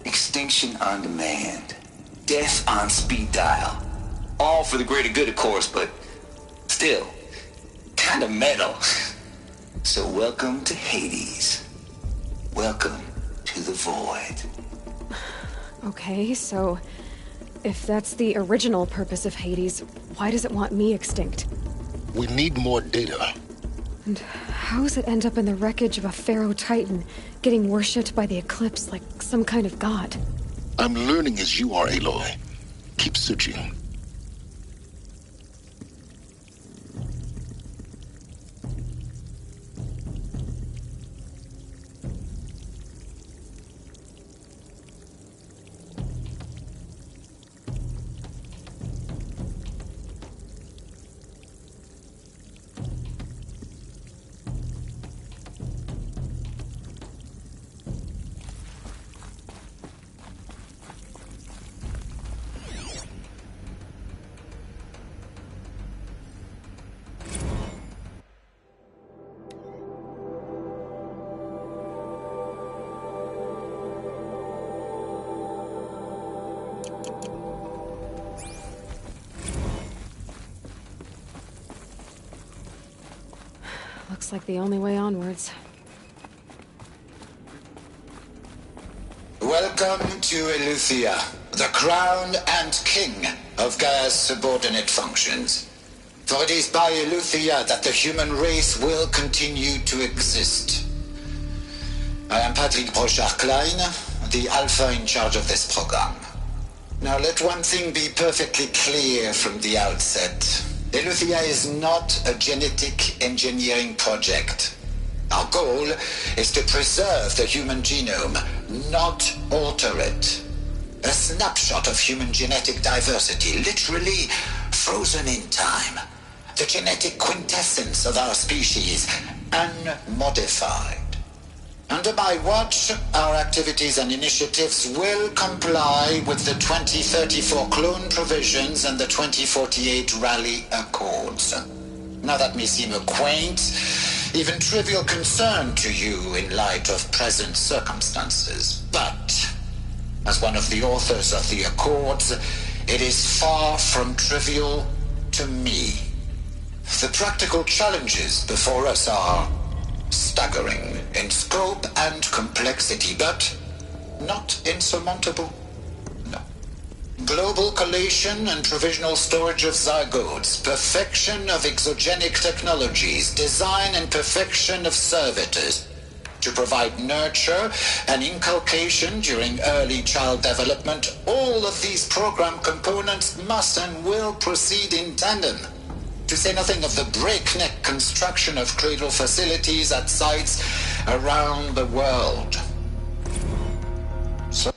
Extinction on demand. Death on speed dial. All for the greater good, of course, but still, kind of metal. So welcome to Hades. Welcome to the void. Okay, so if that's the original purpose of Hades, why does it want me extinct? We need more data. And how does it end up in the wreckage of a Pharaoh Titan, getting worshipped by the Eclipse like some kind of god? I'm learning as you are, Aloy. Keep searching. Looks like the only way onwards. Welcome to Eleuthia, the crown and king of Gaia's subordinate functions. For it is by Eleuthia that the human race will continue to exist. I am Patrick Brochard-Klein, the Alpha in charge of this program. Now let one thing be perfectly clear from the outset. Eleuthia is not a genetic engineering project. Our goal is to preserve the human genome, not alter it. A snapshot of human genetic diversity, literally frozen in time. The genetic quintessence of our species, unmodified. Under my watch, our activities and initiatives will comply with the 2034 clone provisions and the 2048 Rally Accords. Now that may seem a quaint, even trivial concern to you in light of present circumstances, but as one of the authors of the Accords, it is far from trivial to me. The practical challenges before us are staggering in scope and complexity, but not insurmountable. No. Global collation and provisional storage of zygotes, perfection of exogenic technologies, design and perfection of servitors to provide nurture and inculcation during early child development. All of these program components must and will proceed in tandem. To say nothing of the breakneck construction of cradle facilities at sites around the world. So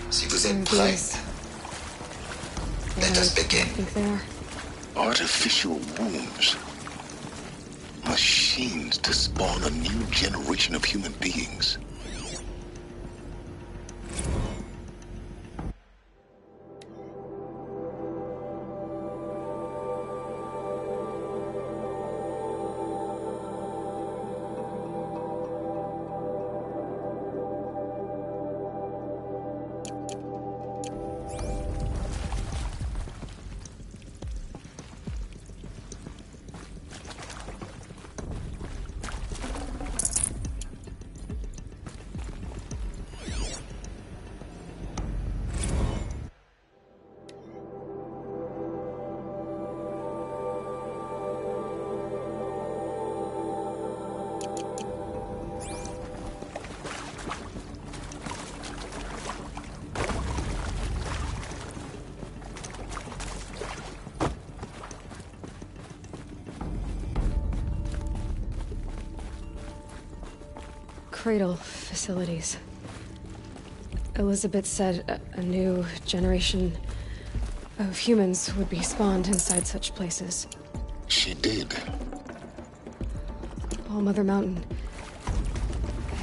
si vous êtes prêts, let us begin. Artificial wombs. Machines to spawn a new generation of human beings. Cradle facilities. Elizabeth said a new generation of humans would be spawned inside such places. She did. All Mother Mountain.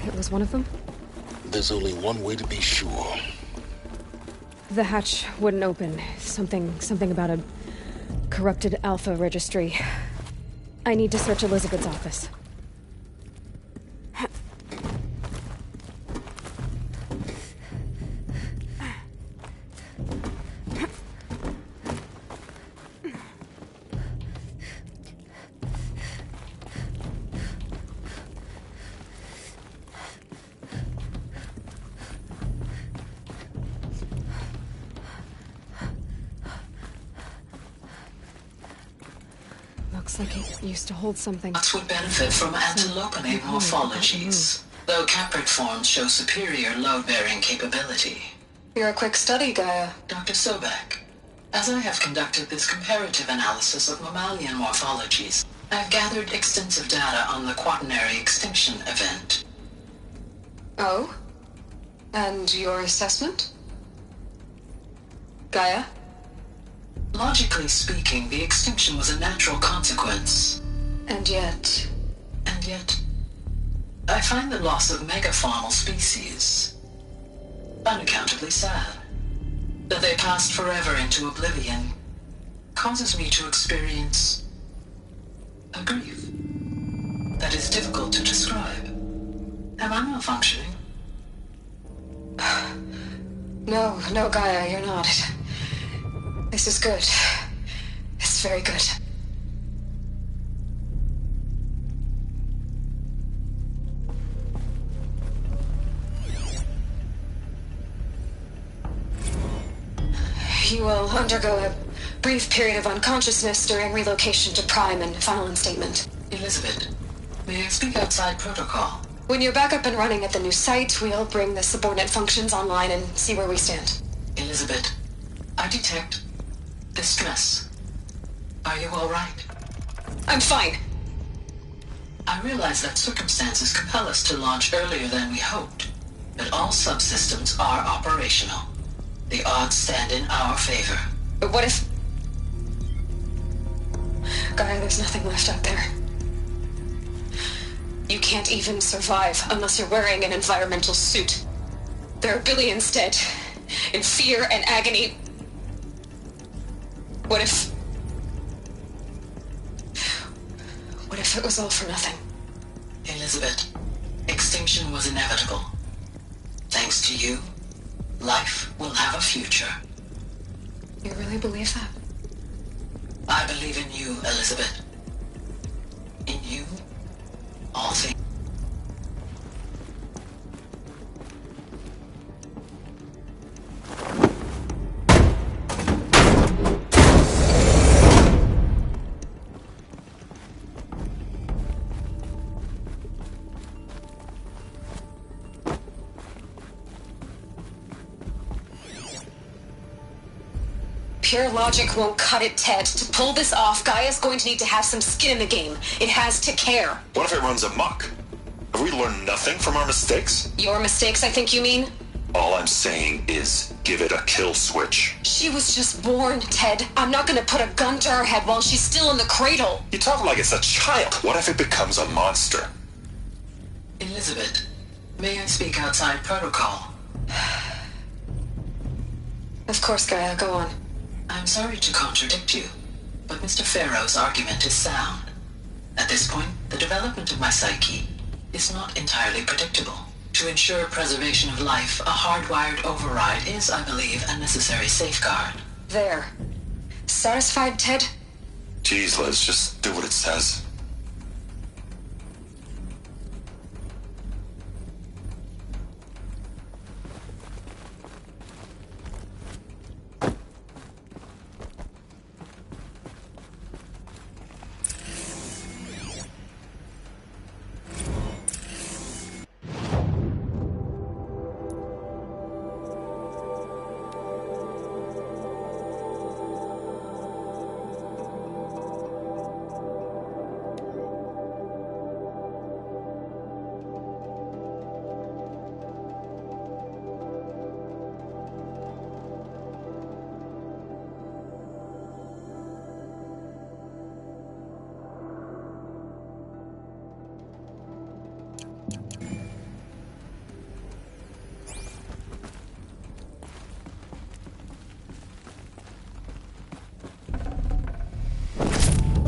It was one of them? There's only one way to be sure. The hatch wouldn't open. Something about a corrupted Alpha registry. I need to search Elizabeth's office. Looks like it used to hold something. Nuts would benefit from antilopinate morphologies, though caprid forms show superior load-bearing capability. You're a quick study, Gaia. Dr. Sobek, as I have conducted this comparative analysis of mammalian morphologies, I've gathered extensive data on the quaternary extinction event. Oh? And your assessment? Gaia? Logically speaking, the extinction was a natural consequence. And yet, I find the loss of megafaunal species unaccountably sad. That they passed forever into oblivion causes me to experience a grief that is difficult to describe. Am I malfunctioning? No, Gaia, you're not. This is good. It's very good. You will undergo a brief period of unconsciousness during relocation to Prime and final instatement. Elizabeth, may I speak outside protocol? When you're back up and running at the new site, we'll bring the subordinate functions online and see where we stand. Elizabeth, I detect distress. Are you all right? I'm fine. I realize that circumstances compel us to launch earlier than we hoped, but all subsystems are operational. The odds stand in our favor. But what if... Gaia, there's nothing left out there. You can't even survive unless you're wearing an environmental suit. There are billions dead, in fear and agony. What if it was all for nothing? Elizabeth, extinction was inevitable. Thanks to you, life will have a future. You really believe that? I believe in you, Elizabeth. In you, all things. Pure logic won't cut it, Ted. To pull this off, Gaia's going to need to have some skin in the game. It has to care. What if it runs amok? Have we learned nothing from our mistakes? Your mistakes, I think you mean? All I'm saying is, give it a kill switch. She was just born, Ted. I'm not gonna put a gun to her head while she's still in the cradle. You talk like it's a child. What if it becomes a monster? Elizabeth, may I speak outside protocol? Of course, Gaia, go on. I'm sorry to contradict you, but Mr. Farrow's argument is sound. At this point, the development of my psyche is not entirely predictable. To ensure preservation of life, a hardwired override is, I believe, a necessary safeguard. There. Satisfied, Ted? Jeez, Liz, just do what it says.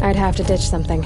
I'd have to ditch something.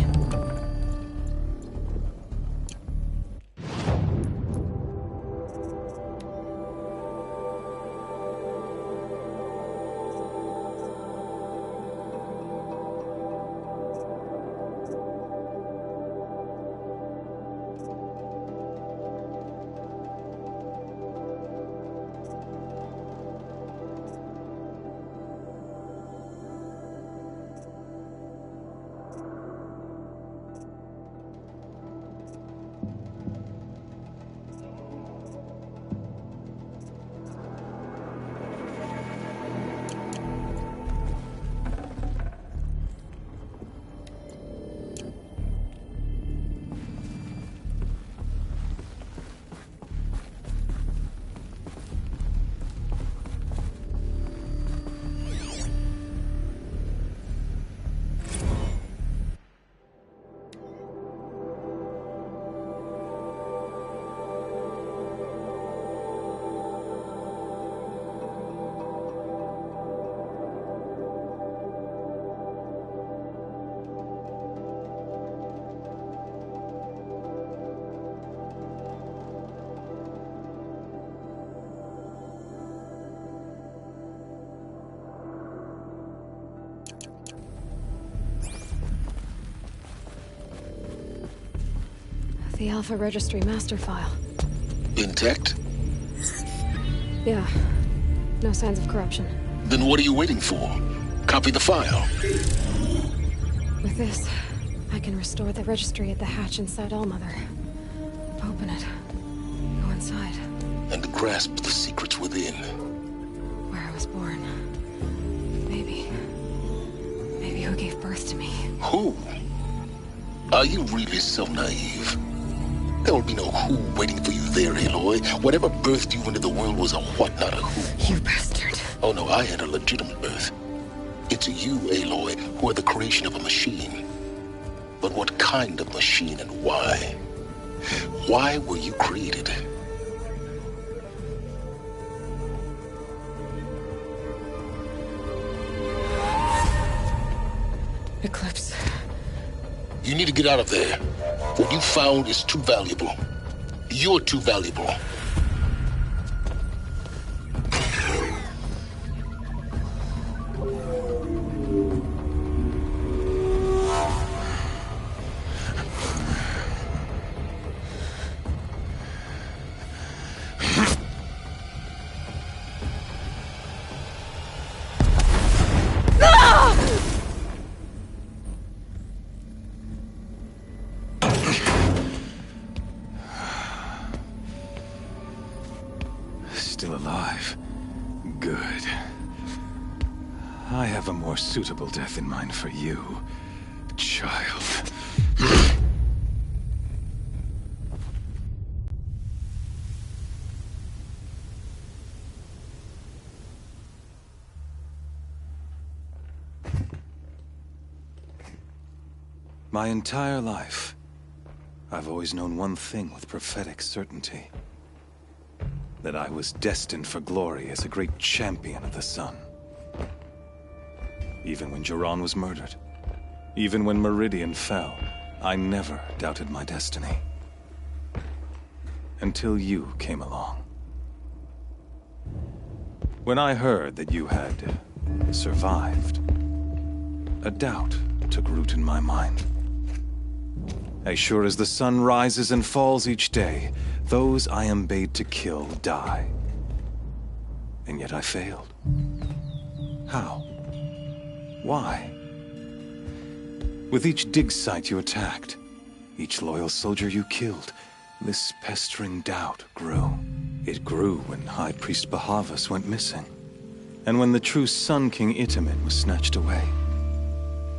The Alpha Registry master file. Intact? Yeah. No signs of corruption. Then what are you waiting for? Copy the file. With this, I can restore the registry at the hatch inside Allmother. Open it. Go inside. And grasp the secrets within. Where I was born. Maybe who gave birth to me. Who? Are you really so naive? There will be no who waiting for you there, Aloy. Whatever birthed you into the world was a what, not a who. You bastard. Oh no, I had a legitimate birth. It's you, Aloy, who are the creation of a machine. But what kind of machine and why? Why were you created? Eclipse. You need to get out of there. What you found is too valuable. You're too valuable. Still alive. Good. I have a more suitable death in mind for you, child. My entire life, I've always known one thing with prophetic certainty. That I was destined for glory as a great champion of the sun. Even when Jiran was murdered, even when Meridian fell, I never doubted my destiny. Until you came along. When I heard that you had survived, a doubt took root in my mind. As sure as the sun rises and falls each day, those I am bade to kill die. And yet I failed. How? Why? With each dig site you attacked, each loyal soldier you killed, this pestering doubt grew. It grew when High Priest Bahavas went missing. And when the true Sun King Itamen was snatched away.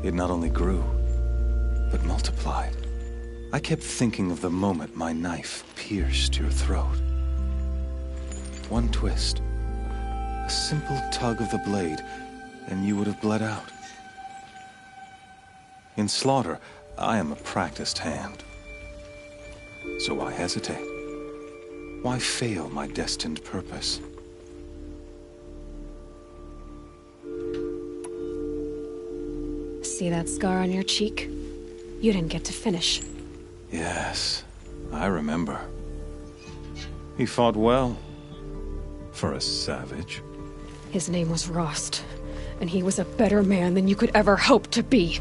It not only grew, but multiplied. I kept thinking of the moment my knife pierced your throat. One twist, a simple tug of the blade, and you would have bled out. In slaughter, I am a practiced hand. So why hesitate? Why fail my destined purpose? See that scar on your cheek? You didn't get to finish. Yes, I remember. He fought well. For a savage. His name was Rost, and he was a better man than you could ever hope to be.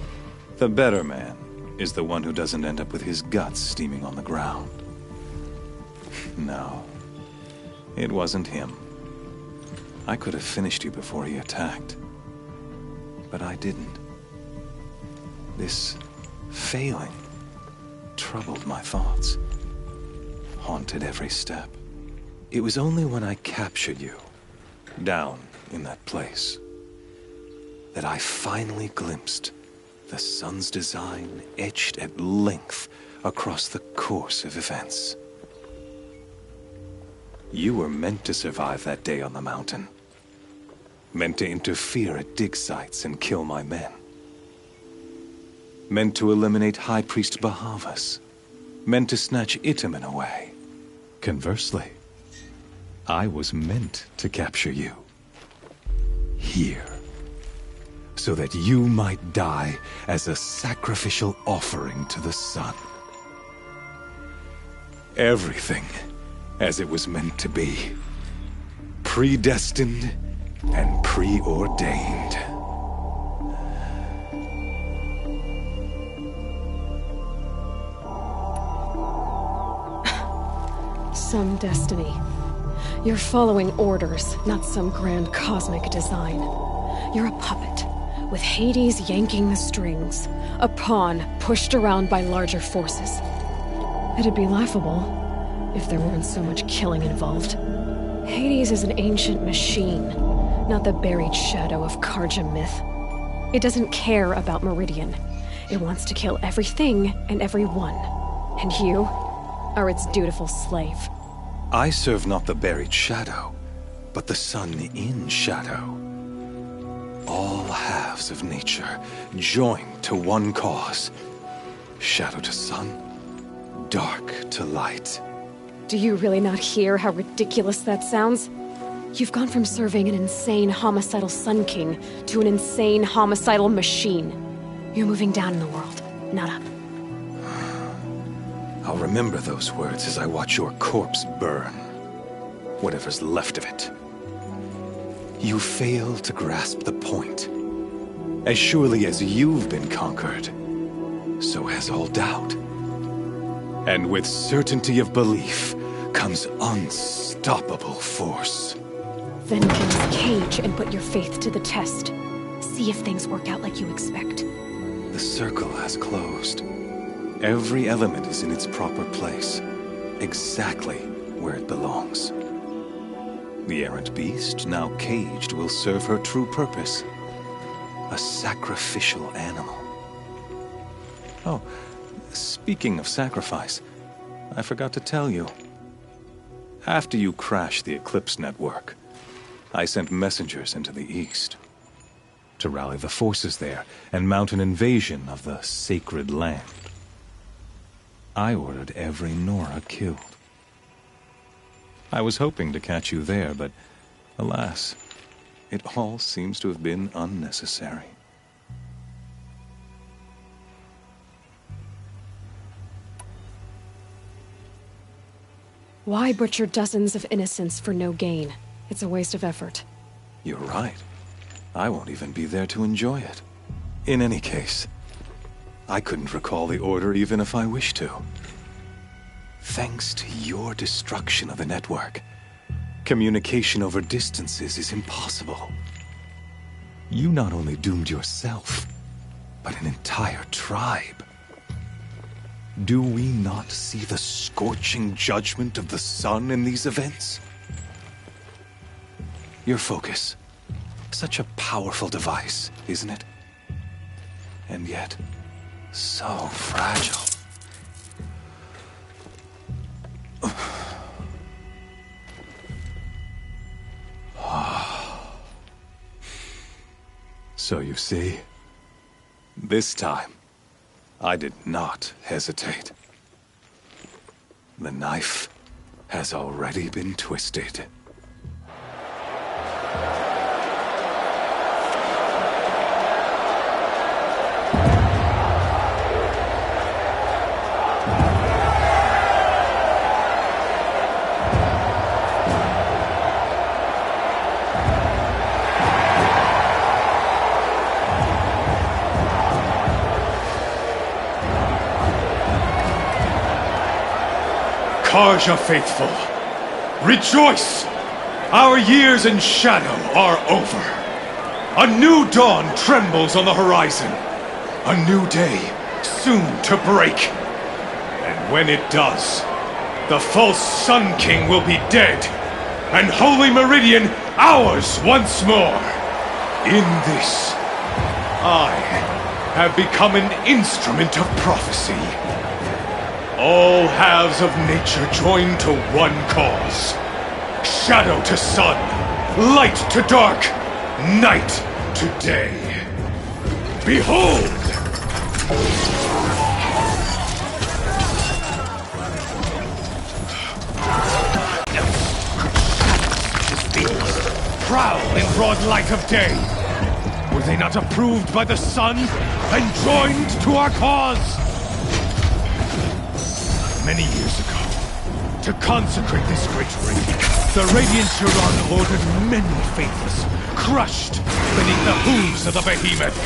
The better man is the one who doesn't end up with his guts steaming on the ground. No, it wasn't him. I could have finished you before he attacked. But I didn't. This failing troubled my thoughts, haunted every step. It was only when I captured you, down in that place, that I finally glimpsed the sun's design etched at length across the course of events. You were meant to survive that day on the mountain. Meant to interfere at dig sites and kill my men. Meant to eliminate High Priest Bahavas. Meant to snatch Itamen away. Conversely, I was meant to capture you. Here. So that you might die as a sacrificial offering to the sun. Everything as it was meant to be. Predestined and preordained. Some destiny. You're following orders, not some grand cosmic design. You're a puppet, with Hades yanking the strings. A pawn pushed around by larger forces. It'd be laughable if there weren't so much killing involved. Hades is an ancient machine, not the buried shadow of Karja myth. It doesn't care about Meridian. It wants to kill everything and everyone. And you are its dutiful slave. I serve not the buried shadow, but the sun in shadow. All halves of nature joined to one cause. Shadow to sun, dark to light. Do you really not hear how ridiculous that sounds? You've gone from serving an insane homicidal Sun King to an insane homicidal machine. You're moving down in the world, not up. I'll remember those words as I watch your corpse burn. Whatever's left of it. You fail to grasp the point. As surely as you've been conquered, so has all doubt. And with certainty of belief comes unstoppable force. Then kill this cage and put your faith to the test. See if things work out like you expect. The circle has closed. Every element is in its proper place, exactly where it belongs. The errant beast, now caged, will serve her true purpose. A sacrificial animal. Oh, speaking of sacrifice, I forgot to tell you. After you crashed the Eclipse network, I sent messengers into the east to rally the forces there and mount an invasion of the sacred land. I ordered every Nora killed. I was hoping to catch you there, but alas, it all seems to have been unnecessary. Why butcher dozens of innocents for no gain? It's a waste of effort. You're right. I won't even be there to enjoy it. In any case, I couldn't recall the order even if I wished to. Thanks to your destruction of the network, communication over distances is impossible. You not only doomed yourself, but an entire tribe. Do we not see the scorching judgment of the sun in these events? Your focus. Such a powerful device, isn't it? And yet, so fragile. So you see, this time, I did not hesitate. The knife has already been twisted. Karja faithful, rejoice! Our years in shadow are over. A new dawn trembles on the horizon. A new day soon to break. And when it does, the false Sun King will be dead, and Holy Meridian ours once more. In this, I have become an instrument of prophecy. All halves of nature join to one cause. Shadow to sun, light to dark, night to day. Behold! These prowl in broad light of day. Were they not approved by the sun and joined to our cause? Many years ago, to consecrate this great ring, the Radiant Huron ordered many faithless, crushed beneath the hooves of the behemoth.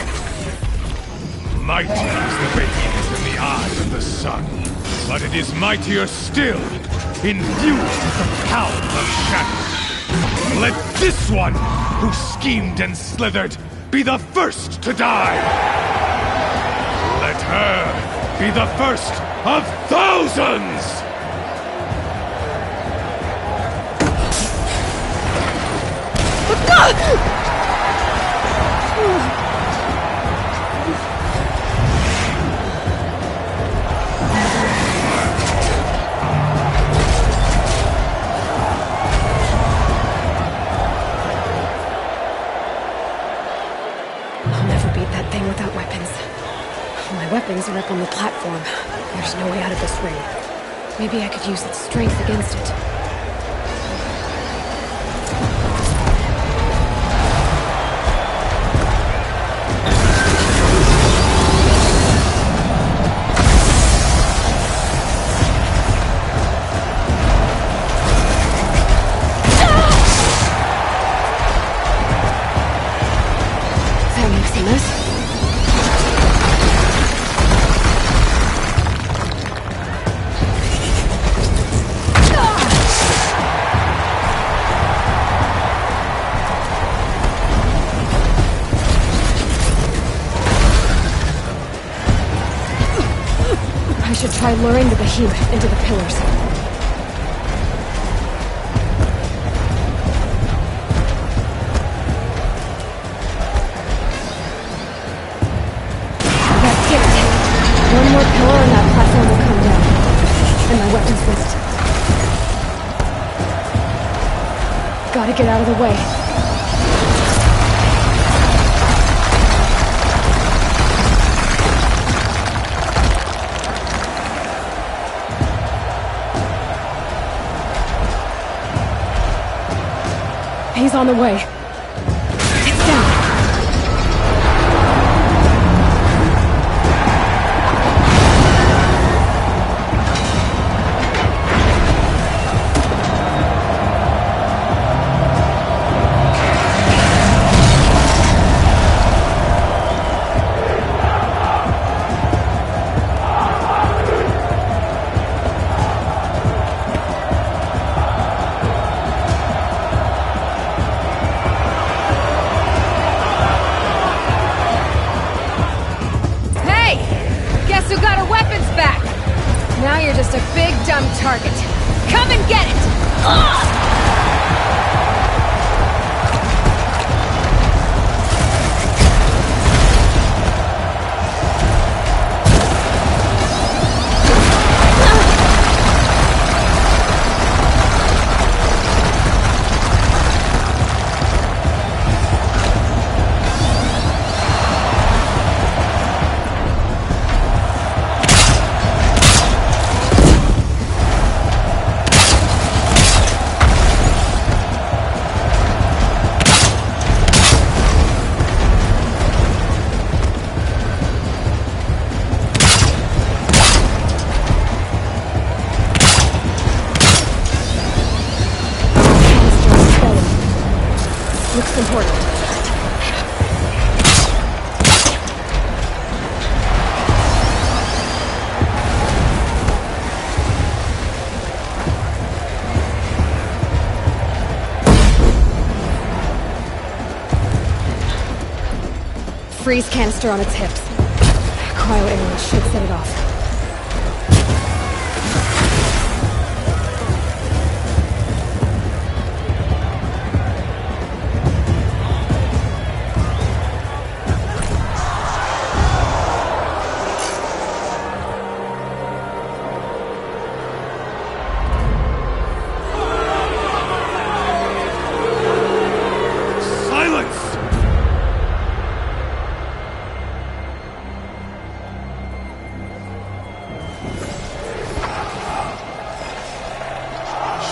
Mighty is the behemoth in the eye of the sun, but it is mightier still, infused with the power of shadow. Let this one, who schemed and slithered, be the first to die! Let her be the first of thousands! I'll never beat that thing without weapons. My weapons are up on the platform. There's no way out of this ring. Maybe I could use its strength against it. That makes a mess. I should try luring the behemoth into the pillars. That's it. One more pillar and that platform will come down. And my weapons list. Gotta get out of the way. He's on the way. It's down. Now you're just a big, dumb target. Come and get it! Ugh! important. Freeze canister on its hips. Cryo arrows should set it off.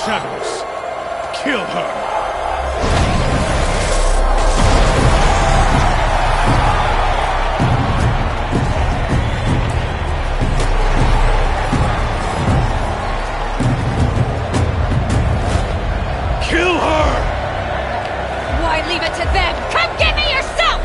Shadows, kill her! Kill her! Why leave it to them? Come get me yourself!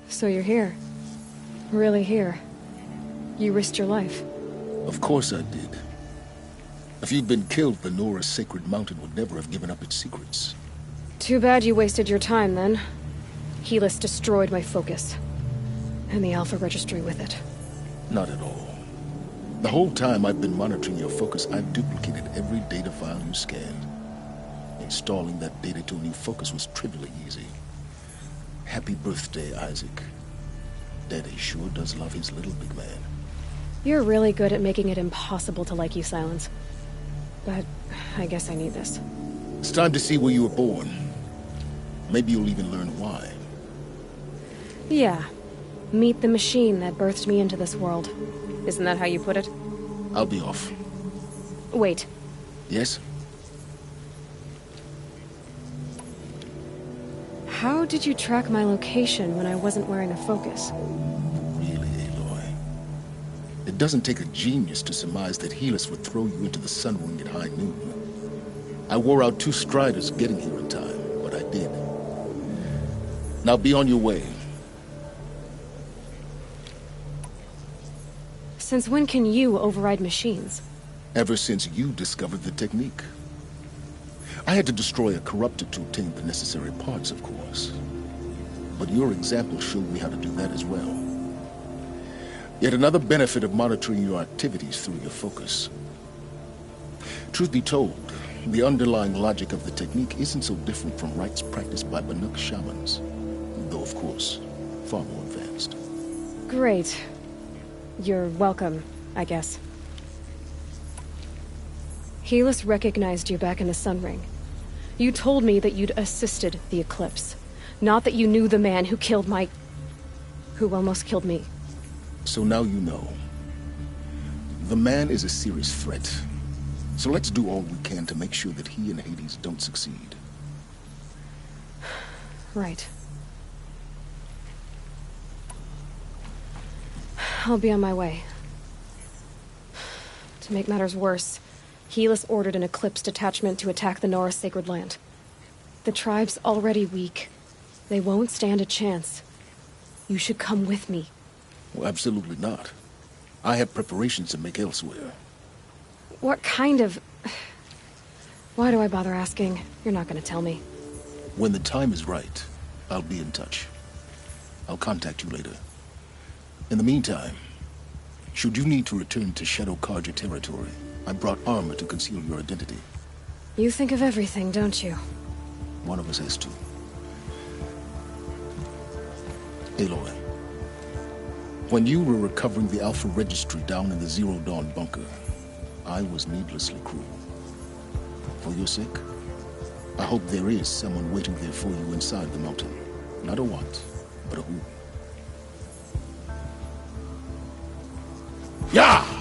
So you're here. Really here. You risked your life. Of course I did. If you'd been killed, the Nora's sacred mountain would never have given up its secrets. Too bad you wasted your time, then. Helis destroyed my focus. And the Alpha Registry with it. Not at all. The whole time I've been monitoring your focus, I've duplicated every data file you scanned. Installing that data to a new focus was trivially easy. Happy birthday, Isaac. Daddy sure does love his little big man. You're really good at making it impossible to like you, Silence. But I guess I need this. It's time to see where you were born. Maybe you'll even learn why. Yeah. Meet the machine that birthed me into this world. Isn't that how you put it? I'll be off. Wait. Yes? How did you track my location when I wasn't wearing a focus? Really, Aloy? It doesn't take a genius to surmise that Helis would throw you into the sun ring at high noon. I wore out 2 striders getting here in time, but I did. Now be on your way. Since when can you override machines? Ever since you discovered the technique. I had to destroy a corruptor to obtain the necessary parts, of course. But your example showed me how to do that as well. Yet another benefit of monitoring your activities through your focus. Truth be told, the underlying logic of the technique isn't so different from rites practiced by Banuk shamans. Though, of course, far more advanced. Great. You're welcome, I guess. Helis recognized you back in the Sun Ring. You told me that you'd assisted the Eclipse. Not that you knew the man who killed who almost killed me. So now you know. The man is a serious threat. So let's do all we can to make sure that he and Hades don't succeed. Right. I'll be on my way. To make matters worse, Helis ordered an Eclipse detachment to attack the Nora Sacred Land. The tribe's already weak. They won't stand a chance. You should come with me. Well, absolutely not. I have preparations to make elsewhere. What kind of... Why do I bother asking? You're not gonna tell me. When the time is right, I'll be in touch. I'll contact you later. In the meantime, should you need to return to Shadow Karja territory, I brought armor to conceal your identity. You think of everything, don't you? One of us has to. Aloy, when you were recovering the Alpha Registry down in the Zero Dawn bunker, I was needlessly cruel. For your sake, I hope there is someone waiting there for you inside the mountain. Not a what, but a who. Yeah!